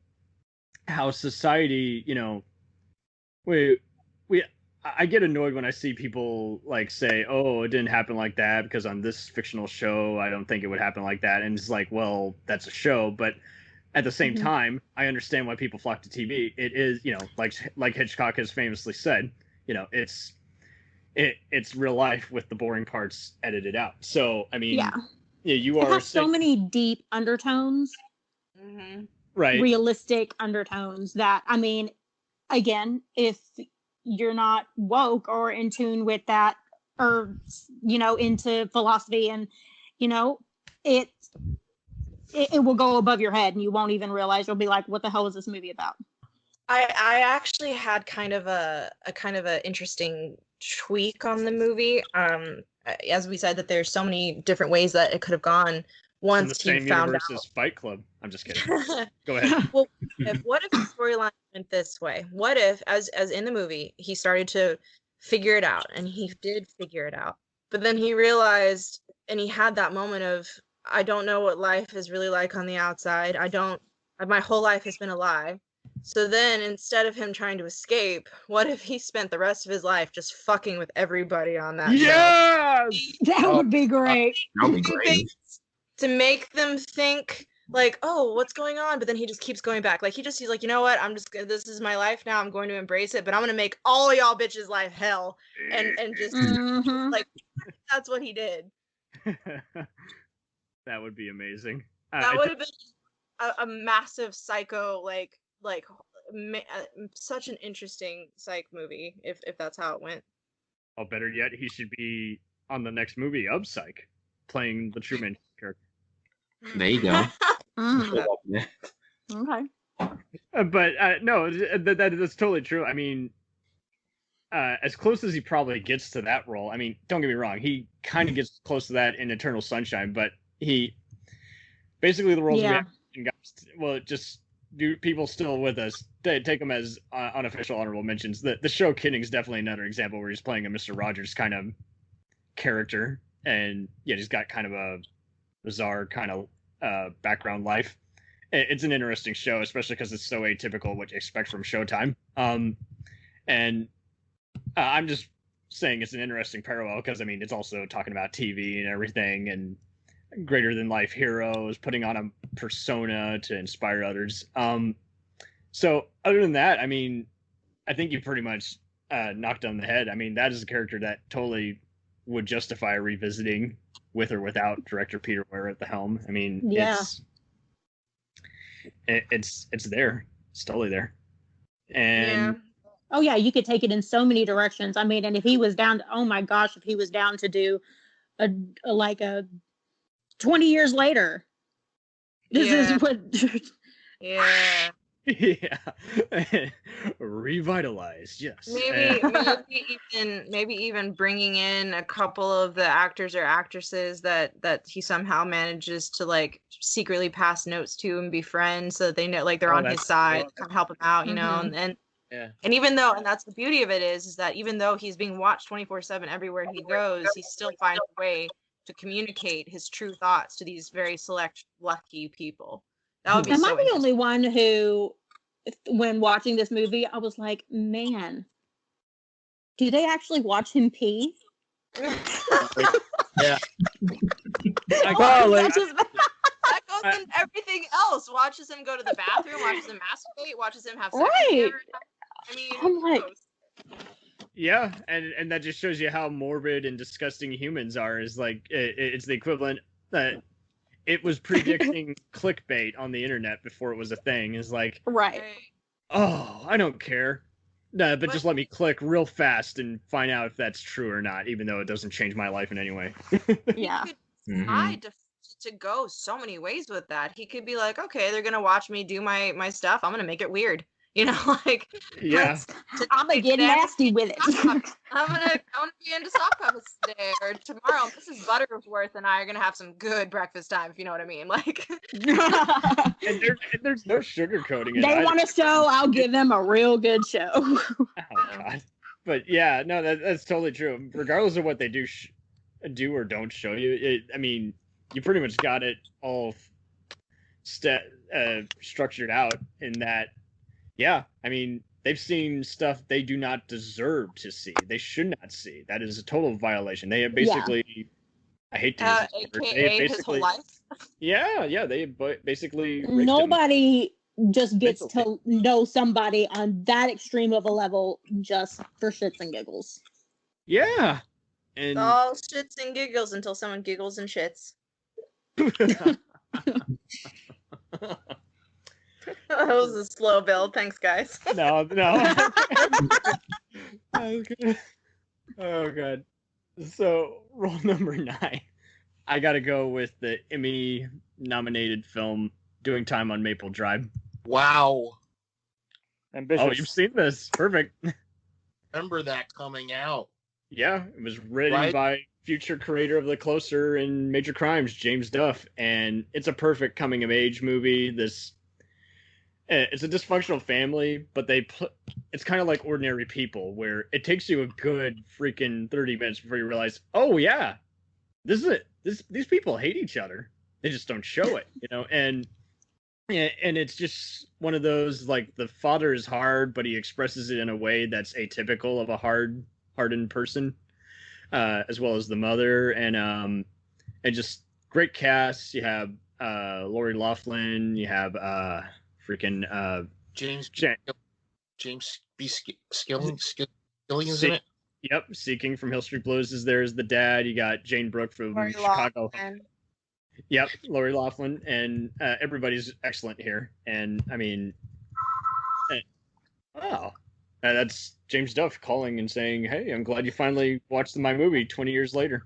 how society, you know, I get annoyed when I see people like say, "Oh, it didn't happen like that because on this fictional show, I don't think it would happen like that." And it's like, well, that's a show, but at the same time, I understand why people flock to TV. It is, you know, like Hitchcock has famously said, you know, it's real life with the boring parts edited out. So, I mean, yeah, you It are has so many deep undertones, right, realistic undertones that, I mean, again, if you're not woke or in tune with that, or, you know, into philosophy, and, you know, it will go above your head and you won't even realize. You'll be like, what the hell is this movie about? I actually had kind of a interesting tweak on the movie. As we said, that there's so many different ways that it could have gone once in the same he found universe out. as Fight Club. I'm just kidding. Go ahead. Well, what if the storyline went this way? What if, as in the movie, he started to figure it out, and he did figure it out, but then he realized, and he had that moment of, I don't know what life is really like on the outside. My whole life has been a lie. So then, instead of him trying to escape, what if he spent the rest of his life just fucking with everybody on that show? Yes! That would be great. That would be great. To make them think like, oh, what's going on? But then he just keeps going back. Like he's like, you know what? This is my life now. I'm going to embrace it, but I'm going to make all y'all bitches' life hell. And just like, that's what he did. That would be amazing. That would have been a massive psycho, such an interesting psych movie if that's how it went. Oh, better yet, he should be on the next movie of Psych, playing the Truman character. There you go. Okay. But no, that's totally true. I mean, as close as he probably gets to that role, I mean, don't get me wrong, he kind of gets close to that in Eternal Sunshine, but he basically the roles we have got, well, just do people still with us take them as unofficial honorable mentions. The show Kidding is definitely another example where he's playing a Mr. Rogers kind of character, and yeah, he's got kind of a bizarre kind of background life. It's an interesting show, especially because it's so atypical what you expect from Showtime. And I'm just saying it's an interesting parallel because, I mean, it's also talking about TV and everything, and greater than life heroes, putting on a persona to inspire others. So other than that, I mean, I think you pretty much knocked on the head. I mean, that is a character that totally would justify revisiting with or without director Peter Weir at the helm. I mean, it's there. It's totally there. And oh yeah, you could take it in so many directions. I mean, and if he was down to, oh my gosh, if he was down to do a 20 years later, this is what revitalized. Yes. Maybe even bringing in a couple of the actors or actresses that he somehow manages to like secretly pass notes to and befriend, so that they know, like, they're on his side, come help him out, you know. And even though, and that's the beauty of it is that even though he's being watched 24/7 everywhere he goes, he still finds a way to communicate his true thoughts to these very select lucky people. That would be Am I the only one who, when watching this movie, I was like, man, do they actually watch him pee? Yeah. That goes in everything else. Watches him go to the bathroom, watches him masturbate, watches him have sex. Right. I mean, I'm like, yeah, and that just shows you how morbid and disgusting humans are. Is like it's the equivalent that it was predicting clickbait on the internet before it was a thing. Is like, right. Oh, I don't care. No, but just let me click real fast and find out if that's true or not, even though it doesn't change my life in any way. Yeah. To go so many ways with that. He could be like, okay, they're gonna watch me do my stuff. I'm gonna make it weird. You know, like Yeah. I'm gonna get that- nasty with it. I'm gonna be into sock puppets today or tomorrow. Mrs. Butterworth and I are gonna have some good breakfast time, if you know what I mean. Like, And there's no sugarcoating it. They either. want a show, I'll give them a real good show. Oh God. But yeah, no, that's totally true. Regardless of what they do or don't show you, I mean, you pretty much got it all structured out in that. Yeah, I mean, they've seen stuff they do not deserve to see. They should not see. That is a total violation. They have basically, I hate to use this word. They AKA his basically, whole life. yeah, they basically raped him. Nobody just gets Mentally. to know somebody on that extreme of a level just for shits and giggles. Yeah, and All shits and giggles until someone giggles and shits. That was a slow build. Thanks, guys. no. Okay. Oh God. So roll number 9. I gotta go with the Emmy-nominated film "Doing Time on Maple Drive." Wow. Ambitious. Oh, you've seen this? Perfect. Remember that coming out. Yeah, it was written Right. by future creator of The Closer and Major Crimes, James Duff, and it's a perfect coming-of-age movie. It's a dysfunctional family, but it's kind of like Ordinary People, where it takes you a good freaking 30 minutes before you realize, oh yeah, this is it. These people hate each other. They just don't show it, you know. And it's just one of those, like, the father is hard, but he expresses it in a way that's atypical of a hardened person, as well as the mother, and just great cast. You have Lori Loughlin. You have James Ja- James B. Skilling is in it. Yep, Seeking from Hill Street Blues is there as the dad. You got Jane Brooke from Lori Chicago. Loughlin. Yep, Lori Loughlin, and everybody's excellent here. And I mean, that's James Duff calling and saying, "Hey, I'm glad you finally watched my movie 20 years later."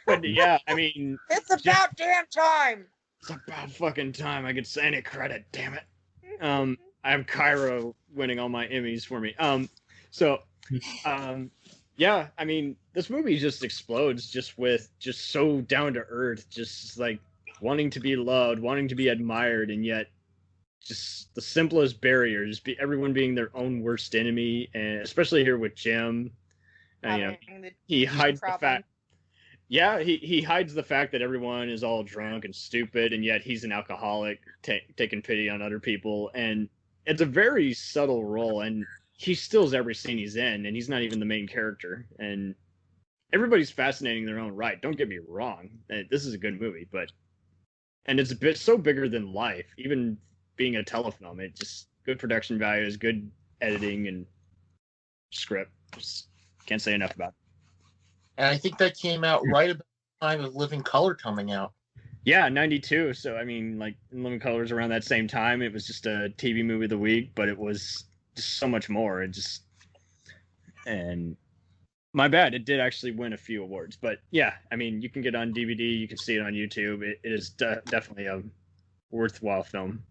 But yeah, I mean, It's about damn time. it's about fucking time I get any credit. Damn it. I have Cairo winning all my Emmys for me. Yeah, I mean, this movie just explodes just so down to earth, just like wanting to be loved, wanting to be admired, and yet just the simplest barriers, everyone being their own worst enemy, and especially here with Jim. He hides the fact. Yeah, he hides the fact that everyone is all drunk and stupid, and yet he's an alcoholic taking pity on other people, and it's a very subtle role, and he steals every scene he's in, and he's not even the main character. And everybody's fascinating in their own right. Don't get me wrong. This is a good movie, and it's a bit so bigger than life, even being a telefilm. It just good production values, good editing, and script. Just can't say enough about it. And I think that came out right about the time of Living Color coming out. Yeah, 92. So, I mean, like, in Living Colors around that same time, it was just a TV movie of the week, but it was just so much more. And my bad, it did actually win a few awards. But yeah, I mean, you can get on DVD, you can see it on YouTube. It is definitely a worthwhile film.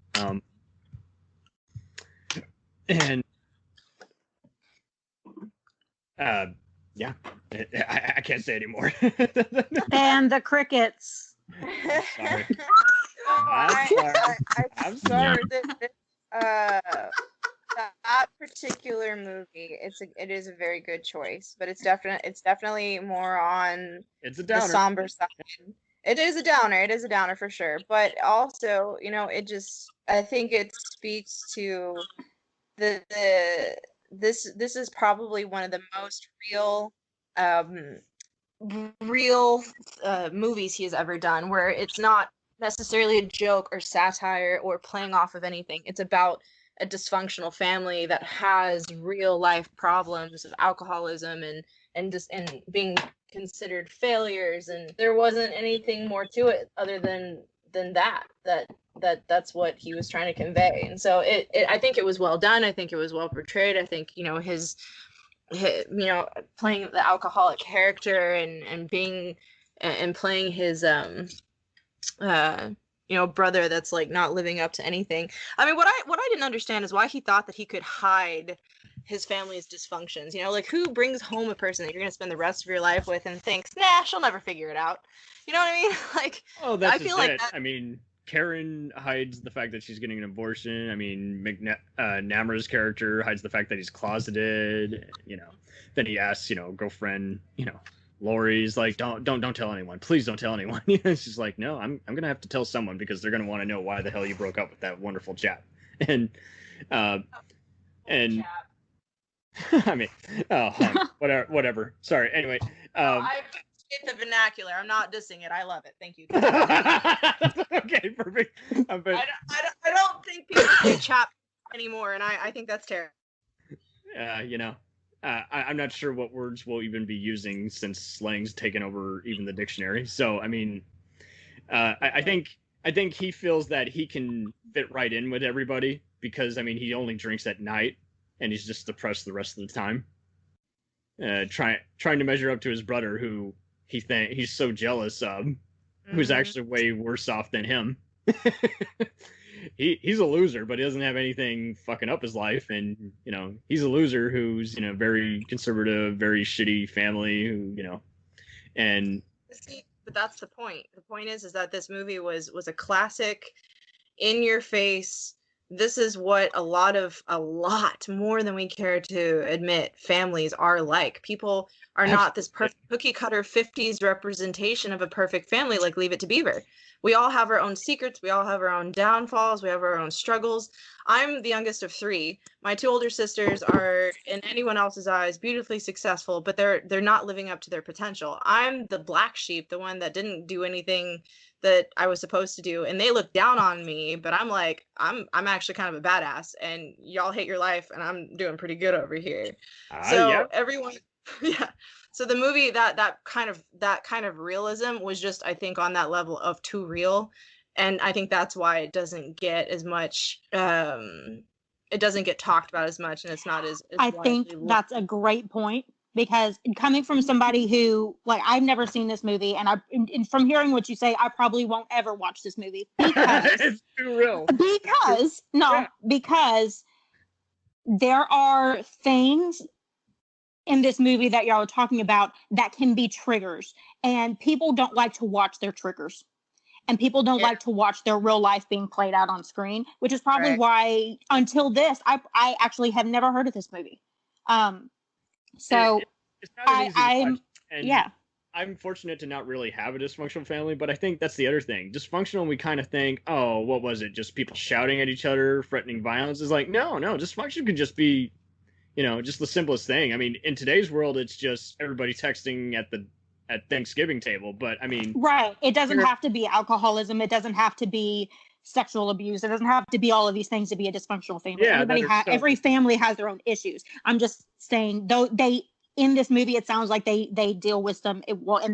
Yeah, I can't say anymore. And the crickets. Sorry. I'm sorry. That particular movie, it is a very good choice, but it's definitely more on It's a the downer. somber side. It is a downer. It is a downer for sure. But also, I think it speaks to this is probably one of the most real movies he has ever done, where it's not necessarily a joke or satire or playing off of anything. It's about a dysfunctional family that has real life problems of alcoholism and being considered failures, and there wasn't anything more to it other than that's what he was trying to convey. And so I think it was well done. I think it was well portrayed. I think his playing the alcoholic character and being and playing his brother that's like not living up to anything. I mean, what I didn't understand is why he thought that he could hide his family's dysfunctions. Like who brings home a person that you're going to spend the rest of your life with and thinks, nah, she'll never figure it out. You know what I mean? Like, Oh, that's I feel like it. that, I mean, Karen hides the fact that she's getting an abortion. I mean, Namra's character hides the fact that he's closeted. Then he asks, girlfriend, Lori's like, don't tell anyone. Please don't tell anyone. She's like, no, I'm gonna have to tell someone because they're gonna want to know why the hell you broke up with that wonderful chap. And and I mean, whatever. Sorry. Anyway, I appreciate the vernacular. I'm not dissing it. I love it. Thank you. okay, perfect. But I don't think people say chap anymore, and I think that's terrible. I'm not sure what words we'll even be using since slang's taken over even the dictionary. So, I mean, I think he feels that he can fit right in with everybody because, I mean, he only drinks at night and he's just depressed the rest of the time. Trying to measure up to his brother, who he's so jealous of, who's actually way worse off than him. He's a loser, but he doesn't have anything fucking up his life, and he's a loser who's very conservative, very shitty family, and See, but that's the point. The point is that this movie was a classic, in your face. This is what a lot more than we care to admit families are like. People are not this perfect cookie cutter 50s representation of a perfect family like Leave It to Beaver. We all have our own secrets. We all have our own downfalls. We have our own struggles. I'm the youngest of 3. My 2 older sisters are, in anyone else's eyes, beautifully successful, but they're not living up to their potential. I'm the black sheep, the one that didn't do anything that I was supposed to do, and they look down on me, but I'm like, I'm actually kind of a badass, and y'all hate your life, and I'm doing pretty good over here. Everyone, yeah. So the movie, that kind of realism was just, I think, on that level of too real, and I think that's why it doesn't get as much. It doesn't get talked about as much, and it's not as I think that's a great point, because coming from somebody who, like, I've never seen this movie, and from hearing what you say, I probably won't ever watch this movie because it's too real. Because there are things in this movie that y'all are talking about that can be triggers, and people don't like to watch their triggers, and people don't like to watch their real life being played out on screen, which is probably why until this I actually have never heard of this movie. So it's not an easy watch, and yeah, I'm fortunate to not really have a dysfunctional family, but I think that's the other thing. Dysfunctional, we kind of think, oh, what was it? Just people shouting at each other, threatening violence. Is like, no, dysfunction can just be, just the simplest thing. I mean, in today's world, it's just everybody texting at Thanksgiving table. But I mean, right. It doesn't have to be alcoholism. It doesn't have to be sexual abuse. It doesn't have to be all of these things to be a dysfunctional family. Yeah, every family has their own issues. I'm just saying, though, in this movie, it sounds like they deal with and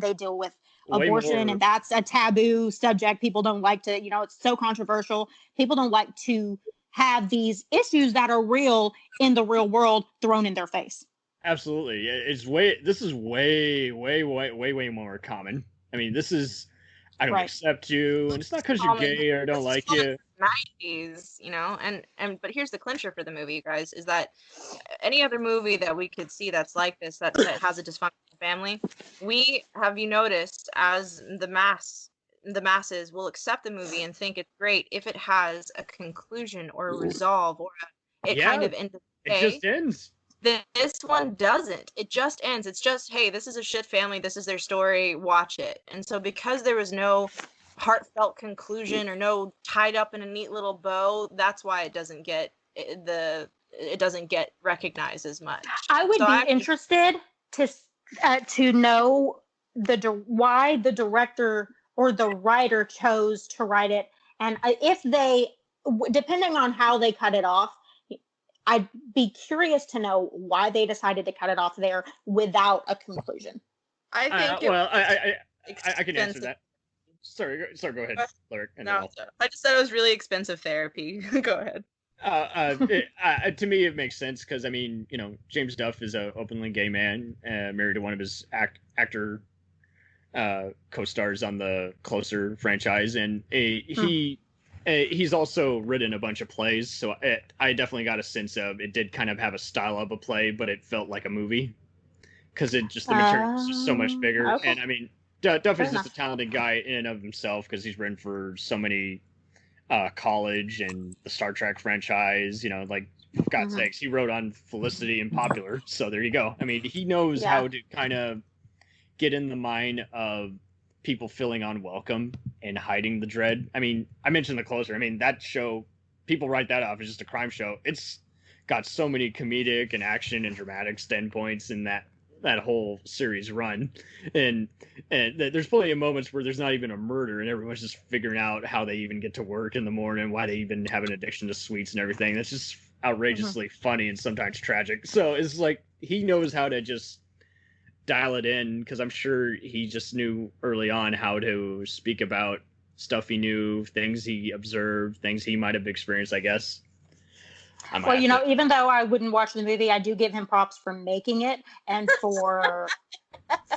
they deal with abortion, and that's a taboo subject. People don't like to, it's so controversial. People don't like to have these issues that are real in the real world thrown in their face. Absolutely. This is way more common. I mean, this is, I don't accept you, and it's not because you're gay or I don't like you. 90s, and but here's the clincher for the movie, you guys, is that any other movie that we could see that's like this, that has a dysfunctional family, have you noticed, as the masses will accept the movie and think it's great if it has a conclusion or a resolve, or kind of ends. It just ends. This one doesn't. It just ends. It's just, hey, this is a shit family. This is their story. Watch it. And so because there was no heartfelt conclusion or no tied up in a neat little bow, that's why it doesn't get recognized as much. I would be interested to know why the director or the writer chose to write it, and if they, depending on how they cut it off, I'd be curious to know why they decided to cut it off there without a conclusion. I think I can answer that. Sorry, go ahead, Lyric. I just said it was really expensive therapy. Go ahead. To me, it makes sense because, I mean, James Duff is an openly gay man, married to one of his actor co-stars on the Closer franchise, and he's also written a bunch of plays, so I definitely got a sense of it did kind of have a style of a play, but it felt like a movie because the material was just so much bigger. Okay. And I mean, Duffy's Fair just enough. a talented guy in and of himself because he's written for so many college and the Star Trek franchise. You know, like for God's sakes, he wrote on Felicity and Popular. So there you go. I mean, he knows Yeah. how to kind of get in the mind of people feeling unwelcome and hiding the dread. I mean, I mentioned The Closer. I mean, that show, people write that off as just a crime show. It's got so many comedic and action and dramatic standpoints in that whole series run, and there's plenty of moments where there's not even a murder and everyone's just figuring out how they even get to work in the morning, why they even have an addiction to sweets and everything. That's just outrageously funny and sometimes tragic. So it's like he knows how to just dial it in, because I'm sure he just knew early on how to speak about stuff he knew, things he observed, things he might have experienced, I guess. Well, you know, even though I wouldn't watch the movie, I do give him props for making it and for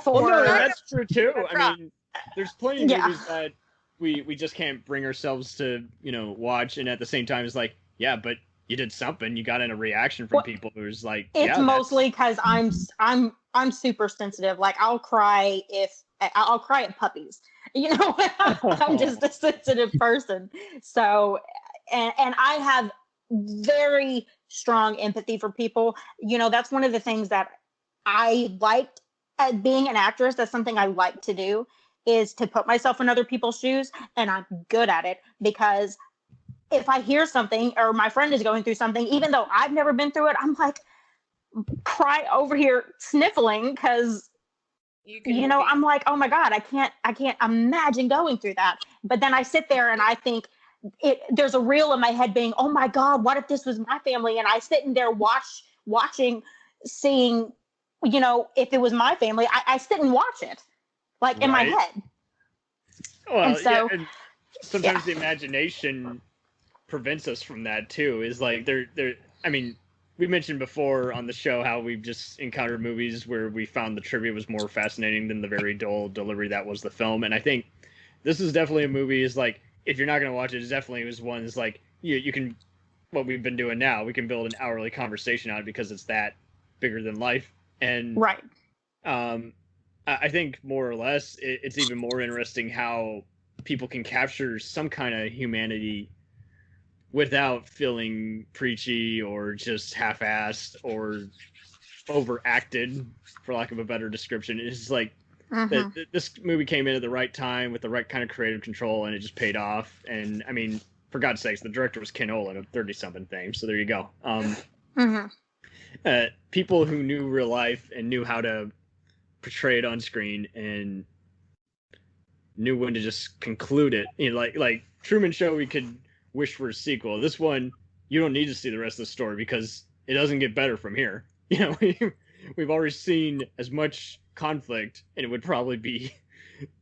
Well, no, that's true too. I mean, there's plenty of Yeah. movies that we just can't bring ourselves to, you know, watch, and at the same time it's like, yeah, but you did something, you got in a reaction from Well, people who's like, it's yeah, mostly because I'm super sensitive. Like I'll cry at puppies. You know, I'm just a sensitive person. So, and I have very strong empathy for people. You know, that's one of the things that I liked at being an actress. That's something I like to do, is to put myself in other people's shoes, and I'm good at it because if I hear something or my friend is going through something, even though I've never been through it, I'm like cry over here sniffling because I'm like, oh my God, I can't imagine going through that. But then I sit there and I think there's a reel in my head being, oh my God, what if this was my family? And I sit in there watching, seeing, you know, if it was my family, I sit and watch it like in my Right. head. well, and so- yeah, and sometimes the imagination prevents us from that too. Is like there I mean, we mentioned before on the show how we've just encountered movies where we found the trivia was more fascinating than the very dull delivery that was the film. And I think this is definitely a movie is like, if you're not going to watch it, it definitely was one is like, you can, what we've been doing now, we can build an hourly conversation on it because it's that bigger than life. And Right. I think more or less it's even more interesting how people can capture some kind of humanity without feeling preachy or just half-assed or overacted, for lack of a better description. It's just like this movie came in at the right time with the right kind of creative control, and it just paid off. And I mean, for God's sakes, the director was Ken Olin of 30-something Thing, so there you go. People who knew real life and knew how to portray it on screen and knew when to just conclude it. You know, like Truman Show, we could wish for a sequel. This one, you don't need to see the rest of the story because it doesn't get better from here. You know, we've already seen as much conflict, and it would probably be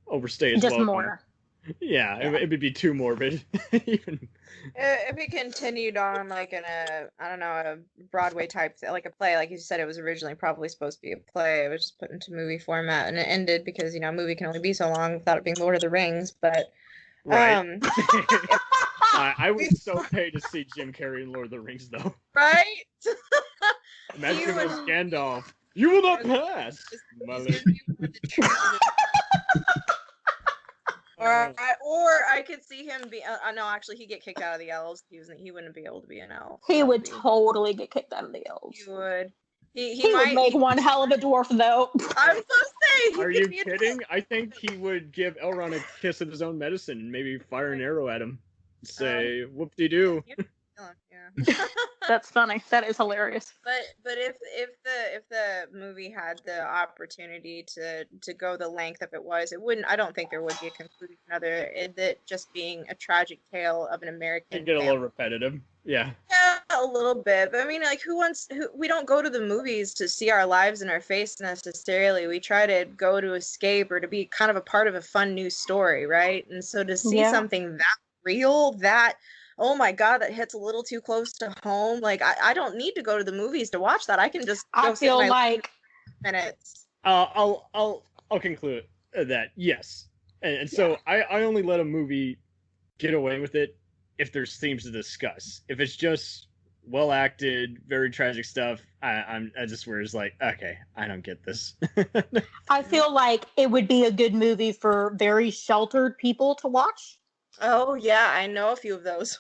overstay its Just welcome. more. Yeah, it would be too morbid. Even If it continued on like in a Broadway type, like a play, like you said, it was originally probably supposed to be a play. It was just put into movie format, and it ended because, you know, a movie can only be so long without it being Lord of the Rings. But right. I would so pay to see Jim Carrey in Lord of the Rings, though. right? Imagine He him as would- Gandalf. You will not pass, my lord. Or I could see him be. No, actually, he'd get kicked out of the elves. He wouldn't be able to be an elf. He would totally get kicked out of the elves. He would. He He might would make one hell of a dwarf, though. I was gonna say. he Are could you be a kidding? I think he would give Elrond a kiss of his own medicine and maybe fire an arrow at him. Say, whoop-de-doo. Yeah. That's funny. That is hilarious. But if the movie had the opportunity to go the length of it was, it wouldn't. I don't think there would be a conclusion other than just being a tragic tale of an American. It'd get a family. little repetitive. Yeah. Yeah, a little bit. But I mean, like, we don't go to the movies to see our lives in our face necessarily. We try to go to escape or to be kind of a part of a fun new story, right? And so to see Yeah. something that real, that, oh my God, that hits a little too close to home. Like, I don't need to go to the movies to watch that. I can just go I sit feel in my like minutes. I'll conclude. that yes, and so I only let a movie get away with it if there's themes to discuss. If it's just well acted, very tragic stuff, I just where it's like, okay, I don't get this. I feel like it would be a good movie for very sheltered people to watch. Oh yeah, I know a few of those.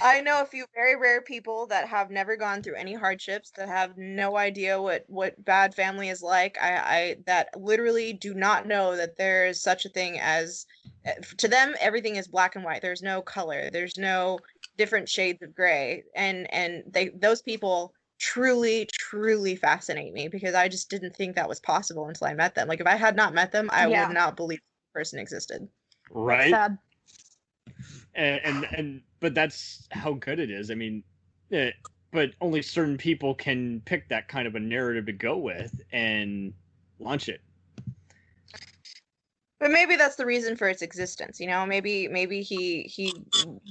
I know a few very rare people that have never gone through any hardships, that have no idea what bad family is like. I that literally do not know that there is such a thing as, to them everything is black and white. There's no color. There's no different shades of gray. And those people truly fascinate me, because I just didn't think that was possible until I met them. Like, if I had not met them, I Yeah. would not believe the person existed. Right. Sad. And but that's how good it is. I mean, but only certain people can pick that kind of a narrative to go with and launch it. But maybe that's the reason for its existence, you know? Maybe he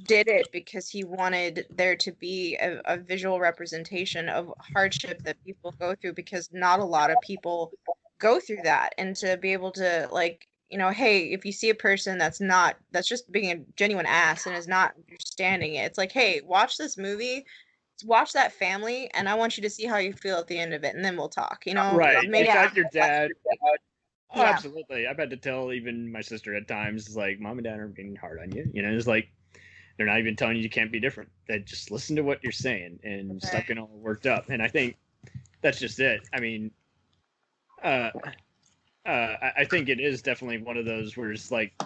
did it because he wanted there to be a visual representation of hardship that people go through, because not a lot of people go through that. And to be able to, like, you know, hey, if you see a person that's just being a genuine ass and is not understanding it, it's like, hey, watch this movie, watch that family, and I want you to see how you feel at the end of it, and then we'll talk, you know? Right. Maybe It's not your dad. Oh, Yeah. absolutely. I've had to tell even my sister at times, it's like, mom and dad are being hard on you. You know, it's like, they're not even telling you can't be different. They just listen to what you're saying and stop getting all worked up. And I think that's just it. I mean, I think it is definitely one of those where it's like,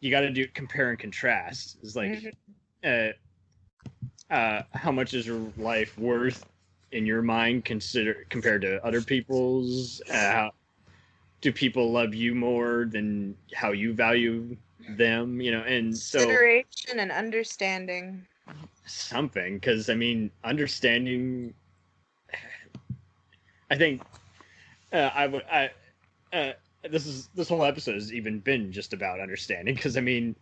you got to do compare and contrast. It's like, how much is your life worth in your mind compared to other people's? Do people love you more than how you value them? You know, and so consideration and understanding. something, because I mean, understanding. I think this whole episode has even been just about understanding, because I mean,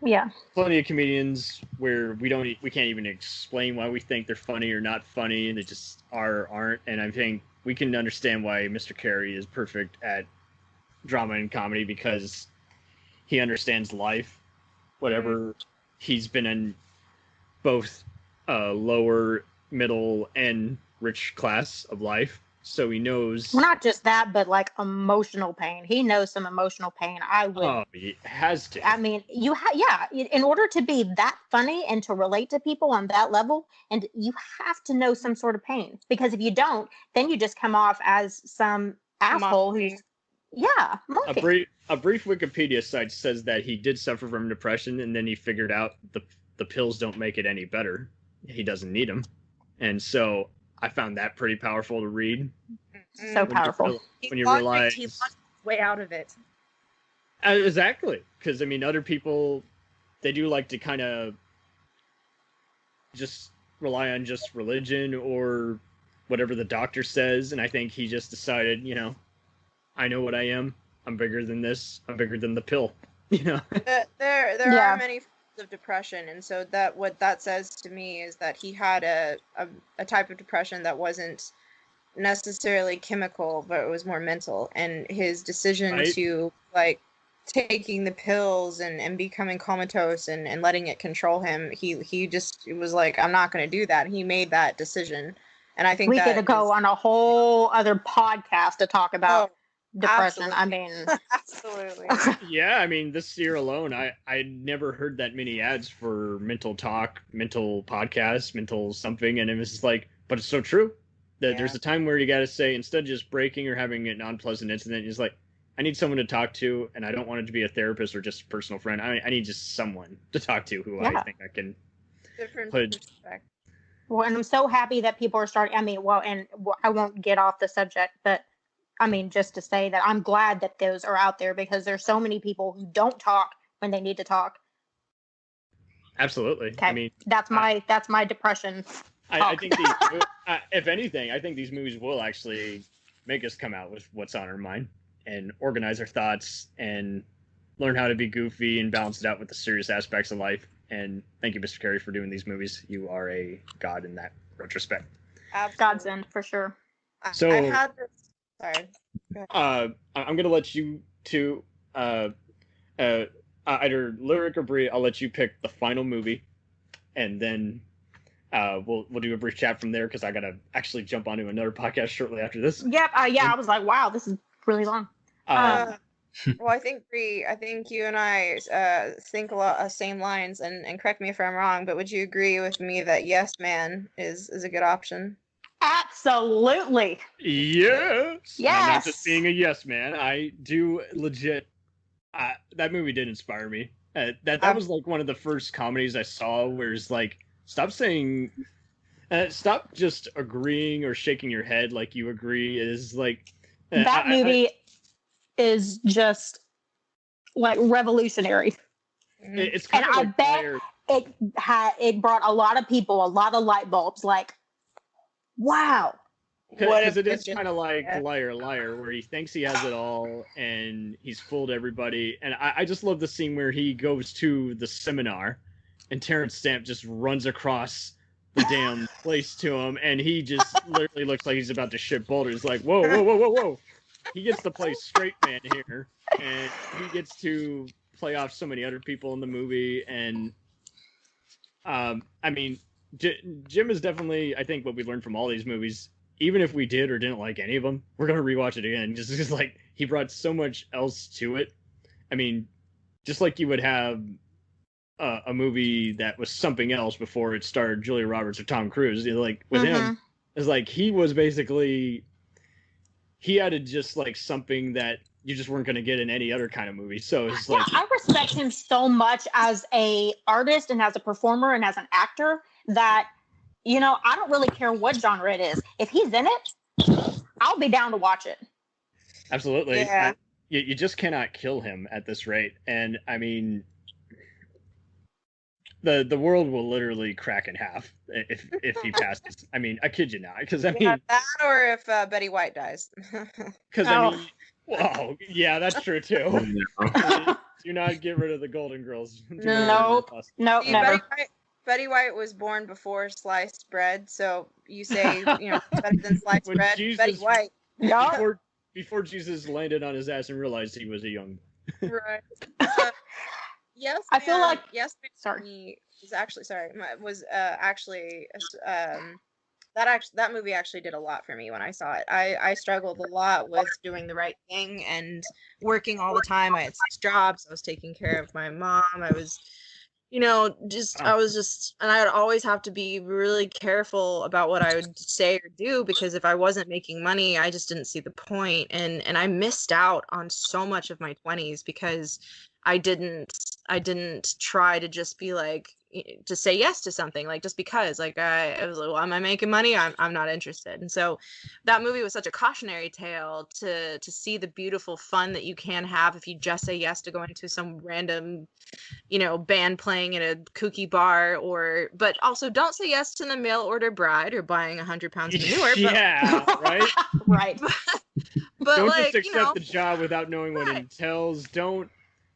Yeah. plenty of comedians where we can't even explain why we think they're funny or not funny, and they just aren't. And I think we can understand why Mr. Carrey is perfect at drama and comedy, because he understands life, whatever he's been in, both lower, middle, and rich class of life. So he knows. Well, not just that, but like emotional pain. He knows some emotional pain. I would. Oh, he has to. I mean, in order to be that funny and to relate to people on that level, and you have to know some sort of pain, because if you don't, then you just come off as some asshole who's, mocking. A brief Wikipedia site says that he did suffer from depression, and then he figured out the pills don't make it any better. He doesn't need them. And so I found that pretty powerful to read. So powerful. When you realize he lost his way out of it. Exactly, because I mean, other people, they do like to kind of just rely on just religion or whatever the doctor says, and I think he just decided, you know, I know what I am. I'm bigger than this. I'm bigger than the pill. You know. There Yeah. are many forms of depression, and so that what that says to me is that he had a type of depression that wasn't necessarily chemical, but it was more mental. And his decision Right. to, like, taking the pills and becoming comatose and letting it control him, he just was like, I'm not going to do that. He made that decision, and I think We that could go on a whole other podcast to talk about depression. I mean, absolutely. Yeah, I mean, this year alone, I never heard that many ads for mental talk, mental podcasts, mental something, and it was just like, but it's so true that there's a time where you got to say, instead of just breaking or having an unpleasant incident, it's like, I need someone to talk to, and I don't want it to be a therapist or just a personal friend. I need just someone to talk to who I think I can Different put. perspective. well, and I'm so happy that people are starting. I mean, I won't get off the subject, but I mean, just to say that I'm glad that those are out there, because there's so many people who don't talk when they need to talk. Absolutely. Okay, I mean, that's my depression. I think if anything, I think these movies will actually make us come out with what's on our mind and organize our thoughts and learn how to be goofy and balance it out with the serious aspects of life. And thank you, Mr. Carrey, for doing these movies. You are a god in that retrospect. Absolutely. Godsend for sure. So- I had this Sorry. I'm gonna let you two, either Lyric or Bree. I'll let you pick the final movie, and then we'll do a brief chat from there because I gotta actually jump onto another podcast shortly after this. Yep. Yeah, I was like, wow, this is really long. Well, I think Bree, I think you and I think a lot same lines, and correct me if I'm wrong, but would you agree with me that Yes Man is a good option? Absolutely. Yes. And I'm not just Yes. being a yes man. I do legit. That movie did inspire me. That was like one of the first comedies I saw where it's like, stop saying, stop just agreeing or shaking your head like you agree. Is like That movie is just like revolutionary. It's kind And of I like bet it brought a lot of people a lot of light bulbs. Like, wow. because it is kind of like Liar Liar, where he thinks he has it all and he's fooled everybody. And I just love the scene where he goes to the seminar and Terrence Stamp just runs across the damn place to him, and he just literally looks like he's about to shit boulders. Like, whoa, whoa, whoa, whoa, whoa. He gets to play straight man here, and he gets to play off so many other people in the movie. And I mean, Jim is definitely, I think, what we learned from all these movies. Even if we did or didn't like any of them, we're gonna rewatch it again. Just because, like, he brought so much else to it. I mean, just like you would have a movie that was something else before it starred Julia Roberts or Tom Cruise. You know, like with him, it's like he was basically, he added just like something that you just weren't gonna get in any other kind of movie. So it's like, I respect him so much as a artist and as a performer and as an actor that, you know, I don't really care what genre it is. If he's in it, I'll be down to watch it. Absolutely. Yeah. You just cannot kill him at this rate. And I mean, the world will literally crack in half if he passes. I mean, I kid you not. Because I mean, that or if Betty White dies. because I mean, whoa, yeah, that's true too. Do not get rid of the Golden Girls. Nope, See, never. Betty White was born before sliced bread, so you say, you know, better than sliced When bread. Jesus- Betty White. Before Jesus landed on his ass and realized he was a young. Right. Yes. I feel Man, like- Yes Man sorry. was actually that movie actually did a lot for me when I saw it. I struggled a lot with doing the right thing and working all the time. I had 6 jobs. I was taking care of my mom. I was, you know, and I would always have to be really careful about what I would say or do, because if I wasn't making money, I just didn't see the point. And I missed out on so much of my 20s because I didn't try to just be like, to say yes to something, like, just because, like, I was like, well, am I making money? I'm not interested. And so that movie was such a cautionary tale to see the beautiful fun that you can have if you just say yes to going to some random, you know, band playing in a kooky bar, but also don't say yes to the mail order bride or buying 100 pounds of manure. Yeah, right. Right. But Don't like, just accept you know, the job without knowing what it entails. Don't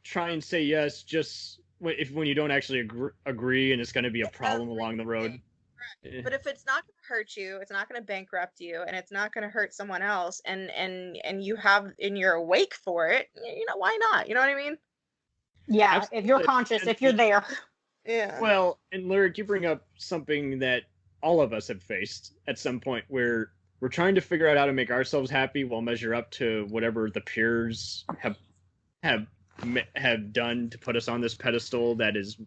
try and say yes just when you don't actually agree and it's going to be a problem along the road. But if it's not going to hurt you, it's not going to bankrupt you, and it's not going to hurt someone else, and you have, and you're awake for it, you know, why not? You know what I mean? Yeah, Absolutely. if you're conscious, if you're there. Yeah. Well, and Lyric, you bring up something that all of us have faced at some point, where we're trying to figure out how to make ourselves happy while measure up to whatever the peers have done to put us on this pedestal that is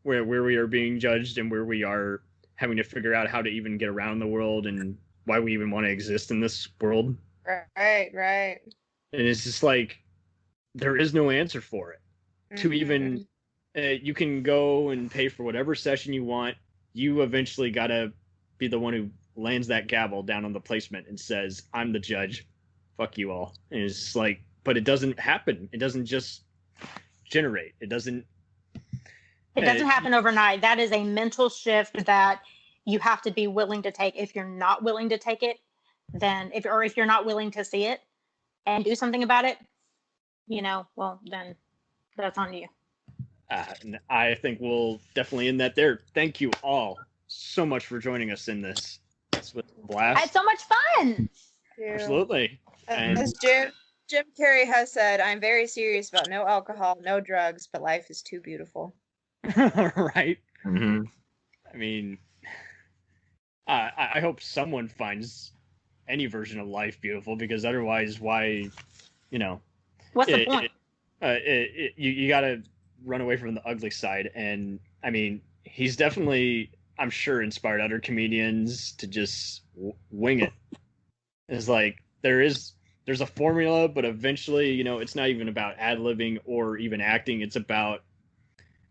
where we are being judged, and where we are having to figure out how to even get around the world and why we even want to exist in this world. Right. And it's just like, there is no answer for it. To even, you can go and pay for whatever session you want. You eventually got to be the one who lands that gavel down on the placement and says, I'm the judge. Fuck you all. And it's just like, but it doesn't happen. It doesn't just generate. It doesn't happen overnight. That is a mental shift that you have to be willing to take. If you're not willing to take it, then if you're not willing to see it and do something about it, you know, well, then that's on you. I think we'll definitely end that there. Thank you all so much for joining us in this. This was a blast. I had so much fun. Absolutely. And As Jim Carrey has said, I'm very serious about no alcohol, no drugs, but life is too beautiful. right. Mm-hmm. I mean, I hope someone finds any version of life beautiful, because otherwise, why, What's the point? You got to run away from the ugly side. And I mean, he's definitely, I'm sure, inspired other comedians to just wing it. It's like there's a formula, but eventually, it's not even about ad-libbing or even acting. It's about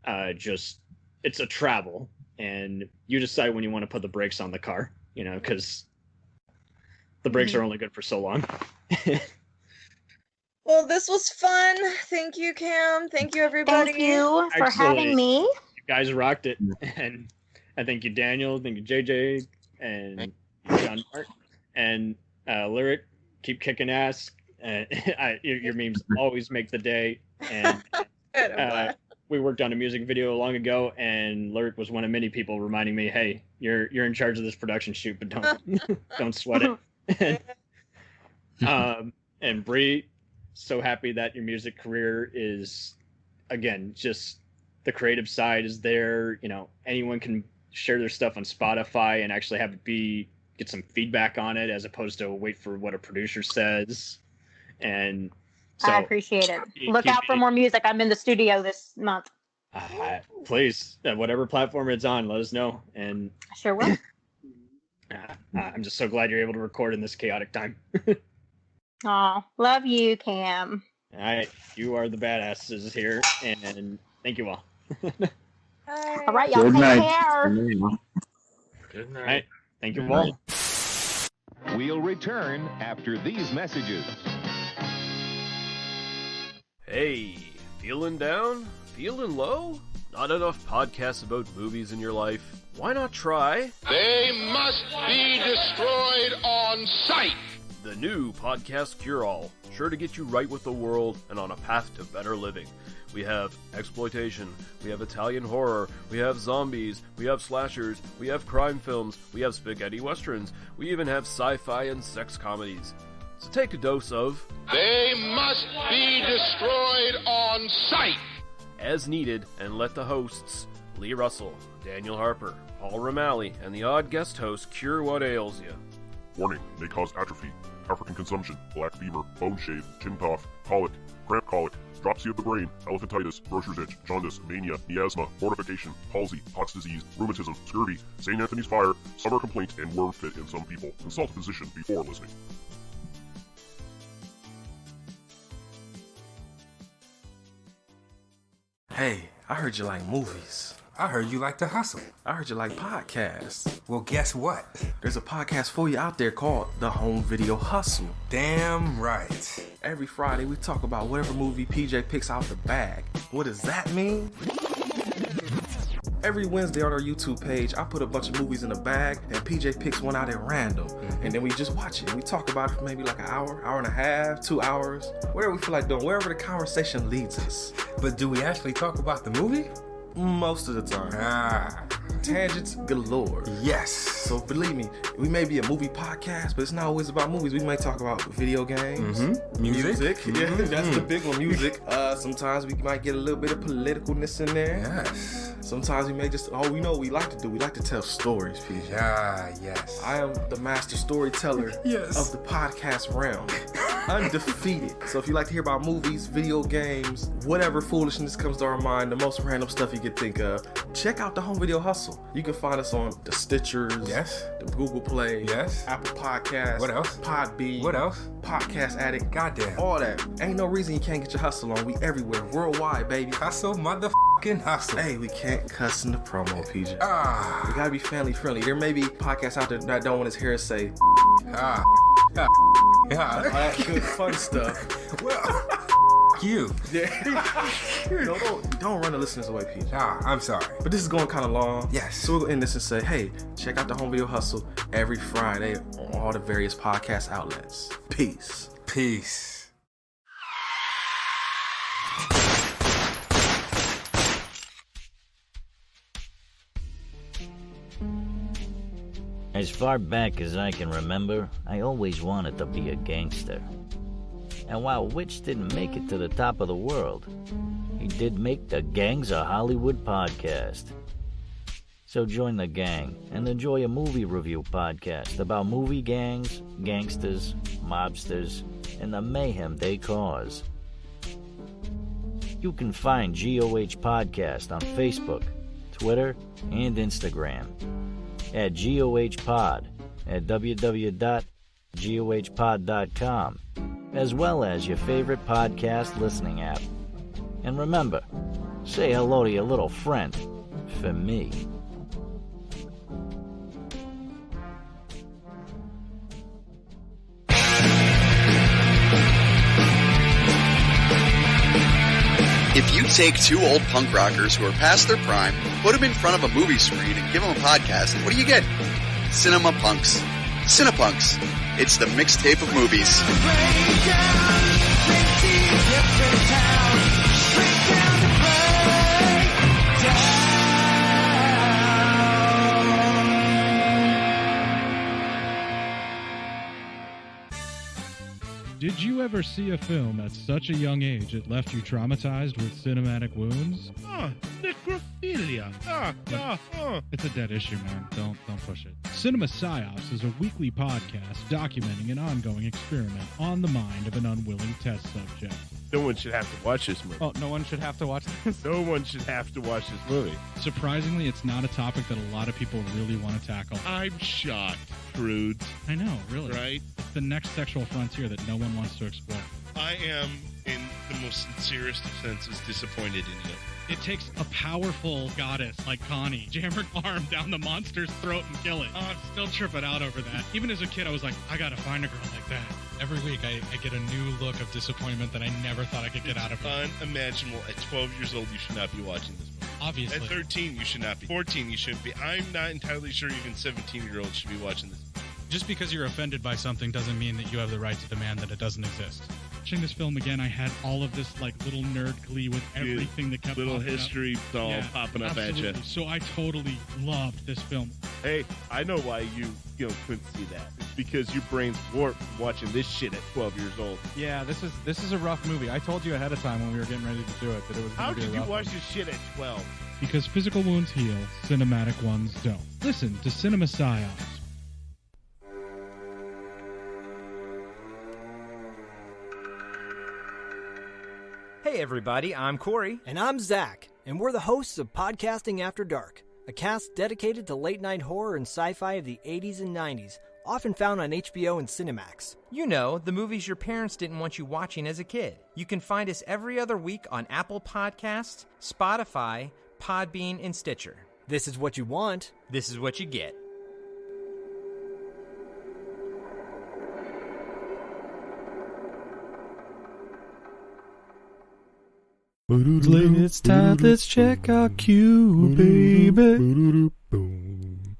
it's a travel, and you decide when you want to put the brakes on the car, because the brakes are only good for so long. Well, this was fun. Thank you, Cam. Thank you, everybody. Thank you for Absolutely. having me. You guys rocked it, and I thank you, Daniel. Thank you, JJ, and John Mark, and Lyric. Keep kicking ass. Your memes always make the day. And we worked on a music video long ago, and Lyric was one of many people reminding me, "Hey, you're in charge of this production shoot, but don't sweat it." And Bree, so happy that your music career is, again, just the creative side is there. Anyone can share their stuff on Spotify and actually have it get some feedback on it, as opposed to wait for what a producer says. And so I appreciate it. Look out for more music. I'm in the studio this month. Please, whatever platform it's on, let us know. And I sure will. I'm just so glad you're able to record in this chaotic time. Oh, love you, Cam. All right, you are the badasses here, and thank you all. All right, y'all Good take night. care. Good All night. right, thank you all. We'll return after these messages. Hey, feeling down? Feeling low? Not enough podcasts about movies in your life? Why not try They must be destroyed on sight. the new Podcast Cure-All? Sure to get you right with the world and on a path to better living. We have exploitation, we have Italian horror, we have zombies, we have slashers, we have crime films, we have spaghetti westerns, we even have sci-fi and sex comedies. So take a dose of They must be destroyed on sight. as needed, and let the hosts, Lee Russell, Daniel Harper, Paul Romali, and the odd guest host cure what ails you. Warning, may cause atrophy, African consumption, black fever, bone shave, chin cough, colic, cramp colic, dropsy of the brain, elephantitis, grocer's itch, jaundice, mania, miasma, mortification, palsy, Pott's disease, rheumatism, scurvy, St. Anthony's fire, summer complaint, and worm fit in some people. Consult a physician before listening. Hey, I heard you like movies. I heard you like to hustle. I heard you like podcasts. Well, guess what? There's a podcast for you out there called The Home Video Hustle. Damn right. Every Friday, we talk about whatever movie PJ picks out the bag. What does that mean? Every Wednesday on our YouTube page, I put a bunch of movies in a bag, and PJ picks one out at random. And then we just watch it. We talk about it for maybe like an hour, hour and a half, 2 hours, whatever we feel like doing, wherever the conversation leads us. But do we actually talk about the movie? Most of the time. Ah. Tangents galore. Yes. So believe me, we may be a movie podcast, but it's not always about movies. We might talk about video games, Music. Yeah, that's the big one. Music. Sometimes we might get a little bit of politicalness in there. Yes. Sometimes we may just, we know what we like to do. We like to tell stories, PJ. Ah, yes. I am the master storyteller Yes. of the podcast realm. Undefeated. So if you like to hear about movies, video games, whatever foolishness comes to our mind, the most random stuff you could think of, check out the Home Video Hustle. You can find us on the Stitchers, Yes. the Google Play, Yes. Apple Podcasts, What else? Podbean, What else? Podcast Addict, Goddamn. all that. Ain't no reason you can't get your hustle on. We everywhere, worldwide, baby. Hustle, motherfucking hustle. Hey, we can't cuss in the promo, PJ. Ah. We gotta be family friendly. There may be podcasts out there that don't want his hair say Ah. Ah. all Ah. that good fun stuff. Well, you. Yeah. don't run the listeners away, PJ. Ah, I'm sorry. But this is going kind of long. Yes. So we'll end this and say, hey, check out the Home Video Hustle every Friday on all the various podcast outlets. Peace. Peace. As far back as I can remember, I always wanted to be a gangster. And while Witch didn't make it to the top of the world, he did make the Gangs of Hollywood podcast. So join the gang and enjoy a movie review podcast about movie gangs, gangsters, mobsters, and the mayhem they cause. You can find GOH Podcast on Facebook, Twitter, and Instagram at GOH Pod at www.gohpod.com, as well as your favorite podcast listening app. And remember, say hello to your little friend for me. If you take two old punk rockers who are past their prime, put them in front of a movie screen, and give them a podcast, what do you get? Cinema Punks. Cinepunks. It's the mixtape of movies. Did you ever see a film at such a young age it left you traumatized with cinematic wounds? Necrophilia. It's a dead issue, man. Don't push it. Cinema Psyops is a weekly podcast documenting an ongoing experiment on the mind of an unwilling test subject. No one should have to watch this movie. Oh, no one should have to watch this? No one should have to watch this movie. Surprisingly, it's not a topic that a lot of people really want to tackle. I'm shocked, Prudes. I know, really. Right? It's the next sexual frontier that no one wants to explore. I am, in the most sincerest of senses, disappointed in you. It takes a powerful goddess like Connie, jam her arm down the monster's throat and kill it. Oh, I'm still tripping out over that. Even as a kid, I was like, I gotta find a girl like that. Every week, I get a new look of disappointment that I never thought I could get out of her. Unimaginable. At 12 years old, you should not be watching this movie. Obviously. At 13, you should not be. 14, you shouldn't be. I'm not entirely sure even 17-year-olds should be watching this. Just because you're offended by something doesn't mean that you have the right to demand that it doesn't exist. Watching this film again, I had all of this like little nerd glee with everything that kept little popping history up. doll popping up absolutely. at you. So I totally loved this film. Hey, I know why you couldn't see that. It's because your brain's warped from watching this shit at 12 years old. Yeah, this is a rough movie. I told you ahead of time when we were getting ready to do it that it was How going to be a could you rough watch one. this shit at 12? Because physical wounds heal, cinematic ones don't. Listen to Cinema Psyops. Hey everybody, I'm Corey. And I'm Zach, and we're the hosts of Podcasting After Dark, a cast dedicated to late-night horror and sci-fi of the 80s and 90s, often found on HBO and Cinemax. You know, the movies your parents didn't want you watching as a kid. You can find us every other week on Apple Podcasts, Spotify, Podbean, and Stitcher. This is what you want. This is what you get. It's time, let's check our cue, baby.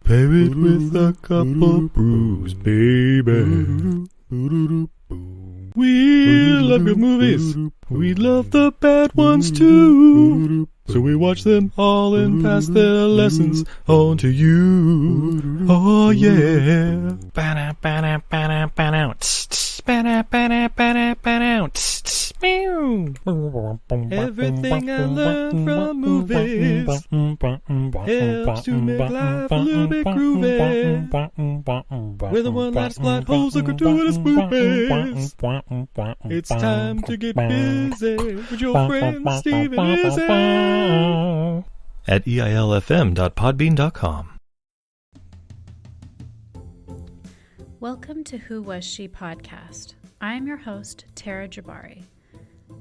Pair it with a couple brews, baby. We love good movies. We love the bad ones too. So we watch them all and pass their lessons on to you. Oh yeah. Everything I learned from movies helps to make life a little bit groovy. Whether one likes plot holes or gratuitous movies, it's time to get busy with your friend Steve and Izzy at eilfm.podbean.com. Welcome to Who Was She podcast. I am your host, Tara Jabari.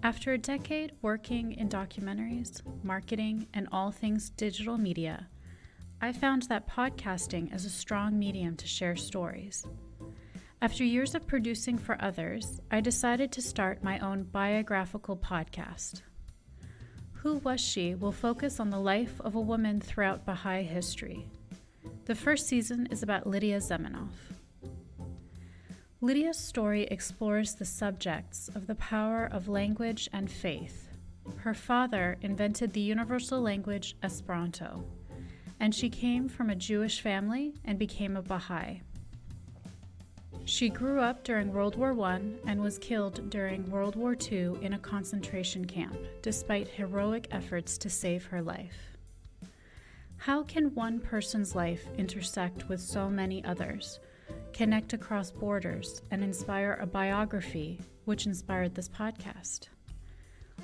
After a decade working in documentaries, marketing, and all things digital media, I found that podcasting is a strong medium to share stories. After years of producing for others, I decided to start my own biographical podcast. Who Was She will focus on the life of a woman throughout Baha'i history. The first season is about Lydia Zeminoff. Lydia's story explores the subjects of the power of language and faith. Her father invented the universal language Esperanto, and she came from a Jewish family and became a Baha'i. She grew up during World War I and was killed during World War II in a concentration camp, despite heroic efforts to save her life. How can one person's life intersect with so many others, connect across borders, and inspire a biography, which inspired this podcast?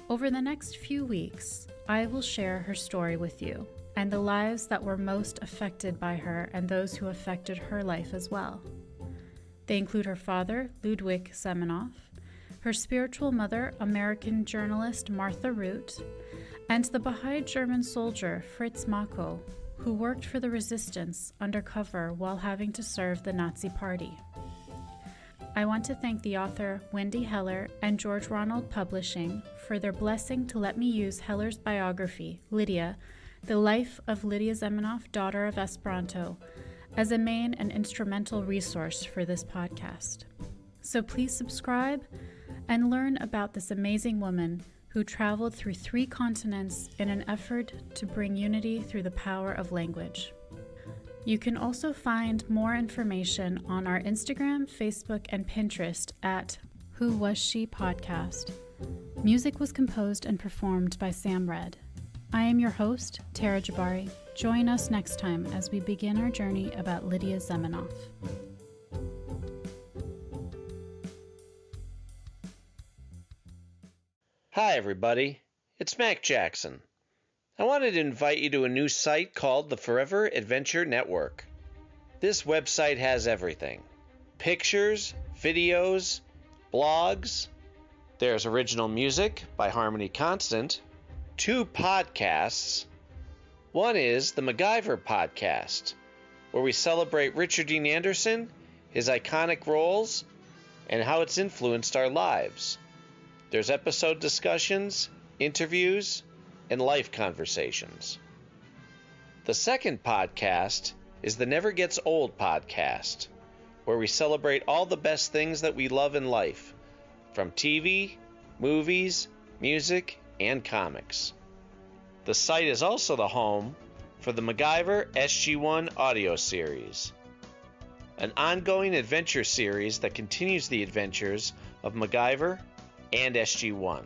Over the next few weeks, I will share her story with you and the lives that were most affected by her and those who affected her life as well. They include her father, Ludwig Semenoff, her spiritual mother, American journalist Martha Root, and the Baha'i German soldier Fritz Mako, who worked for the resistance undercover while having to serve the Nazi Party. I want to thank the author Wendy Heller and George Ronald Publishing for their blessing to let me use Heller's biography, Lydia, The Life of Lydia Semenoff, Daughter of Esperanto, as a main and instrumental resource for this podcast. So please subscribe and learn about this amazing woman who traveled through 3 continents in an effort to bring unity through the power of language. You can also find more information on our Instagram, Facebook, and Pinterest at Who Was She Podcast. Music was composed and performed by Sam Red. I am your host, Tara Jabari. Join us next time as we begin our journey about Lydia Semenoff. Hi, everybody. It's Mac Jackson. I wanted to invite you to a new site called the Forever Adventure Network. This website has everything: pictures, videos, blogs. There's original music by Harmony Constant, 2 podcasts. One is the MacGyver podcast, where we celebrate Richard Dean Anderson, his iconic roles, and how it's influenced our lives. There's episode discussions, interviews, and life conversations. The second podcast is the Never Gets Old podcast, where we celebrate all the best things that we love in life, from TV, movies, music, and comics. The site is also the home for the MacGyver SG-1 audio series, an ongoing adventure series that continues the adventures of MacGyver and SG-1.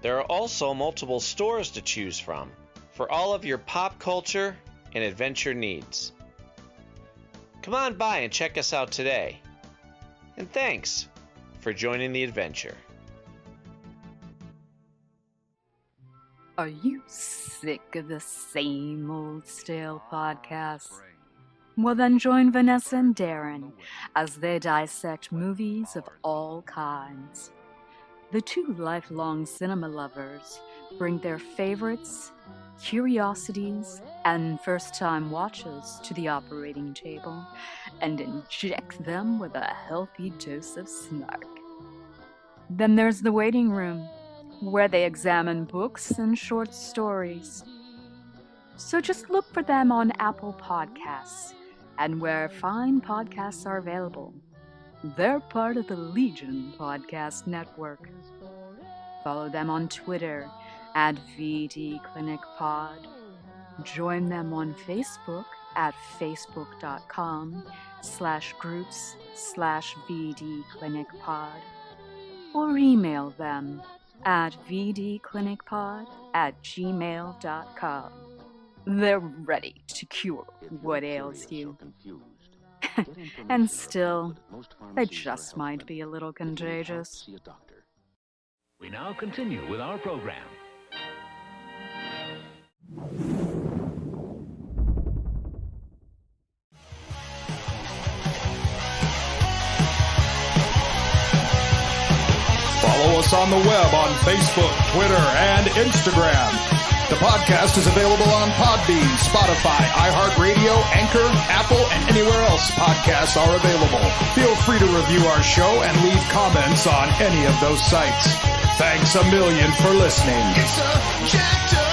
There are also multiple stores to choose from for all of your pop culture and adventure needs. Come on by and check us out today. And thanks for joining the adventure. Are you sick of the same old stale podcasts? Well, then join Vanessa and Darren as they dissect movies of all kinds. The 2 lifelong cinema lovers bring their favorites, curiosities, and first-time watches to the operating table and inject them with a healthy dose of snark. Then there's the waiting room, where they examine books and short stories. So just look for them on Apple Podcasts and where fine podcasts are available. They're part of the Legion Podcast Network. Follow them on Twitter at VDClinicPod. Join them on Facebook at facebook.com/groups/VDClinicPod. Or email them at vdclinicpod@gmail.com. They're ready to cure what ails you. And still, they just might be a little contagious. We now continue with our program. Follow us on the web on Facebook, Twitter, and Instagram. The podcast is available on Podbean, Spotify, iHeartRadio, Anchor, Apple, and anywhere else podcasts are available. Feel free to review our show and leave comments on any of those sites. Thanks a million for listening. It's a jacked up